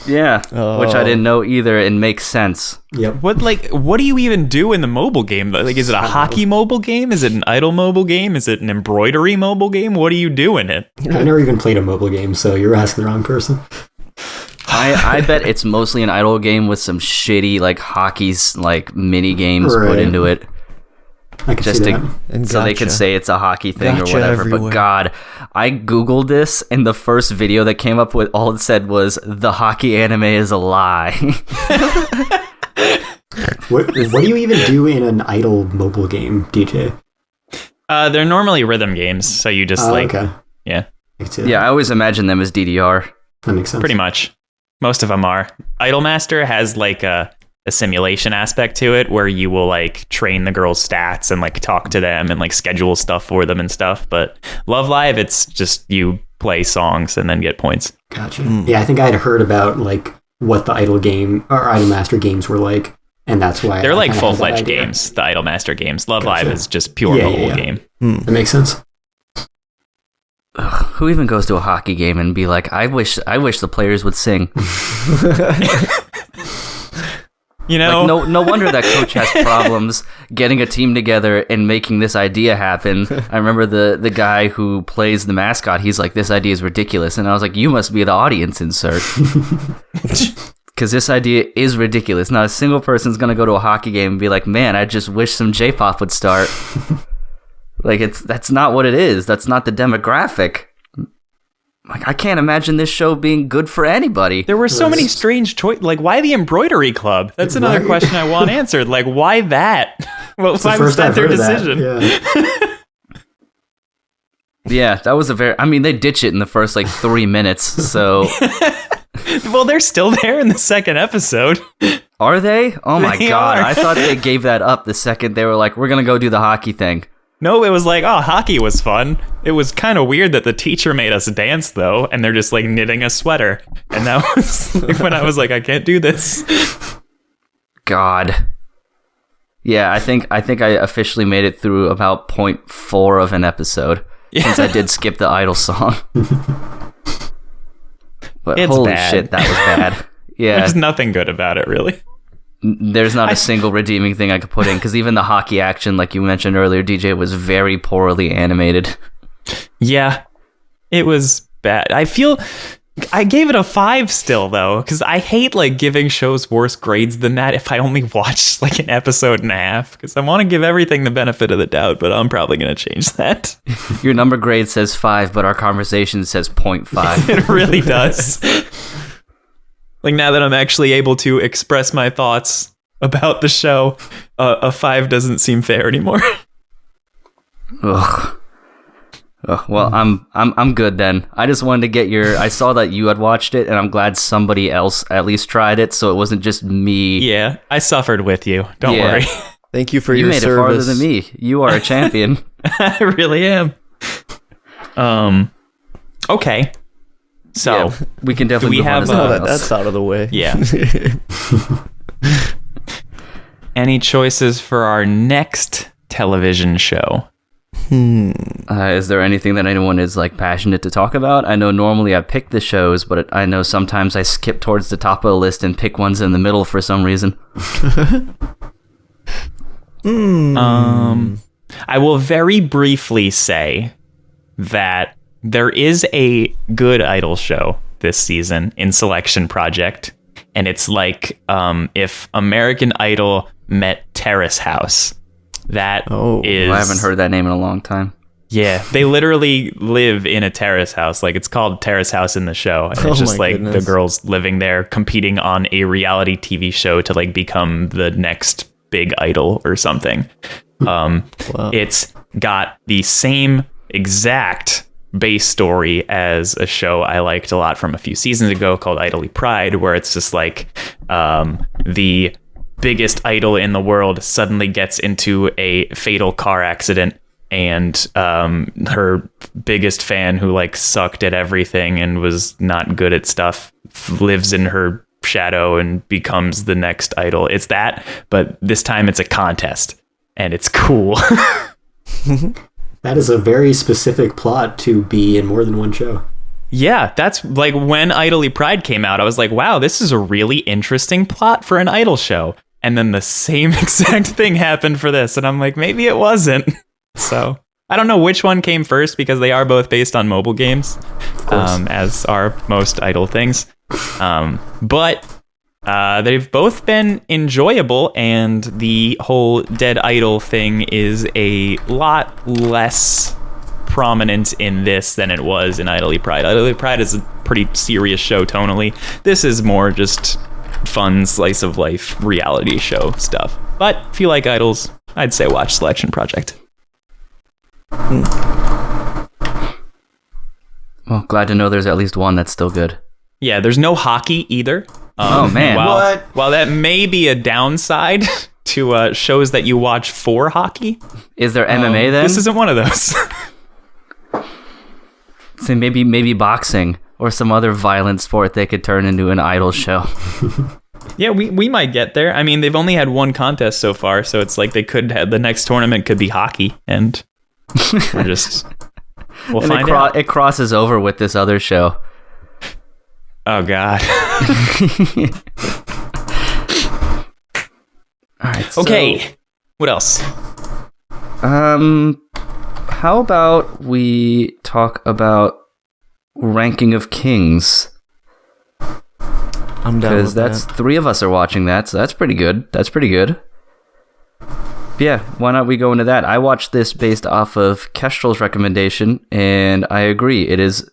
Yeah, which I didn't know either, and makes sense. Yep. What do you even do in the mobile game? Like, is it a hockey mobile game? Is it an idol mobile game? Is it an embroidery mobile game? What do you do in it? I've never even played a mobile game, so you're asking the wrong person. I bet it's mostly an idol game with some shitty like hockey's like mini games put into it. I can Just see to, that. And so they could say it's a hockey thing or whatever. everywhere. But God, I googled this, and the first video that came up with all it said was the hockey anime is a lie. What do you even do in an idle mobile game, DJ? They're normally rhythm games, so you just Okay. yeah, I can see that. Yeah, I always imagine them as DDR. That makes sense. pretty much. Most of them are. Idolmaster has like a simulation aspect to it where you will like train the girls' stats and like talk to them and like schedule stuff for them and stuff. But Love Live, it's just you play songs and then get points. Gotcha. Yeah, I think I had heard about like what the idle game or Idolmaster games were like, and that's why They're I like kinda had that full-fledged idea. games, the Idolmaster games. Love Gotcha. Live is just pure mobile game. That makes sense. Ugh, who even goes to a hockey game and be like, I wish the players would sing. You know, Like, no wonder that coach has problems getting a team together and making this idea happen. I remember the guy who plays the mascot, he's like, this idea is ridiculous. And I was like, you must be the audience insert. Because this idea is ridiculous. Not a single person's going to go to a hockey game and be like, man, I just wish some J-pop would start. Like, that's not what it is. That's not the demographic. Like, I can't imagine this show being good for anybody. there were so many strange choices. Like, why the embroidery club? That's another Right. question I want answered. Like, why that? Well, It's the why was first that I've their heard of that. decision? Yeah. Yeah, that was they ditch it in the first, like, 3 minutes, so... Well, they're still there in the second episode. Are they? Oh my They god! are. I thought they gave that up the second they were like, "We're gonna go do the hockey thing." No, it was like, oh, hockey was fun. It was kind of weird that the teacher made us dance, though, and they're just like knitting a sweater. And that was like, when I was like, I can't do this. God. Yeah, I think I officially made it through about 0.4 of an episode since I did skip the Idol song. But It's holy bad. shit, that was bad. Yeah, There's nothing good about it, really. there's not a single redeeming thing I could put in because even the hockey action, like you mentioned earlier, DJ, was very poorly animated. Yeah, it was bad. I feel I gave it a 5 still, though, because I hate like giving shows worse grades than that if I only watched like an episode and a half, because I want to give everything the benefit of the doubt, but I'm probably going to change that. Your number grade says 5, but our conversation says 0.5. It really does. Like, now that I'm actually able to express my thoughts about the show, a 5 doesn't seem fair anymore. Ugh. Ugh. Well, I'm good then. I just wanted to get your. I saw that you had watched it, and I'm glad somebody else at least tried it, so it wasn't just me. Yeah, I suffered with you. Don't Yeah. worry. Thank you for You your made service. it farther than me. You are a champion. I really am. Okay. So, Yeah, we can definitely do we move on have, to No, something else. that's out of the way. yeah. Any choices for our next television show? Is there anything that anyone is like passionate to talk about? I know normally I pick the shows, but I know sometimes I skip towards the top of the list and pick ones in the middle for some reason. I will very briefly say that there is a good Idol show this season in Selection Project, and it's like if American Idol met Terrace House. That is. Oh, I haven't heard that name in a long time. Yeah, they literally live in a terrace house. Like, it's called Terrace House in the show. And Oh it's just my like goodness. the girls living there competing on a reality TV show to like become the next big idol or something. Wow. It's got the same exact base story as a show I liked a lot from a few seasons ago called Idly Pride, where it's just like the biggest idol in the world suddenly gets into a fatal car accident, and her biggest fan, who like sucked at everything and was not good at stuff, lives in her shadow and becomes the next idol. It's that, but this time it's a contest, and it's cool. That is a very specific plot to be in more than one show. Yeah, that's like when Idly Pride came out, I was like, wow, this is a really interesting plot for an idol show. And then the same exact thing happened for this, and I'm like, maybe it wasn't. So I don't know which one came first, because they are both based on mobile games, as are most idol things. But they've both been enjoyable, and the whole dead idol thing is a lot less prominent in this than it was in Idly Pride. Idly Pride is a pretty serious show tonally. This is more just fun slice of life reality show stuff. But if you like idols, I'd say watch Selection Project. Well, glad to know there's at least one that's still good. Yeah, there's no hockey either. Oh, man. While that may be a downside to shows that you watch for hockey, Is there MMA then? this isn't one of those. So maybe boxing or some other violent sport they could turn into an idol show. Yeah, we might get there. I mean, they've only had one contest so far, so it's like they could have, the next tournament could be hockey, and we'll And find out. it crosses over with this other show. Oh God. All right. So, Okay. What else? how about we talk about Ranking of Kings? I'm down Because with that's that. 3 of us are watching that, so that's pretty good. Yeah, why not we go into that? I watched this based off of Kestrel's recommendation, and I agree. It is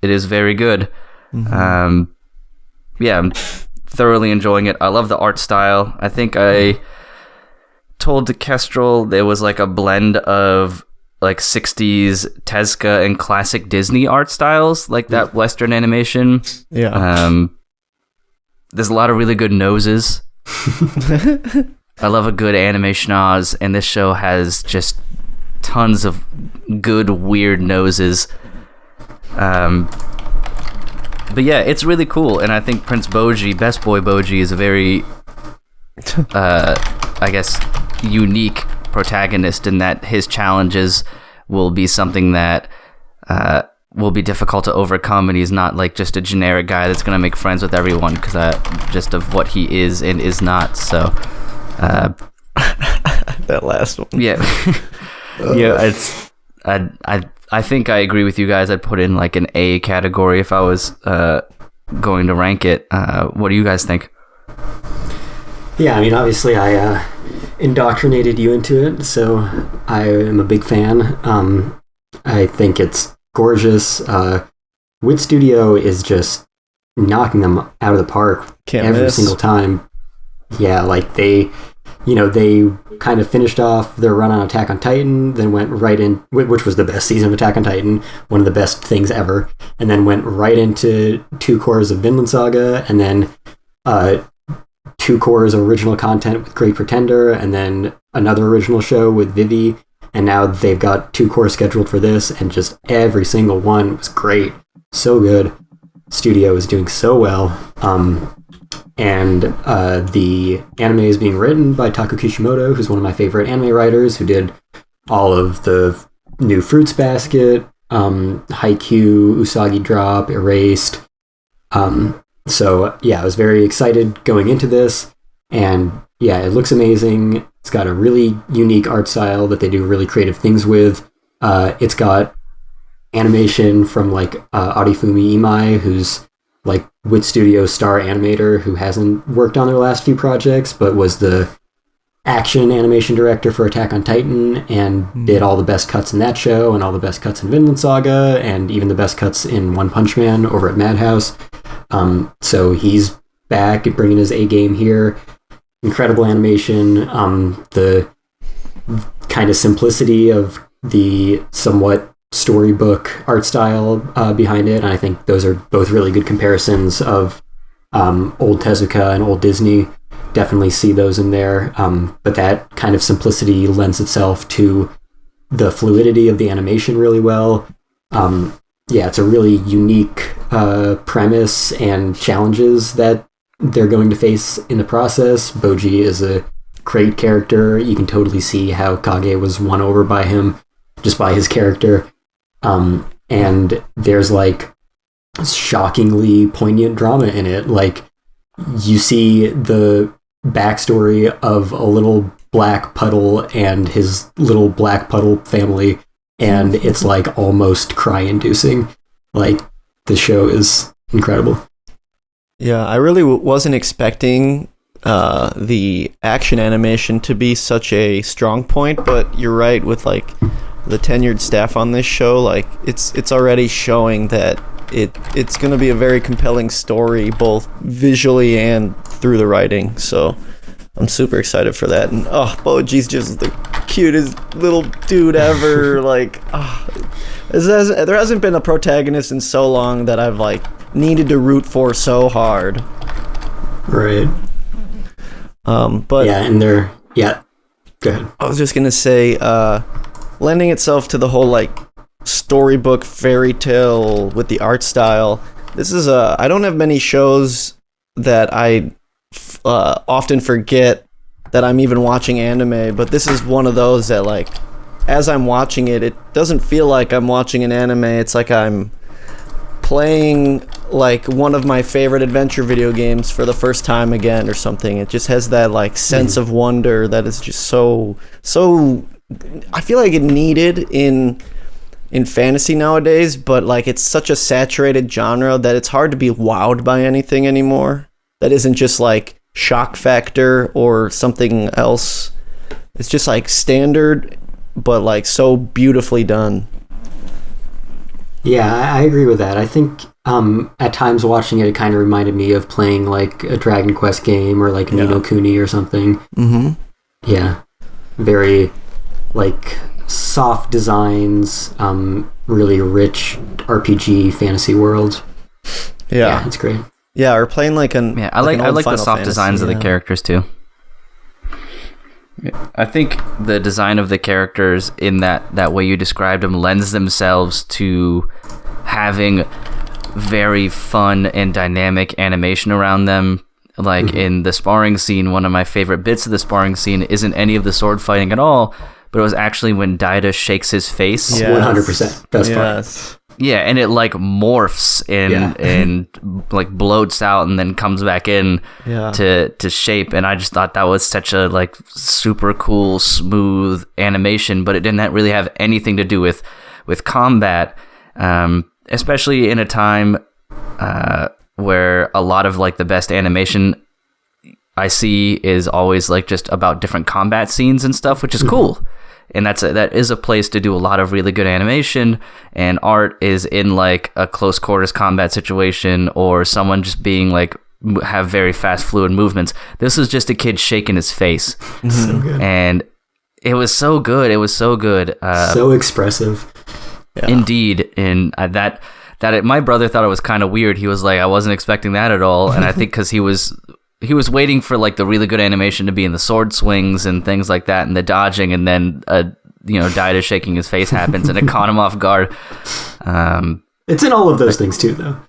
very good. Yeah, I'm thoroughly enjoying it. I love the art style. I think I told Kestrel there was like a blend of like 60s Tezuka and classic Disney art styles, like that Western animation. Yeah. There's a lot of really good noses. I love a good anime schnoz, and this show has just tons of good, weird noses. But yeah, it's really cool, and I think Prince Bojji, Best Boy Bojji, is a very, I guess, unique protagonist in that his challenges will be something that will be difficult to overcome, and he's not like just a generic guy that's going to make friends with everyone because just of what he is and is not. So that last one. Yeah. Yeah, it's I think I agree with you guys. I'd put in like an A category if I was going to rank it. What do you guys think? Yeah, I mean, obviously I indoctrinated you into it, so I am a big fan. I think it's gorgeous. Wit Studio is just knocking them out of the park every single time. Yeah, like they kind of finished off their run on Attack on Titan, then went right in, which was the best season of Attack on Titan, one of the best things ever, and then went right into 2 cores of Vinland Saga, and then 2 cores of original content with Great Pretender, and then another original show with Vivi, and now they've got 2 cores scheduled for this, and just every single one was great. So good. Studio is doing so well. And the anime is being written by Taku Kishimoto, who's one of my favorite anime writers, who did all of the new Fruits Basket, Haikyuu, Usagi Drop, Erased. So yeah, I was very excited going into this, and yeah, it looks amazing. It's got a really unique art style that they do really creative things with. It's got animation from like Arifumi Imai, who's like Wit Studio star animator who hasn't worked on their last few projects, but was the action animation director for Attack on Titan and did all the best cuts in that show and all the best cuts in Vinland Saga and even the best cuts in One Punch Man over at Madhouse. So he's back and bringing his A game here. Incredible animation. The kind of simplicity of the somewhat storybook art style behind it, and I think those are both really good comparisons of old Tezuka and old Disney. Definitely see those in there, but that kind of simplicity lends itself to the fluidity of the animation really well. Yeah, it's a really unique premise and challenges that they're going to face in the process. Bojji is a great character. You can totally see how Kage was won over by him just by his character. And there's like shockingly poignant drama in it. Like you see the backstory of a little black puddle and his little black puddle family, and it's like almost cry-inducing. Like the show is incredible. Yeah, I really wasn't expecting the action animation to be such a strong point, but you're right with like the tenured staff on this show. Like it's already showing that it's going to be a very compelling story, both visually and through the writing. So I'm super excited for that. And Bojji's just the cutest little dude ever. Like, there hasn't been a protagonist in so long that I've like needed to root for so hard. Right. But yeah, and go ahead. I was just gonna say, lending itself to the whole like storybook fairy tale with the art style. This is I don't have many shows that I often forget that I'm even watching anime, but this is one of those that like, as I'm watching it, it doesn't feel like I'm watching an anime. It's like I'm playing like one of my favorite adventure video games for the first time again or something. It just has that like sense of wonder that is just so I feel like it needed in fantasy nowadays, but like it's such a saturated genre that it's hard to be wowed by anything anymore that isn't just like shock factor or something else. It's just like standard but like so beautifully done. Yeah, I agree with that. I think at times watching it kind of reminded me of playing like a Dragon Quest game or like Ni no Kuni or something. Mm-hmm. Yeah, very like soft designs, really rich RPG fantasy world. Yeah, it's great. Yeah, or playing like an Yeah, I an like old the Final soft Fantasy, designs of the characters too. Yeah, I think the design of the characters in that way you described them lends themselves to having very fun and dynamic animation around them. Like in the sparring scene, one of my favorite bits of the sparring scene isn't any of the sword fighting at all, but it was actually when Daida shakes his face. Yes. 100% best part. Yes. Yeah, and it like morphs and like bloats out and then comes back in to shape. And I just thought that was such a like super cool, smooth animation, but it didn't really have anything to do with combat, especially in a time where a lot of like the best animation I see is always like just about different combat scenes and stuff, which is cool. And that is a place to do a lot of really good animation, and art is in like a close quarters combat situation or someone just being like have very fast fluid movements. This was just a kid shaking his face. So good. And it was so good. It was so good. So expressive. Yeah. Indeed. And my brother thought it was kind of weird. He was like, I wasn't expecting that at all. And I think because he was waiting for like the really good animation to be in the sword swings and things like that and the dodging, and then Daida shaking his face happens and it caught him off guard. It's in all of those things too, though.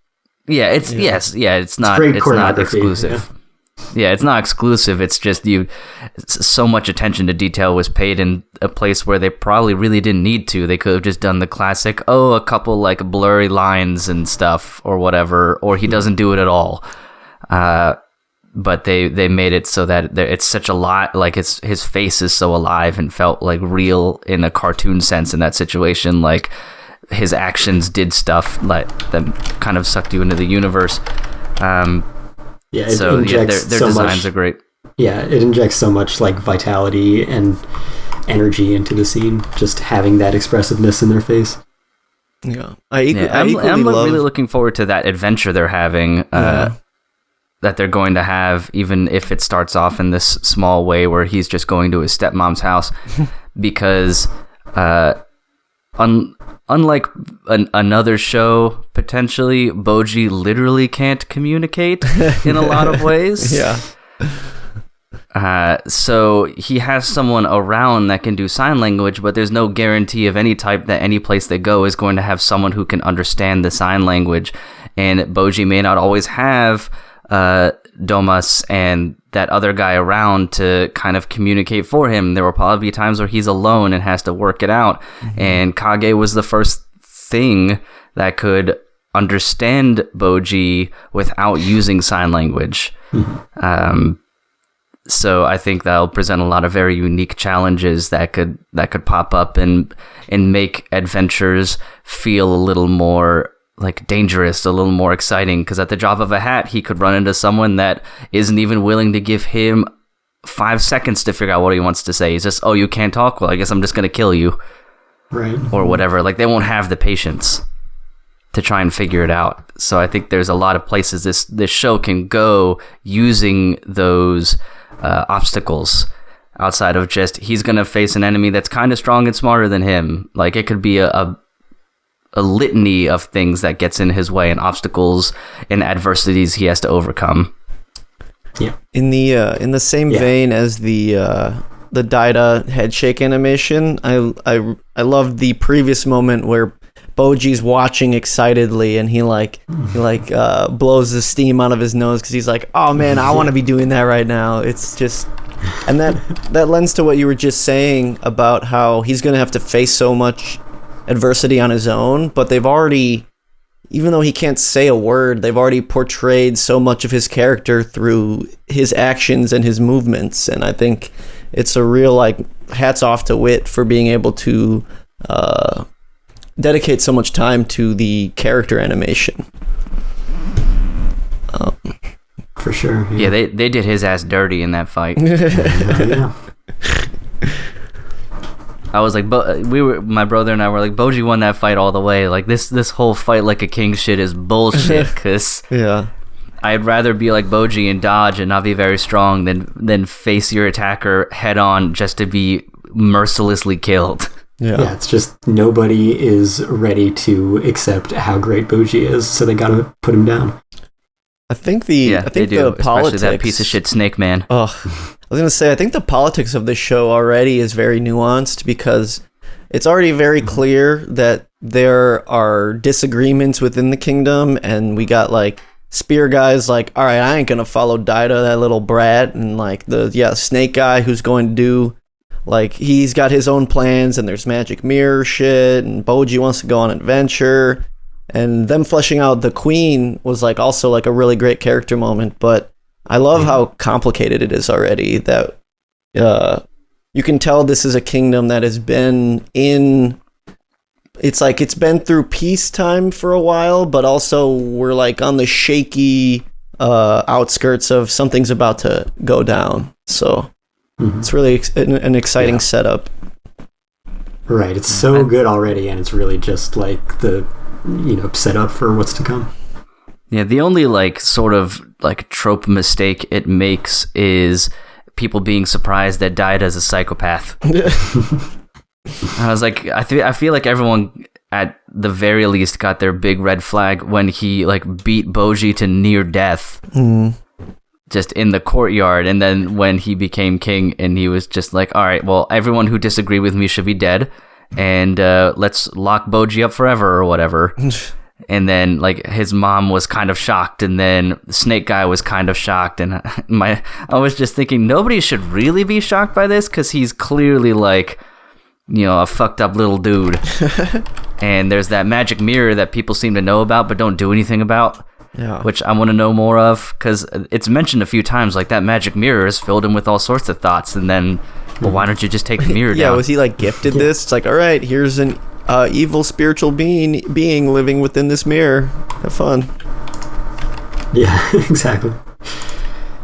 Yeah, it's not great it's not choreography, exclusive. Yeah, it's not exclusive. It's just so much attention to detail was paid in a place where they probably really didn't need to. They could have just done the classic, a couple like blurry lines and stuff or whatever, or he doesn't do it at all. But they made it so that it's such a lot, like his face is so alive and felt like real in a cartoon sense in that situation. Like his actions did stuff like that kind of sucked you into the universe. Their designs much, are great. Yeah, it injects so much like vitality and energy into the scene, just having that expressiveness in their face. Yeah, I'm really looking forward to that adventure they're having. That they're going to have, even if it starts off in this small way where he's just going to his stepmom's house, because unlike another show, potentially, Bojji literally can't communicate in a lot of ways. Yeah. So he has someone around that can do sign language, but there's no guarantee of any type that any place they go is going to have someone who can understand the sign language. And Bojji may not always have Domas and that other guy around to kind of communicate for him. There will probably be times where he's alone and has to work it out. And Kage was the first thing that could understand Bojji without using sign language. So I think that'll present a lot of very unique challenges that could pop up and make adventures feel a little more like dangerous, a little more exciting, because at the drop of a hat he could run into someone that isn't even willing to give him 5 seconds to figure out what he wants to say. He's just, you can't talk, well I guess I'm just going to kill you, right? Or whatever. Like they won't have the patience to try and figure it out. So I think there's a lot of places this show can go using those obstacles outside of just he's going to face an enemy that's kind of strong and smarter than him. Like it could be a litany of things that gets in his way and obstacles and adversities he has to overcome. Yeah. In the same vein as the Daida head shake animation, I loved the previous moment where Bojji's watching excitedly and he blows the steam out of his nose because he's like, oh man, I want to be doing that right now. It's just, and that lends to what you were just saying about how he's going to have to face so much adversity on his own, but they've already, even though he can't say a word, they've already portrayed so much of his character through his actions and his movements. And I think it's a real like hats off to Wit for being able to dedicate so much time to the character animation. For sure. Yeah, they did his ass dirty in that fight. Yeah. I was like, my brother and I were like, Bojji won that fight all the way. Like this whole fight like a king shit is bullshit. Cause I'd rather be like Bojji and dodge and not be very strong than face your attacker head on just to be mercilessly killed. Yeah, it's just nobody is ready to accept how great Bojji is, so they gotta put him down. I think They the do, politics, especially that piece of shit Snake Man. I was gonna say, I think the politics of this show already is very nuanced because it's already very clear that there are disagreements within the kingdom, and we got like spear guys like, all right, I ain't gonna follow Daida, that little brat, and like the snake guy who's going to do like he's got his own plans, and there's magic mirror shit, and Bojji wants to go on adventure, and them fleshing out the queen was like also like a really great character moment. But I love how complicated it is already, that you can tell this is a kingdom that has been in, it's like it's been through peacetime for a while, but also we're like on the shaky outskirts of something's about to go down. So it's really an exciting setup. Right, it's so good already, and it's really just like the setup for what's to come. Yeah, the only like sort of like trope mistake it makes is people being surprised that Daida is a psychopath. I was like, I feel like everyone at the very least got their big red flag when he like beat Bojji to near death, just in the courtyard, and then when he became king, and he was just like, all right, well, everyone who disagreed with me should be dead, and let's lock Bojji up forever or whatever. And then like his mom was kind of shocked, and then the snake guy was kind of shocked, and I was just thinking nobody should really be shocked by this because he's clearly like, a fucked up little dude. And there's that magic mirror that people seem to know about but don't do anything about, which I want to know more of, because it's mentioned a few times like that magic mirror is filled in with all sorts of thoughts, and then well, why don't you just take the mirror down? Yeah, was he like gifted this? It's like, all right, here's an evil spiritual being living within this mirror. Have fun. Yeah, exactly.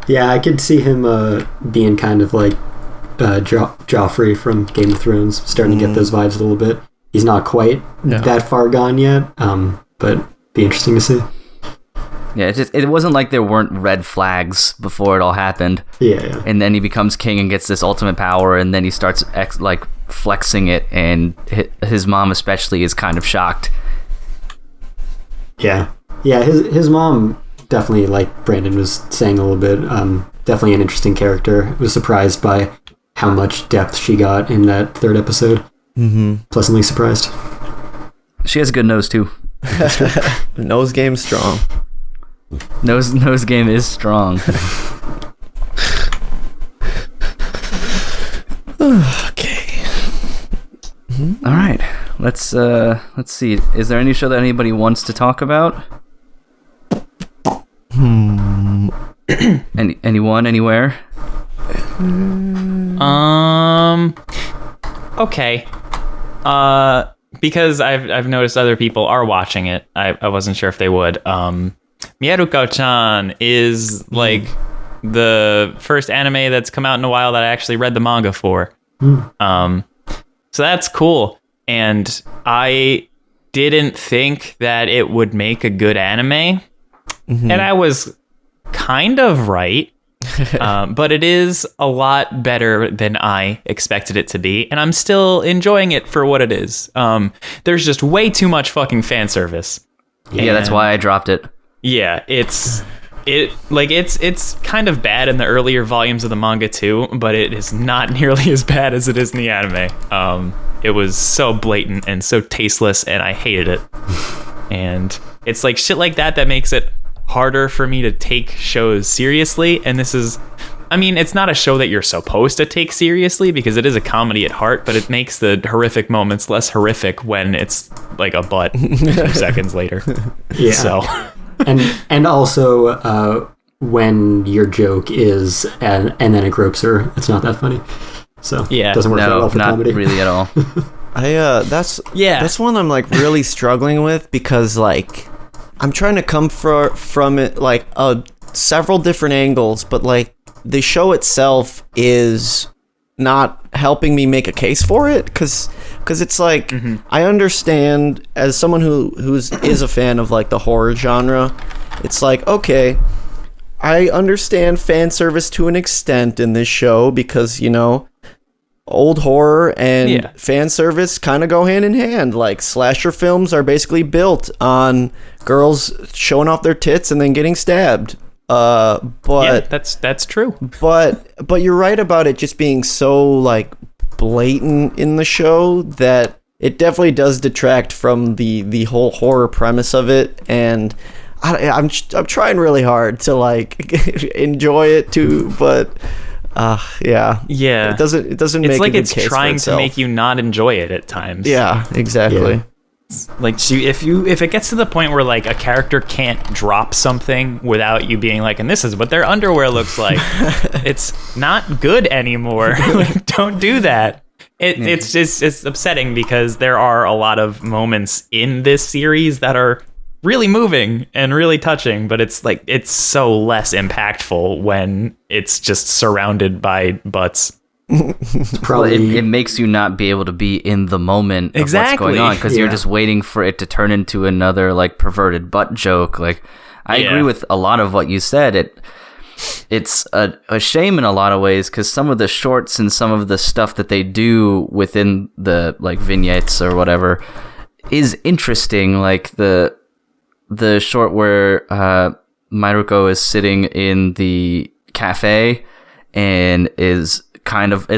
Yeah, I could see him being kind of like Joffrey from Game of Thrones, starting to get those vibes a little bit. He's not quite that far gone yet, but be interesting to see. Yeah, it wasn't like there weren't red flags before it all happened. Yeah. And then he becomes king and gets this ultimate power, and then he starts flexing it, and his mom especially is kind of shocked. Yeah, his mom definitely, like Brandon was saying a little bit, definitely an interesting character. I was surprised by how much depth she got in that third episode. Pleasantly surprised. She has a good nose too. Nose game strong. Nose game is strong. Okay. All right. Let's see. Is there any show that anybody wants to talk about? Anyone, anywhere? Okay. Because I've noticed other people are watching it. I wasn't sure if they would. Mieruko-chan is like the first anime that's come out in a while that I actually read the manga for. So that's cool. And I didn't think that it would make a good anime. And I was kind of right. But it is a lot better than I expected it to be, and I'm still enjoying it for what it is. There's just way too much fucking fan service. Yeah, that's why I dropped it. Yeah, it's kind of bad in the earlier volumes of the manga too, but it is not nearly as bad as it is in the anime. It was so blatant and so tasteless, and I hated it. And it's like shit like that makes it harder for me to take shows seriously. And this is, I mean, it's not a show that you're supposed to take seriously because it is a comedy at heart, but it makes the horrific moments less horrific when it's like a butt 2 seconds later. Yeah. So and also when your joke is and then it gropes her, it's not that funny. So yeah, it doesn't work very well for not comedy. really at all. That's one I'm like really struggling with, because like I'm trying to come from it like several different angles, but like the show itself is not helping me make a case for it, because it's like I understand, as someone who is a fan of like the horror genre, it's like, okay, I understand fan service to an extent in this show, because old horror and fan service kind of go hand in hand. Like, slasher films are basically built on girls showing off their tits and then getting stabbed. But that's true. But you're right about it just being so like blatant in the show that it definitely does detract from the whole horror premise of it. And I'm trying really hard to like enjoy it too, but it doesn't it's make like a good it's case trying for to itself. make you not enjoy it at times. Yeah, exactly. Yeah. Like, if it gets to the point where like a character can't drop something without you being like, and this is what their underwear looks like, it's not good anymore. Like, don't do that. It's upsetting because there are a lot of moments in this series that are really moving and really touching, but it's like it's so less impactful when it's just surrounded by butts. Probably it makes you not be able to be in the moment of what's going on because you're just waiting for it to turn into another like perverted butt joke. Like, I agree with a lot of what you said. It's a shame in a lot of ways because some of the shorts and some of the stuff that they do within the like vignettes or whatever is interesting. Like the short where Maruko is sitting in the cafe and is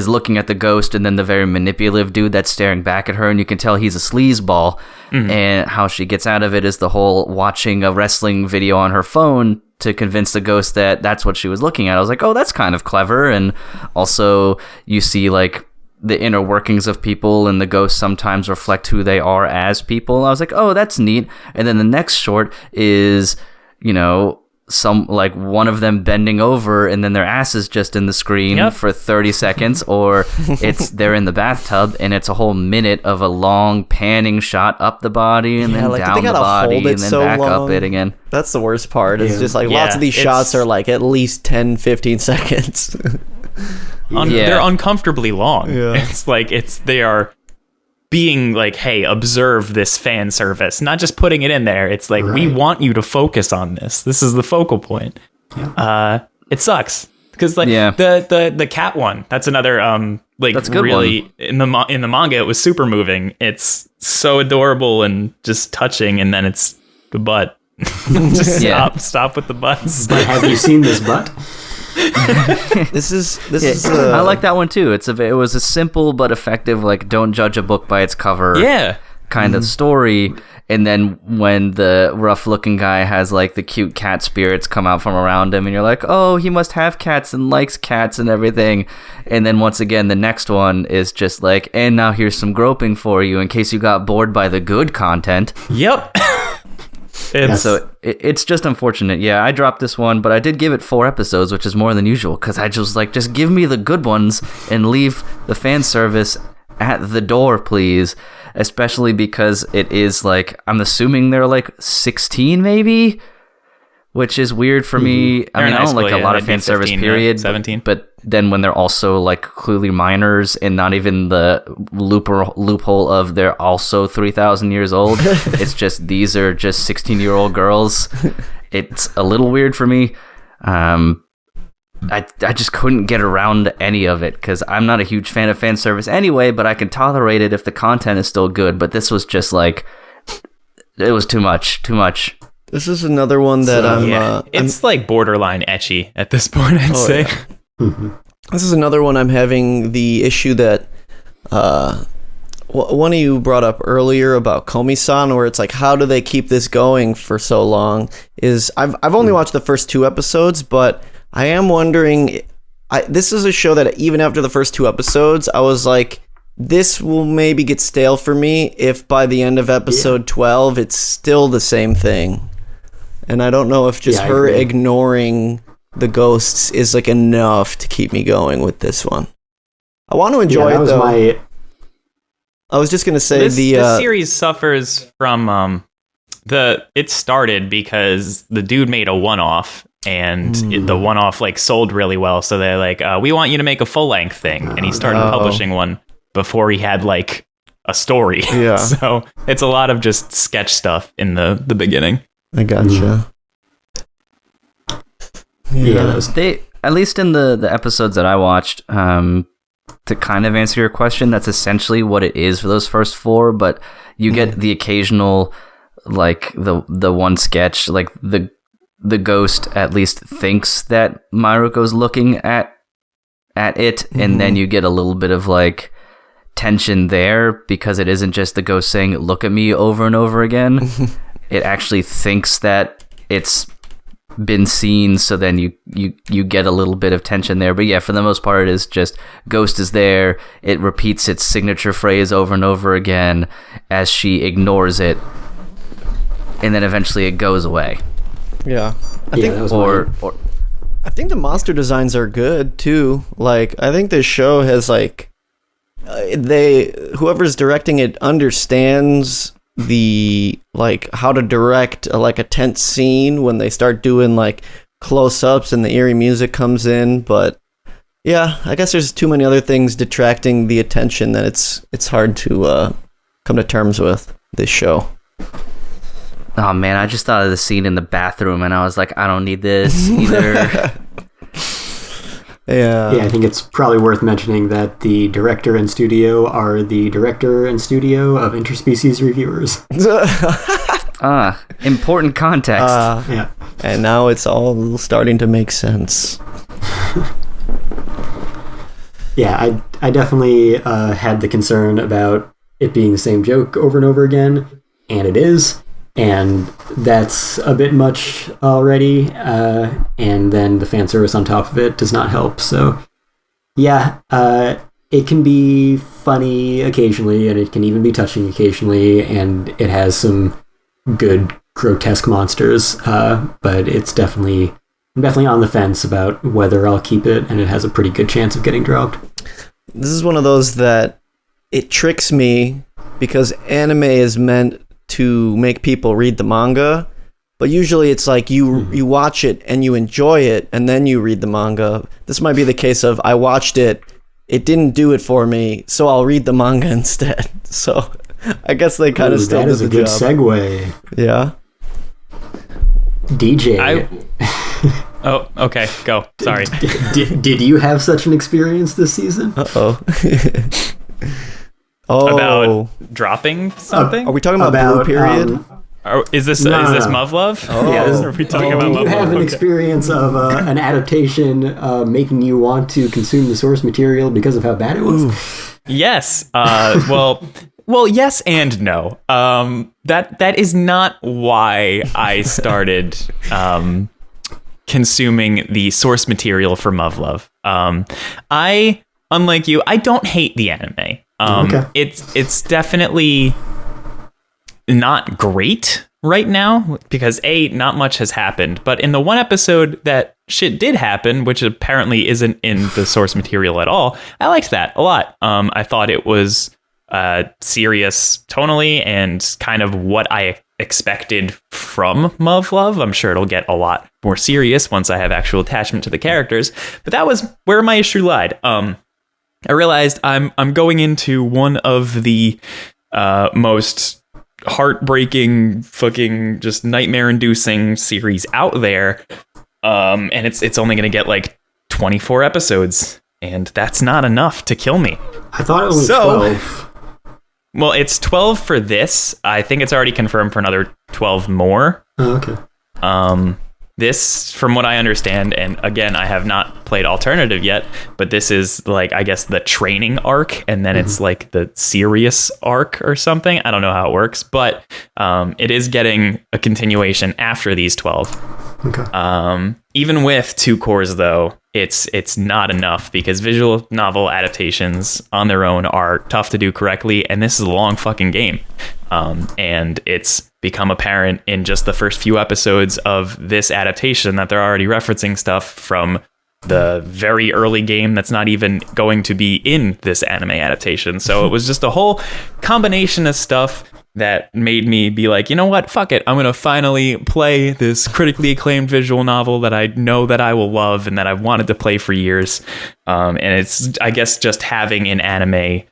looking at the ghost, and then the very manipulative dude that's staring back at her, and you can tell he's a sleazeball. And how she gets out of it is the whole watching a wrestling video on her phone to convince the ghost that that's what she was looking at. I was like, oh, that's kind of clever. And also you see like the inner workings of people, and the ghosts sometimes reflect who they are as people. I was like, oh, that's neat. And then the next short is, you know, some like one of them bending over and then their ass is just in the screen for 30 seconds, or they're in the bathtub and it's a whole minute of a long panning shot up the body and then like, down the body and then so back long. up it again. That's the worst part. It's just like lots of these shots are like at least 10-15 seconds. They're uncomfortably long. Yeah. They are being like, hey, observe this fan service, not just putting it in there. It's like, we want you to focus on this. This is the focal point. It sucks because like the cat one, that's another that's really one. in the manga it was super moving. It's so adorable and just touching, and then it's the butt. Just stop with the butts. But have you seen this butt? This is I like that one too. It was a simple but effective, like, don't judge a book by its cover kind of story. And then when the rough looking guy has like the cute cat spirits come out from around him and you're like, oh, he must have cats and likes cats and everything. And then once again the next one is just like, and now here's some groping for you in case you got bored by the good content. It's just unfortunate. Yeah, I dropped this one, but I did give it 4 episodes, which is more than usual, because I just like, just give me the good ones and leave the fan service at the door, please. Especially because it is like, I'm assuming they're like 16 maybe, which is weird for me. I mean, I don't like a lot of fan service, period. 17. But then when they're also like clearly minors and not even the loophole of they're also 3,000 years old, it's just these are just 16-year-old girls. It's a little weird for me. I just couldn't get around any of it because I'm not a huge fan of fan service anyway, but I can tolerate it if the content is still good. But this was just like, it was too much. This is another one that it's like borderline ecchi at this point, I'd say. Yeah. This is another one I'm having the issue that one of you brought up earlier about Komi-san, where it's like, how do they keep this going for so long? Is I've only watched the first 2 episodes, but I am wondering, this is a show that even after the first 2 episodes, I was like, this will maybe get stale for me if by the end of episode 12, it's still the same thing. And I don't know if just her ignoring the ghosts is like enough to keep me going with this one. I want to enjoy it though. I was just going to say this series suffers from it started because the dude made a one-off. And the one-off like sold really well, so they're like, we want you to make a full-length thing, and he started publishing one before he had like a story. So it's a lot of just sketch stuff in the beginning. I gotcha. They, at least in the episodes that I watched, to kind of answer your question, that's essentially what it is for those first 4, but you get the occasional, like, the one sketch, like, the ghost at least thinks that Maruko's looking at it, and then you get a little bit of, like, tension there, because it isn't just the ghost saying, look at me, over and over again. It actually thinks that it's been seen, so then you get a little bit of tension there. But yeah, for the most part, it is just ghost is there, it repeats its signature phrase over and over again as she ignores it, and then eventually it goes away. Yeah. I think the monster designs are good too. Like, I think this show has, like, whoever's directing it understands the, like, how to direct a tense scene when they start doing, like, close-ups and the eerie music comes in. But yeah, I guess there's too many other things detracting the attention that it's hard to come to terms with this show. Oh man, I just thought of the scene in the bathroom and I was like, I don't need this either. Yeah, I think it's probably worth mentioning that the director and studio are the director and studio of Interspecies Reviewers. Important context. Yeah. And now it's all starting to make sense. Yeah, I definitely had the concern about it being the same joke over and over again, and it is. And that's a bit much already, and then the fan service on top of it does not help. So, yeah, it can be funny occasionally, and it can even be touching occasionally, and it has some good grotesque monsters, but it's definitely on the fence about whether I'll keep it, and it has a pretty good chance of getting dropped. This is one of those that it tricks me, because anime is meant to make people read the manga, but usually it's like you watch it and you enjoy it and then you read the manga. This might be the case of I watched it, it didn't do it for me, so I'll read the manga instead. So I guess they kind of still that did is a the good job. segue. Yeah. DJ. Oh, okay, go. Sorry. Did you have such an experience this season? Uh-oh. About dropping something? Are we talking about Blue Period? Is this Muv-Love? Oh. Yeah, Are we talking about do you Muv-Love? have an Okay. experience of an adaptation making you want to consume the source material because of how bad it was? Yes. Well, yes and no. That is not why I started consuming the source material for Muv-Love. I, unlike you, I don't hate the anime. Okay. It's definitely not great right now because not much has happened. But in the one episode that shit did happen, which apparently isn't in the source material at all, I liked that a lot. I thought it was serious tonally and kind of what I expected from Muv-Love. I'm sure it'll get a lot more serious once I have actual attachment to the characters. But that was where my issue lied. I realized I'm going into one of the most heartbreaking, fucking just nightmare-inducing series out there, and it's only gonna get like 24 episodes, and that's not enough to kill me. I thought it was 12. Well, it's 12 for this. I think it's already confirmed for another 12 more. Oh, okay. This, from what I understand, and again, I have not played Alternative yet, but this is like, I guess, the training arc, and then it's like the serious arc or something. I don't know how it works, but it is getting a continuation after these 12. Okay. Even with 2 cores, though, it's not enough because visual novel adaptations on their own are tough to do correctly, and this is a long fucking game. And it's become apparent in just the first few episodes of this adaptation that they're already referencing stuff from the very early game that's not even going to be in this anime adaptation. So it was just a whole combination of stuff that made me be like, you know what, fuck it, I'm gonna finally play this critically acclaimed visual novel that I know that I will love and that I've wanted to play for years. And it's, I guess, just having an anime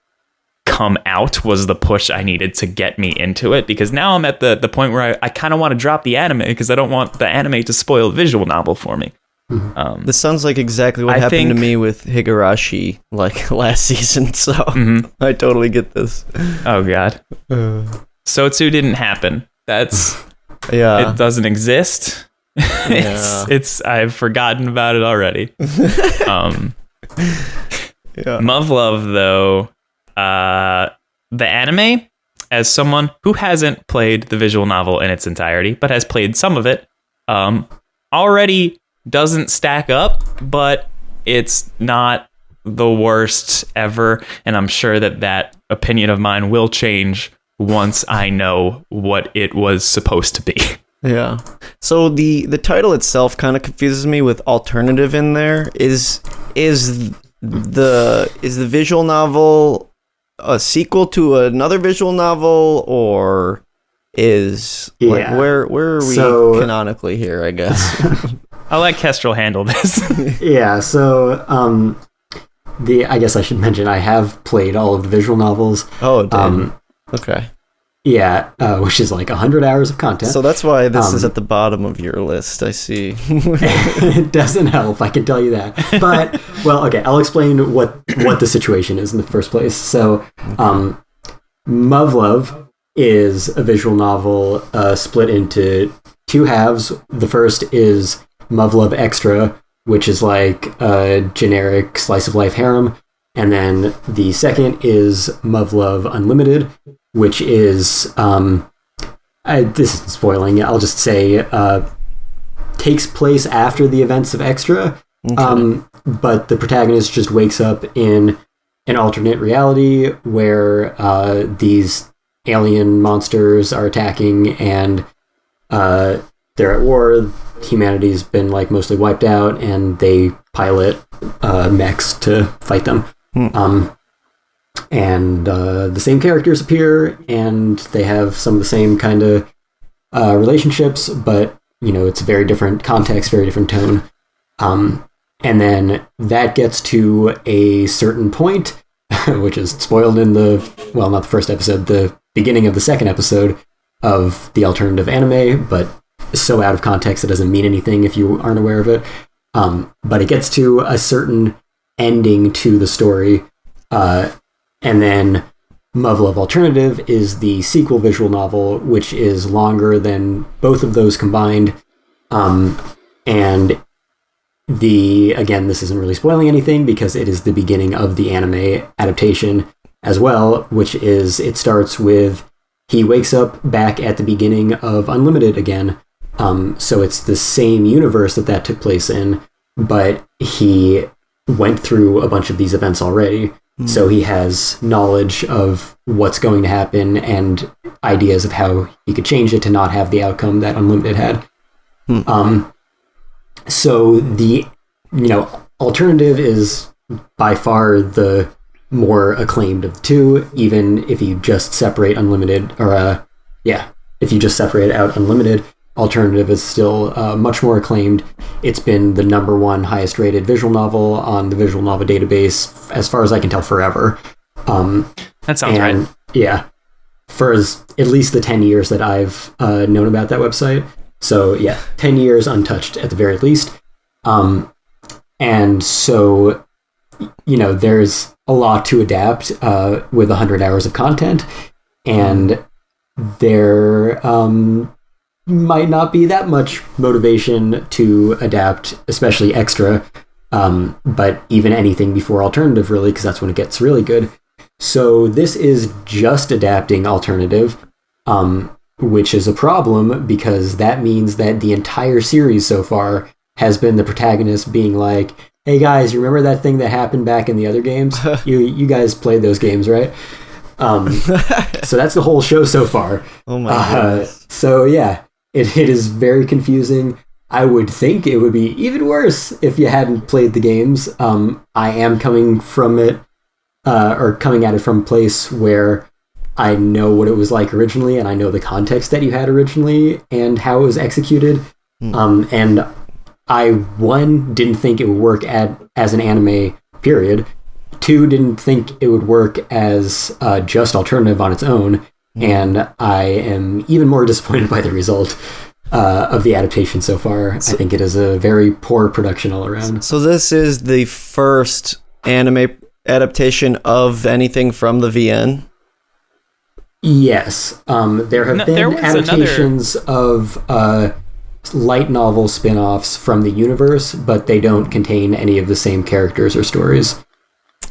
come out was the push I needed to get me into it, because now I'm at the point where I kind of want to drop the anime because I don't want the anime to spoil the visual novel for me. This sounds like exactly what happened to me with Higurashi like last season, so I totally get this. Oh god. Sotsu didn't happen. That's Yeah. it doesn't exist. It's I've forgotten about it already. Muv-Luv though, the anime, as someone who hasn't played the visual novel in its entirety but has played some of it, already doesn't stack up, but it's not the worst ever, and I'm sure that opinion of mine will change once I know what it was supposed to be. Yeah. So the title itself kind of confuses me with alternative in there. Is the visual novel a sequel to another visual novel, or is like where are we canonically here, I guess? I'll let Kestrel handle this. Yeah, so I guess I should mention I have played all of the visual novels. Oh, damn. Okay. Yeah, which is like 100 hours of content. So that's why this is at the bottom of your list, I see. It doesn't help, I can tell you that. But, well, okay, I'll explain what the situation is in the first place. So, Muv-Luv is a visual novel split into two halves. The first is Muv-Luv Extra, which is like a generic slice of life harem. And then the second is Muv-Luv Unlimited, which is, this isn't spoiling, I'll just say, takes place after the events of Extra, but the protagonist just wakes up in an alternate reality where these alien monsters are attacking and they're at war. Humanity's been like mostly wiped out, and they pilot mechs to fight them. And the same characters appear, and they have some of the same kind of relationships, but it's a very different context, very different tone. And then that gets to a certain point, which is spoiled in not the first episode, the beginning of the second episode of the alternative anime, but so out of context it doesn't mean anything if you aren't aware of it. But it gets to a certain ending to the story, and then Muv-Luv Alternative is the sequel visual novel, which is longer than both of those combined. And again, this isn't really spoiling anything because it is the beginning of the anime adaptation as well, which is, it starts with he wakes up back at the beginning of Unlimited again. So it's the same universe that took place in, but he went through a bunch of these events already. So he has knowledge of what's going to happen and ideas of how he could change it to not have the outcome that Unlimited had. So the alternative is by far the more acclaimed of the two, even if you just separate Unlimited, or if you just separate out Unlimited, Alternative is still much more acclaimed. It's been the #1 highest rated visual novel on the visual novel database, as far as I can tell, forever. That sounds right. Yeah, for at least the 10 years that I've known about that website. So yeah, 10 years untouched at the very least. And so, there's a lot to adapt with 100 hours of content, and there might not be that much motivation to adapt, especially Extra, but even anything before Alternative, really, because that's when it gets really good. So this is just adapting Alternative, which is a problem because that means that the entire series so far has been the protagonist being like, hey guys, you remember that thing that happened back in the other games? You guys played those games, right? So that's the whole show so far. Oh my goodness. So yeah, it is very confusing. I would think it would be even worse if you hadn't played the games. I am coming from it, or coming at it from a place where I know what it was like originally, and I know the context that you had originally and how it was executed. And I, one, didn't think it would work as an anime, period. Two, didn't think it would work as just Alternative on its own. And I am even more disappointed by the result. of the adaptation so far. I think it is a very poor production all around. So this is the first anime adaptation of anything from the VN? Yes. There have been adaptations of light novel spin-offs from the universe, but they don't contain any of the same characters or stories.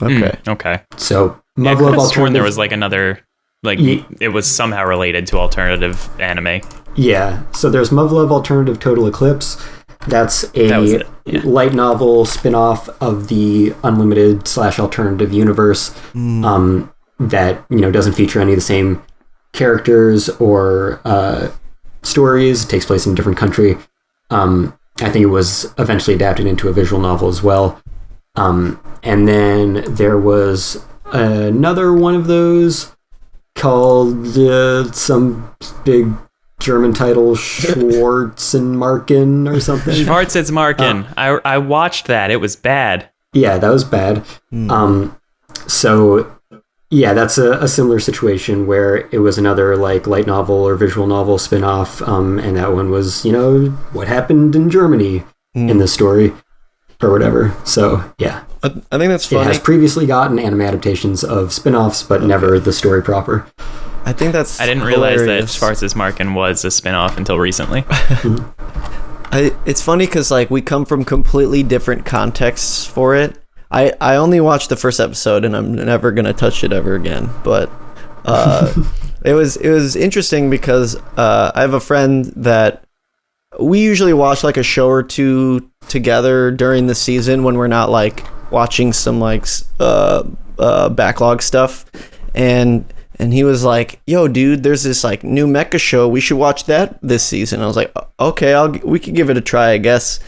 Okay. Okay. So, I could have sworn there was like another, like it was somehow related to alternative anime. Yeah. So there's Muv-Luv Alternative Total Eclipse. That's a light novel spin-off of the Unlimited / alternative universe that, doesn't feature any of the same characters or stories. It takes place in a different country. I think it was eventually adapted into a visual novel as well. And then there was another one of those called some big German title, Schwarzenmarken or something. Schwarzenmarken. I watched that. It was bad. Yeah, that was bad. So, yeah, that's a similar situation where it was another like light novel or visual novel spin-off, and that one was, what happened in Germany in the story or whatever. So, yeah. I think that's funny. It has previously gotten anime adaptations of spin-offs, but never the story proper. I think that's I didn't realize that Schwarzenmarken was a spin-off until recently. It's funny because like we come from completely different contexts for it. I only watched the first episode and I'm never gonna touch it ever again. But it was interesting because I have a friend that we usually watch like a show or two together during the season when we're not like watching some like backlog stuff, and he was like, "Yo, dude, there's this like new mecha show. We should watch that this season." I was like, "Okay, we could give it a try, I guess."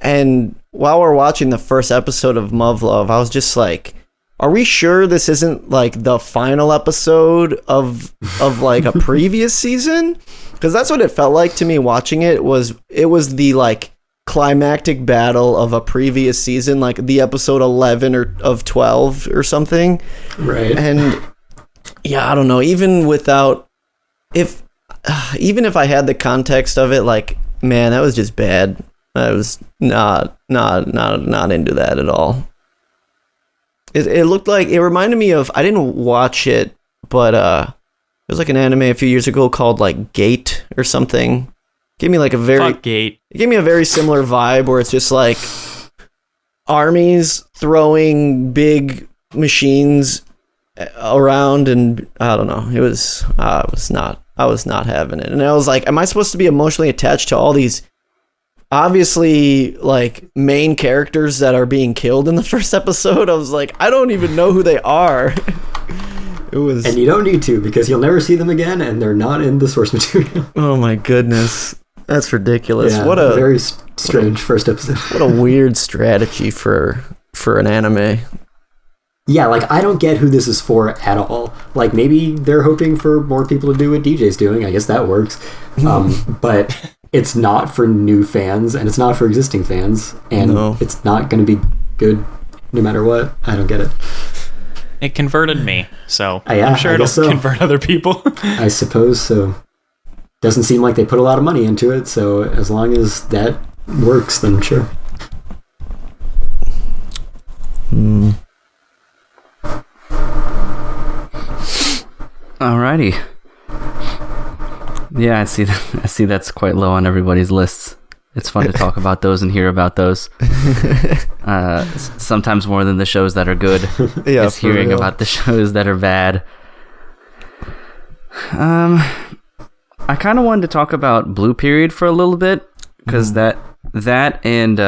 And while we're watching the first episode of Muv-Luv, I was just like, "Are we sure this isn't like the final episode of like a previous season?" Because that's what it felt like to me watching it. It was the like climactic battle of a previous season, like the episode 11 or of 12 or something. Right. And yeah, I don't know. Even if I had the context of it, like, man, that was just bad. I was not into that at all. It looked like, it reminded me of, I didn't watch it, but it was like an anime a few years ago called like Gate or something. Gave me like a very Gate. It gave me a very similar vibe where it's just like armies throwing big machines around, and I don't know. I was not having it. And I was like, am I supposed to be emotionally attached to all these obviously like main characters that are being killed in the first episode? I was like, I don't even know who they are. And you don't need to, because you'll never see them again, and they're not in the source material. Oh my goodness. That's ridiculous. Yeah, what a very strange first episode. What a weird strategy for an anime. Yeah, like, I don't get who this is for at all. Like, maybe they're hoping for more people to do what DJ's doing. I guess that works. But it's not for new fans, and it's not for existing fans, and it's not going to be good no matter what. I don't get it. It converted me, so yeah, I'm sure it'll convert other people. I suppose so. Doesn't seem like they put a lot of money into it, so as long as that works, then sure. Alrighty. Yeah, I see that's quite low on everybody's lists. It's fun to talk about those and hear about those. Sometimes more than the shows that are good. Yeah, is hearing about the shows that are bad. I kind of wanted to talk about Blue Period for a little bit, because that and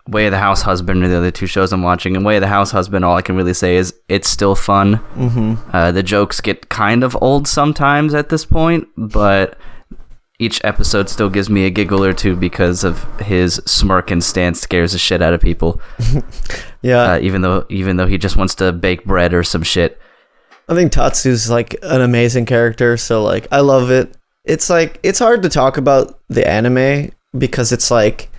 Way of the House Husband are the other two shows I'm watching. And Way of the House Husband, all I can really say is it's still fun. The jokes get kind of old sometimes at this point, but each episode still gives me a giggle or two because of his smirk and stance scares the shit out of people. Yeah. Even though he just wants to bake bread or some shit. I think Tatsu's like an amazing character, so like I love it. It's like it's hard to talk about the anime because it's like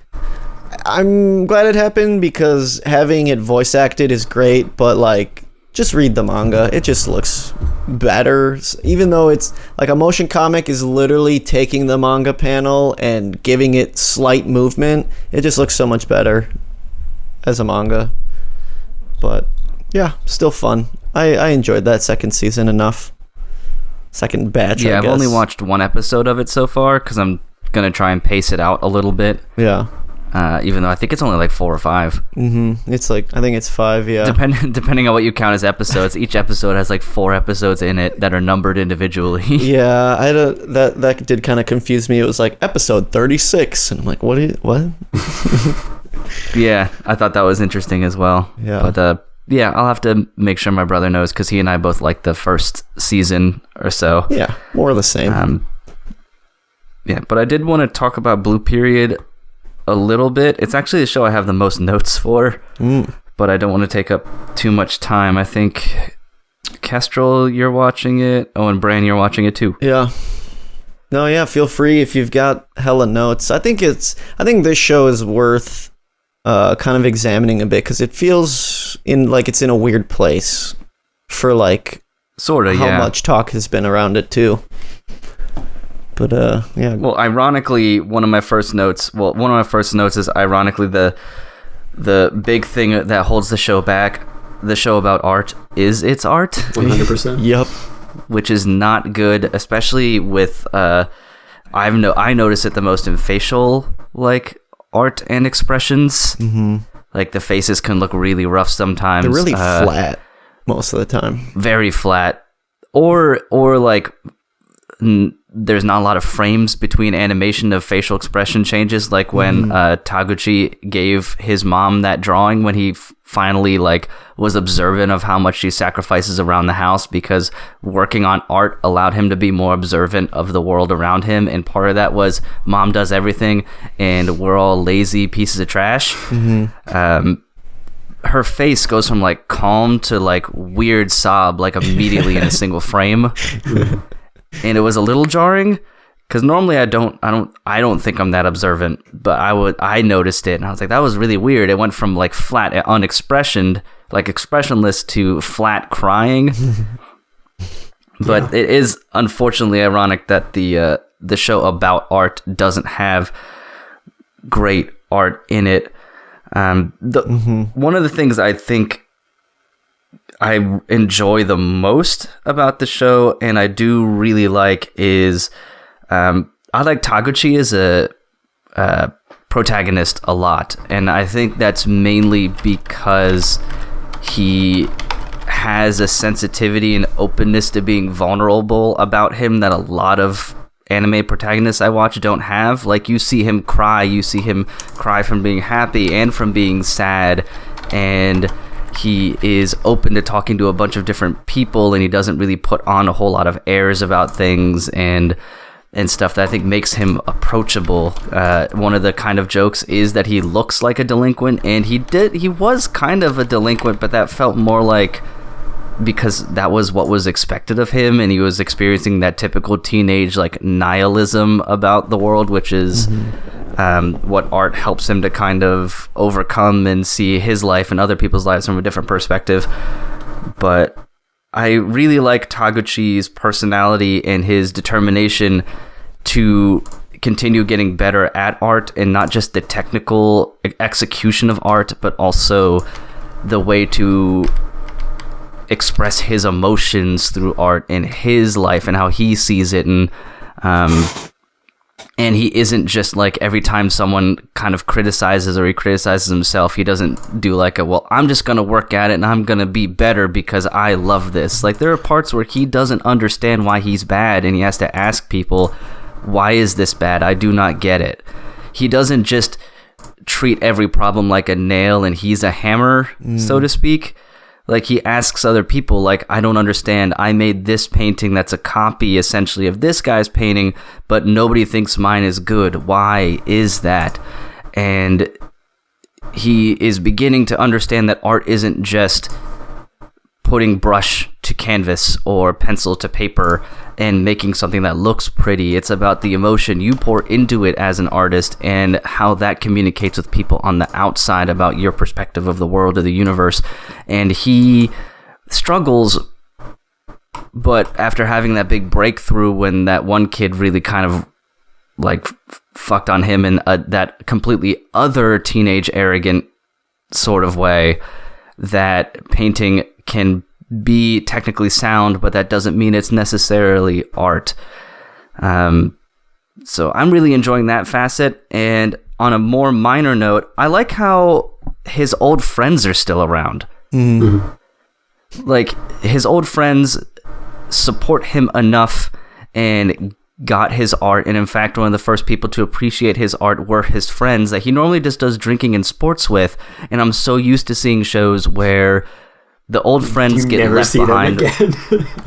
I'm glad it happened because having it voice acted is great, but like just read the manga. It just looks better. Even though it's like a motion comic is literally taking the manga panel and giving it slight movement. It just looks so much better as a manga. But yeah, still fun. I enjoyed that second season enough. Second batch, Yeah, I I've guess. only watched one episode of it so far because I'm going to try and pace it out a little bit. Yeah. Even though I think it's only like 4 or 5. Mm-hmm. It's like, I think it's 5, yeah. Depending on what you count as episodes, each episode has like 4 episodes in it that are numbered individually. Yeah, that did kind of confuse me. It was like episode 36, and I'm like, what? Yeah, I thought that was interesting as well. Yeah. But yeah, I'll have to make sure my brother knows because he and I both like the first season or so. Yeah, more of the same. Yeah, but I did want to talk about Blue Period a little bit. It's actually the show I have the most notes for, but I don't want to take up too much time. I think Kestrel, you're watching it. Oh, and Bran, you're watching it too. Yeah. No, yeah, feel free if you've got hella notes. I think this show is worth kind of examining a bit because it feels it's in a weird place for like sort of how much talk has been around it too. But yeah. Well, ironically, one of my first notes is ironically the big thing that holds the show back. The show about art is its art. 100%. Yep. Which is not good, especially with I notice it the most in facial like art and expressions. Mm-hmm. Like the faces can look really rough sometimes. They're really flat most of the time. Very flat, or like there's not a lot of frames between animation of facial expression changes. Like when Taguchi gave his mom that drawing when he finally like was observant of how much she sacrifices around the house because working on art allowed him to be more observant of the world around him. And part of that was mom does everything and we're all lazy pieces of trash. Her face goes from like calm to like weird sob like immediately in a single frame. And it was a little jarring because normally I don't think I'm that observant, but I noticed it and I was like, that was really weird. It went from like flat unexpressioned, like expressionless to flat crying. But it is unfortunately ironic that the show about art doesn't have great art in it. One of the things I think I enjoy the most about the show, and I do really like, is I like Taguchi as a protagonist a lot, and I think that's mainly because he has a sensitivity and openness to being vulnerable about him that a lot of anime protagonists I watch don't have. Like you see him cry from being happy and from being sad, and he is open to talking to a bunch of different people, and he doesn't really put on a whole lot of airs about things and stuff that I think makes him approachable. One of the kind of jokes is that he looks like a delinquent, and he was kind of a delinquent, but that felt more like because that was what was expected of him, and he was experiencing that typical teenage like nihilism about the world, which is what art helps him to kind of overcome and see his life and other people's lives from a different perspective. But I really like Taguchi's personality and his determination to continue getting better at art, and not just the technical execution of art, but also the way to express his emotions through art in his life and how he sees it. And he isn't just like every time someone kind of criticizes or he criticizes himself, he doesn't do like well, I'm just going to work at it and I'm going to be better because I love this. Like there are parts where he doesn't understand why he's bad and he has to ask people, why is this bad? I do not get it. He doesn't just treat every problem like a nail and he's a hammer, so to speak. Like he asks other people, like, I don't understand. I made this painting that's a copy essentially of this guy's painting, but nobody thinks mine is good. Why is that? And he is beginning to understand that art isn't just putting brush to canvas or pencil to paper and making something that looks pretty. It's about the emotion you pour into it as an artist and how that communicates with people on the outside about your perspective of the world or the universe. And he struggles, but after having that big breakthrough when that one kid really kind of like fucked on him in that completely other teenage arrogant sort of way, that painting can be technically sound, but that doesn't mean it's necessarily art. So I'm really enjoying that facet. And on a more minor note, I like how his old friends are still around. Like, his old friends support him enough and got his art, and in fact one of the first people to appreciate his art were his friends that he normally just does drinking and sports with. And I'm so used to seeing shows where the old friends get left behind.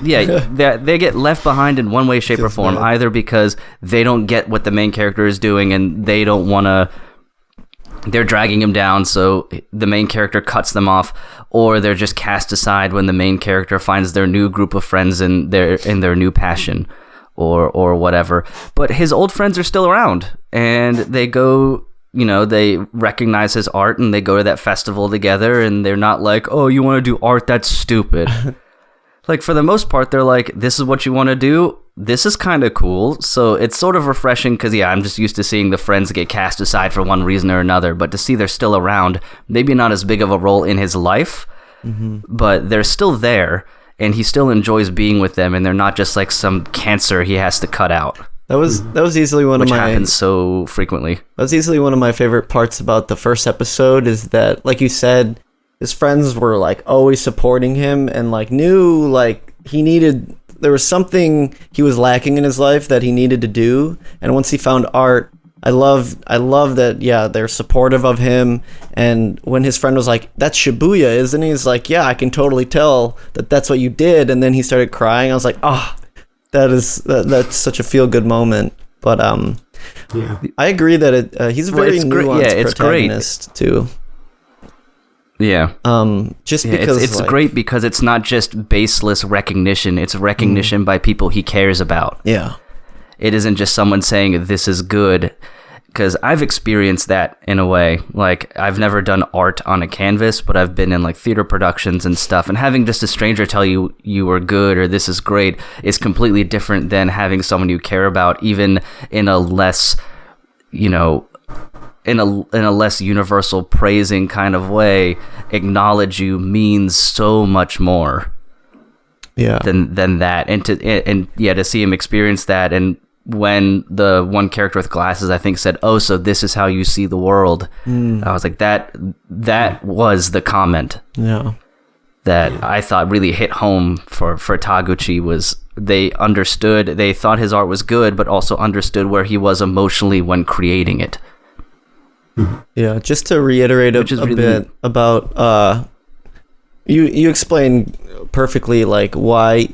Yeah, they get left behind in one way, shape, or form, either because they don't get what the main character is doing and they don't want to, they're dragging him down, so the main character cuts them off, or they're just cast aside when the main character finds their new group of friends in their new passion, or whatever. But his old friends are still around, and they go, they recognize his art, and they go to that festival together, and they're not like, oh, you want to do art? That's stupid. Like, for the most part, they're like, this is what you want to do? This is kind of cool. So it's sort of refreshing because, I'm just used to seeing the friends get cast aside for one reason or another. But to see they're still around, maybe not as big of a role in his life, but they're still there, and he still enjoys being with them, and they're not just like some cancer he has to cut out. That was easily one of my... Which happens so frequently. That was easily one of my favorite parts about the first episode, is that, like you said, his friends were like always supporting him and like knew like there was something he was lacking in his life that he needed to do. And once he found art, I love that, they're supportive of him. And when his friend was like, that's Shibuya, isn't he? He's like, yeah, I can totally tell that's what you did. And then he started crying. I was like, that's such a feel-good moment. But I agree that he's a very nuanced protagonist too. Yeah. Just because it's great because it's not just baseless recognition. It's recognition by people he cares about. Yeah. It isn't just someone saying this is good, because I've experienced that in a way. Like, I've never done art on a canvas, but I've been in like theater productions and stuff, and having just a stranger tell you were good or this is great is completely different than having someone you care about, even in a less, in a less universal praising kind of way, acknowledge you means so much more. Yeah. Than that, and to see him experience that. And when the one character with glasses, I think, said, "Oh, so this is how you see the world," I was like, that was the comment. Yeah. That I thought really hit home for Taguchi was they understood, they thought his art was good, but also understood where he was emotionally when creating it. Yeah, just to reiterate a bit about you explained perfectly like why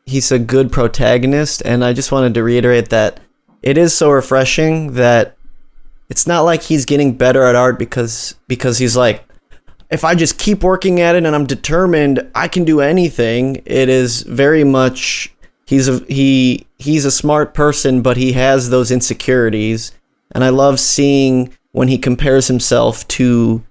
he's a good protagonist, and I just wanted to reiterate that it is so refreshing that it's not like he's getting better at art because he's like, if I just keep working at it and I'm determined, I can do anything. It is very much he's a smart person, but he has those insecurities. And I love seeing when he compares himself to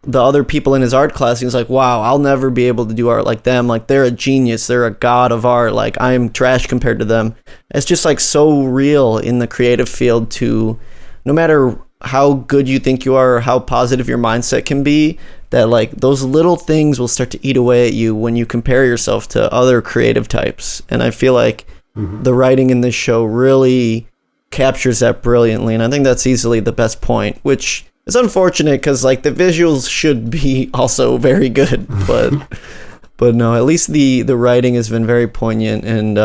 the other people in his art class. He's like, wow, I'll never be able to do art like them. Like, they're a genius. They're a god of art. Like, I'm trash compared to them. It's just like so real in the creative field to, no matter how good you think you are or how positive your mindset can be, that like those little things will start to eat away at you when you compare yourself to other creative types. And I feel like the writing in this show really captures that brilliantly, and I think that's easily the best point, which is unfortunate because like the visuals should be also very good, but no, at least the writing has been very poignant and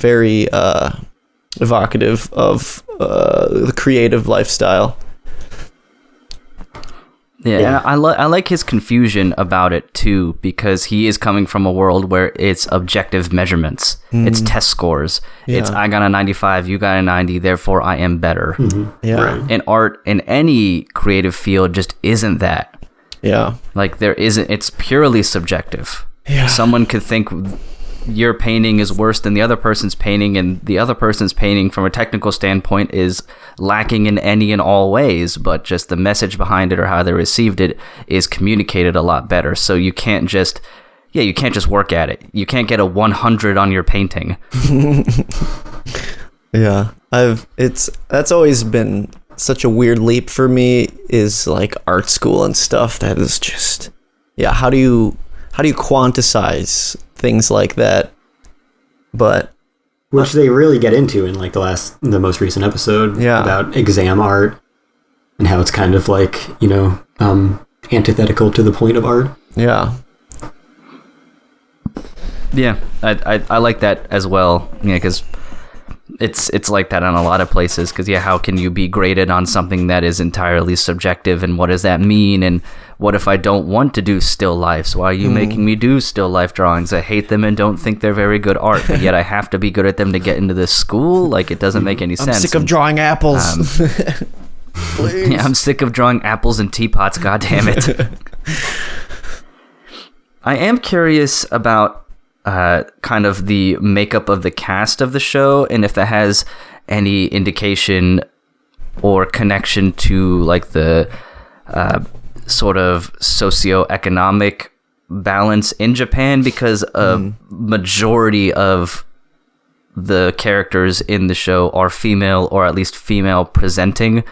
very evocative of the creative lifestyle. Yeah, I like his confusion about it too, because he is coming from a world where it's objective measurements. It's test scores. Yeah. It's I got a 95, you got a 90, therefore I am better. Yeah. Right. And art in any creative field just isn't that. Yeah. Like it's purely subjective. Yeah. Someone could think your painting is worse than the other person's painting, and the other person's painting from a technical standpoint is lacking in any and all ways, but just the message behind it or how they received it is communicated a lot better. So you can't just yeah, you can't just work at it. You can't get a 100 on your painting. Yeah, that's always been such a weird leap for me, is like art school and stuff. That is just, yeah, how do you quantize things like that? But which they really get into in like the most recent episode about exam art and how it's kind of like, antithetical to the point of art. Yeah. Yeah, I like that as well. Yeah, because it's like that in a lot of places. Because how can you be graded on something that is entirely subjective, and what does that mean? And what if I don't want to do still lifes? Why are you making me do still life drawings? I hate them and don't think they're very good art, but yet I have to be good at them to get into this school. Like, it doesn't make any sense. I'm sick of drawing apples. Yeah, I'm sick of drawing apples and teapots. God damn it. I am curious about kind of the makeup of the cast of the show, and if that has any indication or connection to like the sort of socioeconomic balance in Japan, because a majority of the characters in the show are female, or at least female presenting,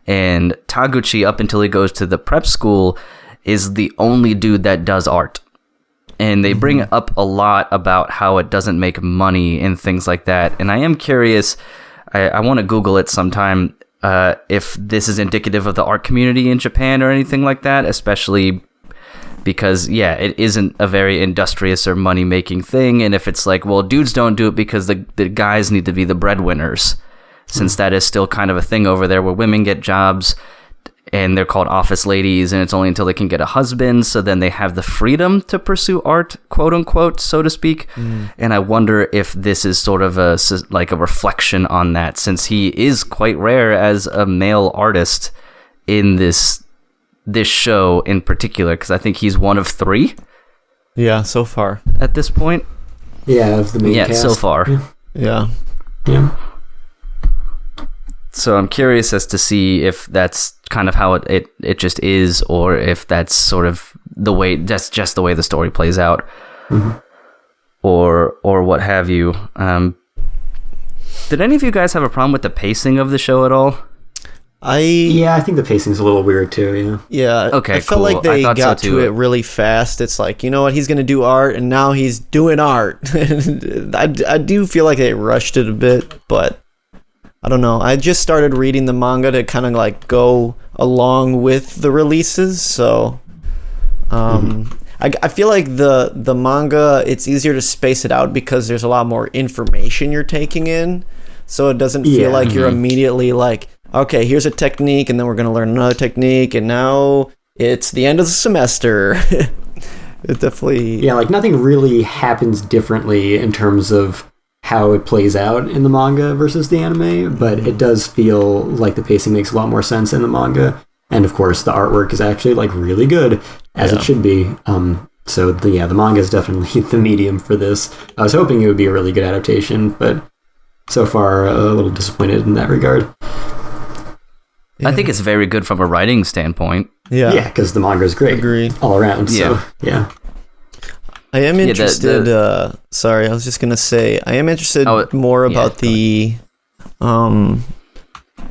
and Taguchi, up until he goes to the prep school, is the only dude that does art. And they bring up a lot about how it doesn't make money and things like that. And I am curious, I want to Google it sometime, if this is indicative of the art community in Japan or anything like that, especially because, it isn't a very industrious or money-making thing. And if it's like, well, dudes don't do it because the guys need to be the breadwinners, since that is still kind of a thing over there where women get jobs and they're called office ladies, and it's only until they can get a husband, so then they have the freedom to pursue art, quote unquote, so to speak. And I wonder if this is sort of a reflection on that, since he is quite rare as a male artist in this show in particular, because I think he's one of 3. Yeah, so far at this point. Yeah, of the main cast. So far. Yeah. So I'm curious as to see if that's kind of how it just is, or if that's sort of the way, that's just the way the story plays out, or what have you. Did any of you guys have a problem with the pacing of the show at all? I think the pacing's a little weird too. Yeah. Okay. I felt like they got to it really fast. It's like, you know what, he's gonna do art, and now he's doing art. I do feel like they rushed it a bit, but I don't know. I just started reading the manga to kind of like go along with the releases, so I feel like the manga, it's easier to space it out because there's a lot more information you're taking in, so it doesn't feel like you're immediately like, okay, here's a technique, and then we're going to learn another technique, and now it's the end of the semester. It definitely... Yeah, like nothing really happens differently in terms of how it plays out in the manga versus the anime, but it does feel like the pacing makes a lot more sense in the manga. And of course, the artwork is actually like really good, as it should be. So the manga is definitely the medium for this. I was hoping it would be a really good adaptation, but so far a little disappointed in that regard. I think it's very good from a writing standpoint. Yeah, because the manga is great. Agreed. All around. So yeah. I am interested. Sorry, I was just gonna say I am interested more about the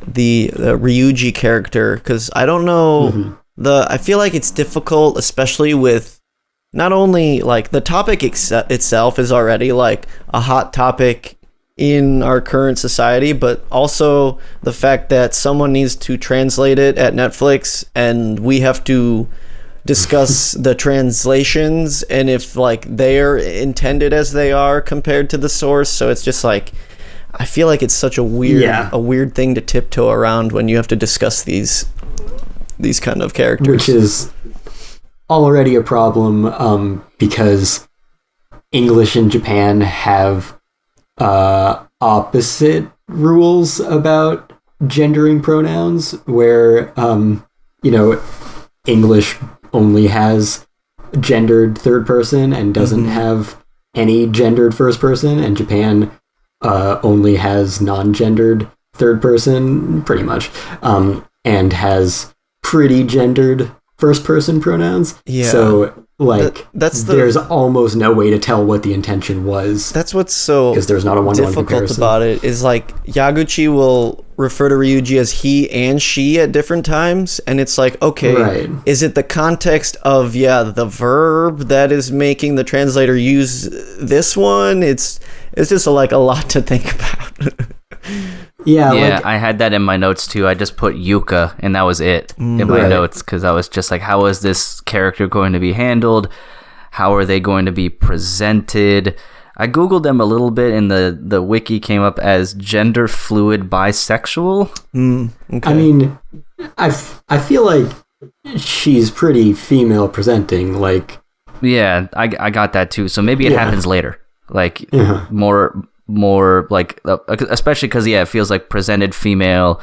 Ryuji character, because I don't know I feel like it's difficult, especially with not only like the topic itself is already like a hot topic in our current society, but also the fact that someone needs to translate it at Netflix, and we have to discuss the translations and if like they're intended as they are compared to the source. So it's just like, I feel like it's such a weird thing to tiptoe around when you have to discuss these kind of characters, which is already a problem because English and Japan have opposite rules about gendering pronouns, where English only has gendered third person and doesn't have any gendered first person, and Japan only has non-gendered third person, pretty much, and has pretty gendered first-person pronouns. Yeah. So, like, there's almost no way to tell what the intention was. That's what's so because there's not a one-to-one difficult comparison about it, is like Yaguchi will refer to Ryuji as he and she at different times, and it's like, okay, is it the context of the verb that is making the translator use this one? It's just like a lot to think about. Yeah, I had that in my notes too. I just put Yuka, and that was it in my notes, because I was just like, how is this character going to be handled? How are they going to be presented? I googled them a little bit, and the wiki came up as gender fluid bisexual. Okay. I mean, I feel like she's pretty female presenting. Like, yeah, I got that too. So maybe it happens later, like more like, especially because it feels like presented female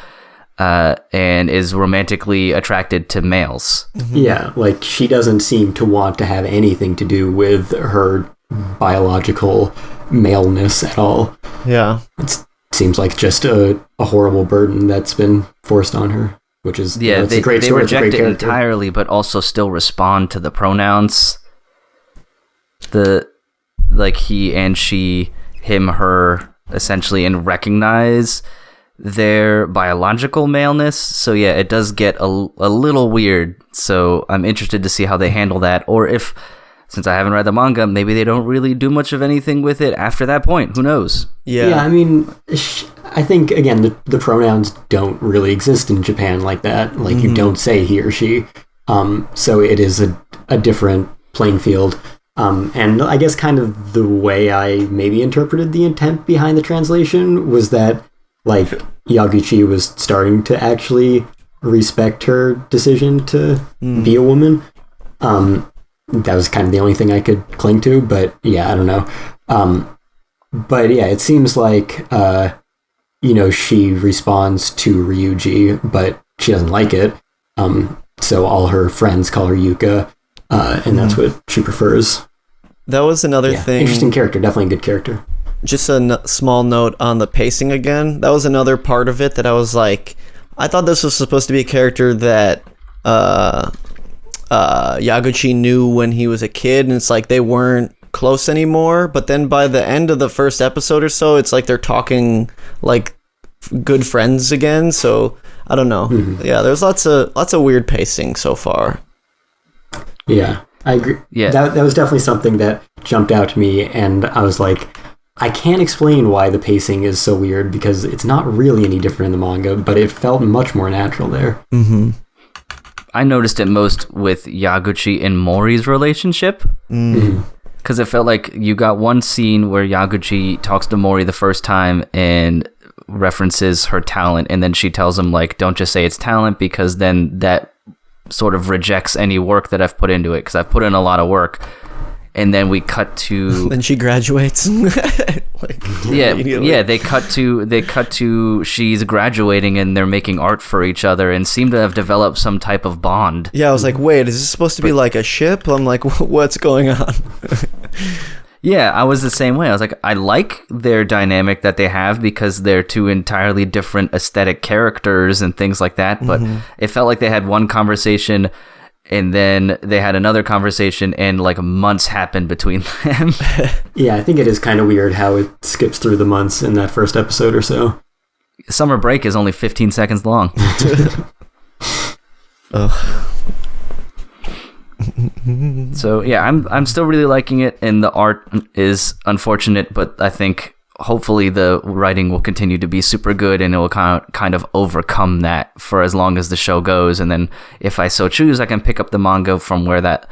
and is romantically attracted to males. Yeah, like she doesn't seem to want to have anything to do with her biological maleness at all. Yeah, it seems like just a horrible burden that's been forced on her, which is it's a great story. They reject it entirely, but also still respond to the pronouns. Like he and she, him, her, essentially, and recognize their biological maleness. So yeah, it does get a little weird. So I'm interested to see how they handle that, or if, since I haven't read the manga, maybe they don't really do much of anything with it after that point. Who knows? Yeah, I mean, I think, again, the pronouns don't really exist in Japan like that. Like, you don't say he or she. So it is a different playing field. And I guess kind of the way I maybe interpreted the intent behind the translation was that, like, Yaguchi was starting to actually respect her decision to be a woman. That was kind of the only thing I could cling to, but yeah, I don't know. But yeah, it seems like, she responds to Ryuji, but she doesn't like it. So all her friends call her Yuka, and that's what she prefers. That was another thing. Interesting character, definitely a good character. Just a small note on the pacing again. That was another part of it that I was like, I thought this was supposed to be a character that Yaguchi knew when he was a kid, and it's like they weren't close anymore. But then by the end of the first episode or so, it's like they're talking like good friends again. So I don't know. Yeah, there's lots of weird pacing so far. Yeah, I agree. Yeah, that was definitely something that jumped out to me, and I was like, I can't explain why the pacing is so weird, because it's not really any different in the manga, but it felt much more natural there. I noticed it most with Yaguchi and Mori's relationship, because it felt like you got one scene where Yaguchi talks to Mori the first time and references her talent, and then she tells him, like, don't just say it's talent, because then that sort of rejects any work that I've put into it, because I've put in a lot of work. And then we cut to. Then she graduates. They cut to she's graduating and they're making art for each other and seem to have developed some type of bond. Yeah, I was like, wait, is this supposed to be like a ship? I'm like, what's going on? Yeah, I was the same way. I was like, I like their dynamic that they have, because they're two entirely different aesthetic characters and things like that. But it felt like they had one conversation, and then they had another conversation, and like months happened between them. Yeah, I think it is kind of weird how it skips through the months in that first episode or so. Summer break is only 15 seconds long. So yeah, I'm still really liking it, and the art is unfortunate, but I think hopefully the writing will continue to be super good, and it will kind of overcome that for as long as the show goes. And then if I so choose, I can pick up the manga from where that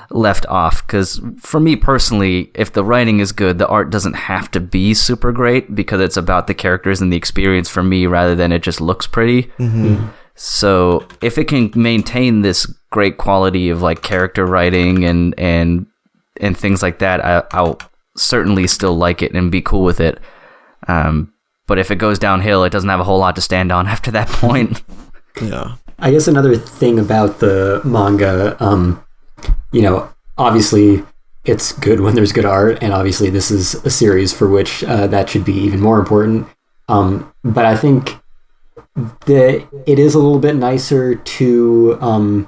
left off. Because for me personally, if the writing is good, the art doesn't have to be super great, because it's about the characters and the experience for me, rather than it just looks pretty. So if it can maintain this great quality of like character writing and things like that, I'll certainly still like it and be cool with it. But if it goes downhill, it doesn't have a whole lot to stand on after that point. Yeah. I guess another thing about the manga, obviously it's good when there's good art, and obviously this is a series for which that should be even more important. But I think that it is a little bit nicer to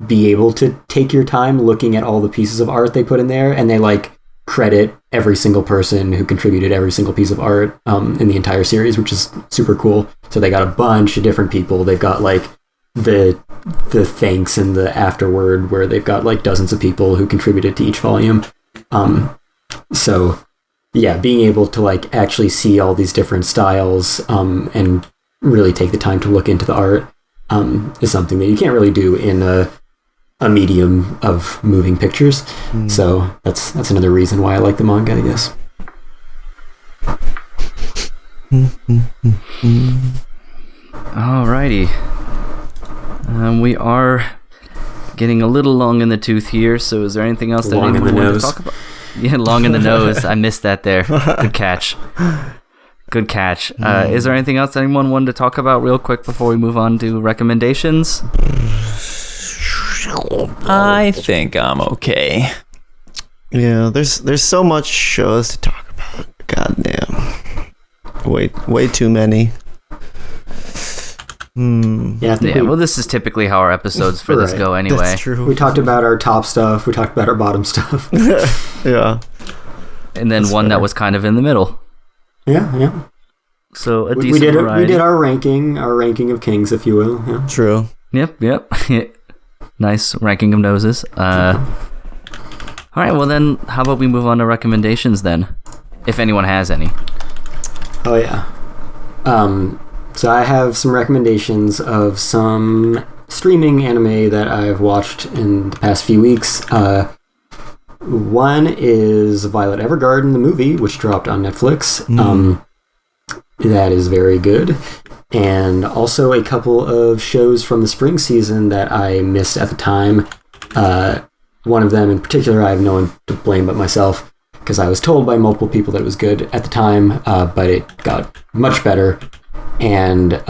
be able to take your time looking at all the pieces of art they put in there, and they like credit every single person who contributed every single piece of art in the entire series, which is super cool. So they got a bunch of different people. They've got like the thanks and the afterword, where they've got like dozens of people who contributed to each volume. So yeah, being able to like actually see all these different styles and really take the time to look into the art is something that you can't really do in a medium of moving pictures. So that's another reason why I like the manga, I guess. Alrighty. We are getting a little long in the tooth here, so is there anything else that Long in anyone the wanted to nose. talk about? Yeah, long in the nose. I missed that there. Good catch. Good catch. Is there anything else anyone wanted to talk about real quick before we move on to recommendations? I think I'm okay. Yeah, there's so much shows to talk about. Goddamn. Way too many. Yeah, I think Yeah, well, this is typically how our episodes for this Right. go anyway. That's true. we talked about our top stuff. We talked about our bottom stuff. Yeah. And then That's one that fair. was kind of in the middle. Yeah. So a We decent did variety. we did our ranking of kings, if you will. Yeah. True. Yep. Nice ranking of noses. All right, well then, how about we move on to recommendations then, if anyone has any. Oh yeah. So I have some recommendations of some streaming anime that I've watched in the past few weeks. One is Violet Evergarden, the movie, which dropped on Netflix. That is very good. And also a couple of shows from the spring season that I missed at the time. One of them in particular, I have no one to blame but myself, because I was told by multiple people that it was good at the time, but it got much better. And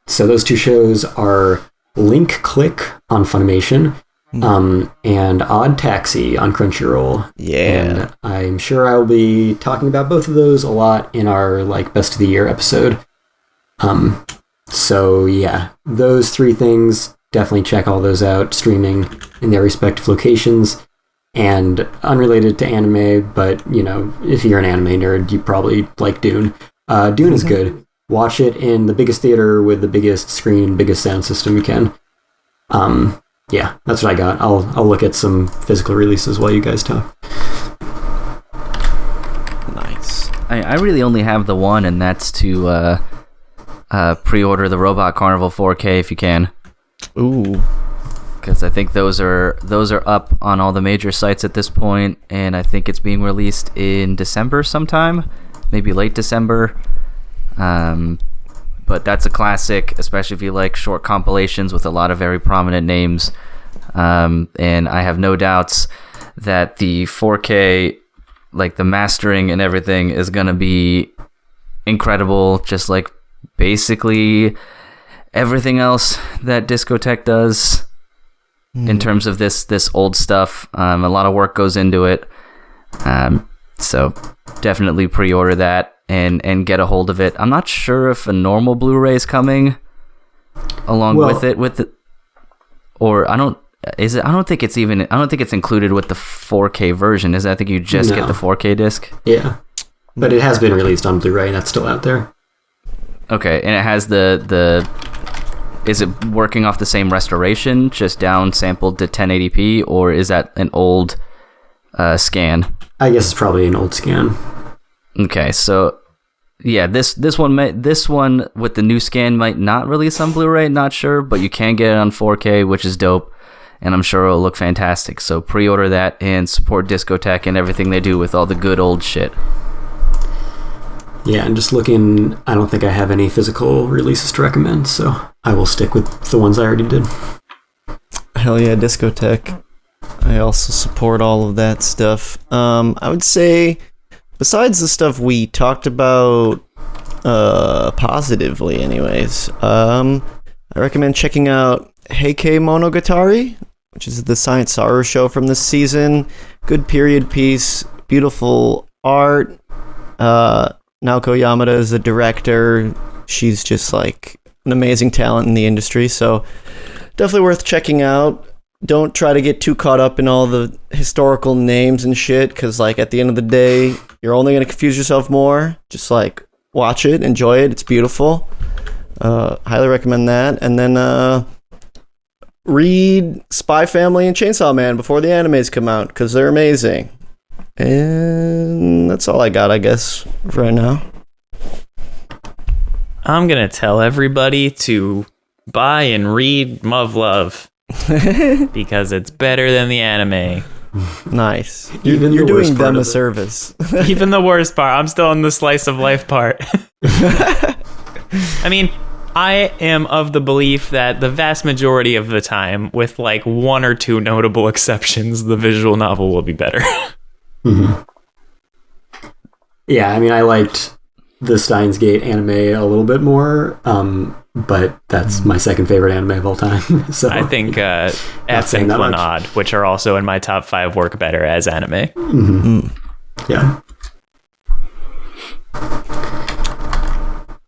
so those two shows are Link Click on Funimation and Odd Taxi on Crunchyroll. Yeah. And I'm sure I'll be talking about both of those a lot in our like Best of the Year episode. So yeah, those three things, definitely check all those out, streaming in their respective locations. And unrelated to anime, but you know, if you're an anime nerd, you probably like Dune. Dune is good. Watch it in the biggest theater with the biggest screen, biggest sound system you can. Yeah, that's what I got. I'll look at some physical releases while you guys talk. Nice. I really only have the one, and that's to pre-order the Robot Carnival 4K if you can, Ooh. because I think those are up on all the major sites at this point, and I think it's being released in December sometime, maybe late December. But that's a classic, especially if you like short compilations with a lot of very prominent names. And I have no doubts that the 4K, like the mastering and everything, is going to be incredible, just like basically everything else that Discotech does in terms of this old stuff. A lot of work goes into it. So definitely pre-order that and get a hold of it. I'm not sure if a normal Blu-ray is coming along with it, or I don't think it's included with the 4K version, is it? I think you just get the 4K disc. Yeah, but it has been released on Blu-ray, and that's still out there. Okay, and it has is it working off the same restoration, just down sampled to 1080p, or is that an old scan? I guess it's probably an old scan. Okay, so yeah, this one with the new scan might not release on Blu-ray, not sure, but you can get it on 4K, which is dope, and I'm sure it'll look fantastic. So pre-order that and support Discotech and everything they do with all the good old shit. Yeah, and just looking, I don't think I have any physical releases to recommend, so I will stick with the ones I already did. Hell yeah, Discotech. I also support all of that stuff. I would say, besides the stuff we talked about positively anyways, I recommend checking out Heike Monogatari, which is the science horror show from this season. Good period piece, beautiful art. Naoko Yamada is the director. She's just like an amazing talent in the industry, so definitely worth checking out. Don't try to get too caught up in all the historical names and shit, because like at the end of the day, you're only going to confuse yourself more. Just like watch it, enjoy it. It's beautiful. Highly recommend that. And then read Spy Family and Chainsaw Man before the animes come out, because they're amazing. And that's all I got, I guess, for right now. I'm going to tell everybody to buy and read Muv-Love because it's better than the anime. Nice. Even You're the worst doing part them of a it. service. Even the worst part. I'm still in the slice of life part. I mean, I am of the belief that the vast majority of the time, with like one or two notable exceptions, the visual novel will be better. Mm-hmm. Yeah, I mean, I liked the Steins Gate anime a little bit more, but that's my second favorite anime of all time. So I think F saying and that much. Clannad, which are also in my top 5, work better as anime. yeah.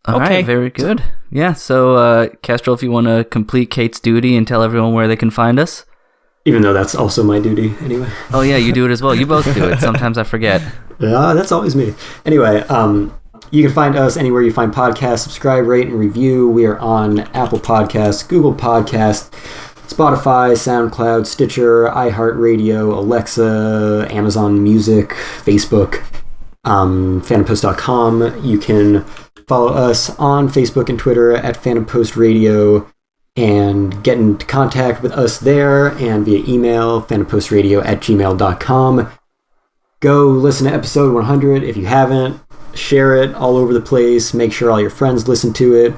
All Okay. right, very good. Yeah, so Kestrel, if you want to complete Kate's duty and tell everyone where they can find us. Even though that's also my duty anyway. Oh yeah, you do it as well. You both do it. Sometimes I forget. Yeah, that's always me. Anyway, you can find us anywhere you find podcasts. Subscribe, rate, and review. We are on Apple Podcasts, Google Podcasts, Spotify, SoundCloud, Stitcher, iHeartRadio, Alexa, Amazon Music, Facebook, fandompost.com. You can follow us on Facebook and Twitter at Phantom Post Radio and get in contact with us there and via email, phantompоstradio@gmail.com. Go listen to episode 100 if you haven't. Share it all over the place. Make sure all your friends listen to it.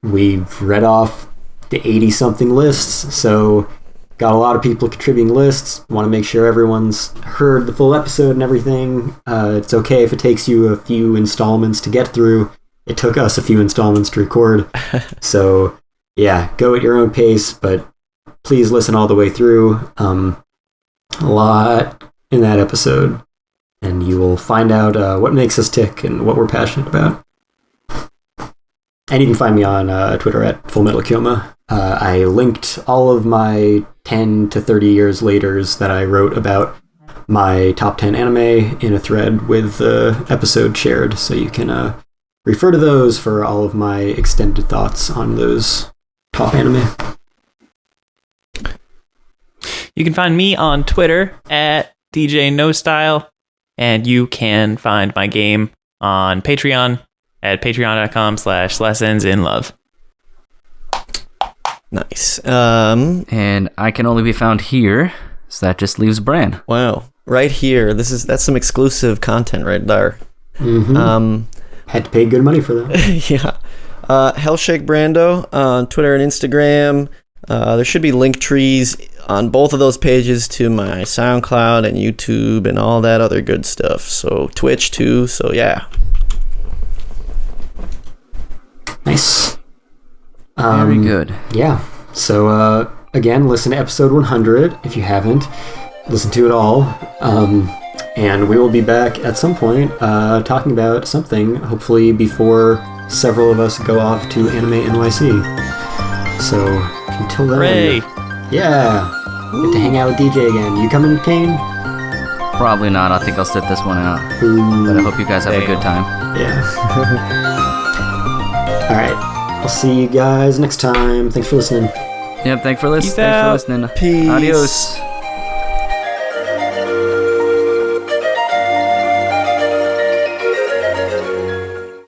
We've read off the 80-something lists, so got a lot of people contributing lists. Want to make sure everyone's heard the full episode and everything. It's okay if it takes you a few installments to get through. It took us a few installments to record. So, yeah, go at your own pace, but please listen all the way through. A lot in that episode, and you will find out what makes us tick and what we're passionate about. And you can find me on Twitter at FullMetalKyoma. I linked all of my 10 to 30 years laters that I wrote about my top 10 anime in a thread with the episode shared, so you can refer to those for all of my extended thoughts on those top anime. You can find me on Twitter at DJ No Style, and you can find my game on Patreon at patreon.com/lessonsinlove. Nice. And I can only be found here, so that just leaves Bran. Wow. Right here. That's some exclusive content right there. Mm-hmm. Had to pay good money for that. Yeah. Hellshake Brando on Twitter and Instagram. There should be link trees on both of those pages to my SoundCloud and YouTube and all that other good stuff. So Twitch too. So yeah. Nice. Very good. Yeah. So, again, listen to episode 100 if you haven't. Listen to it all. And we will be back at some point talking about something, hopefully before several of us go off to Anime NYC. So, until then. Hooray! Yeah. Get to hang out with DJ again. You coming, Cain? Probably not. I think I'll sit this one out. Ooh. But I hope you guys have a good time. Yeah. All right. I'll see you guys next time. Thanks for listening. Yep, thanks for Peace listening. out. Thanks for listening. Peace. Adios.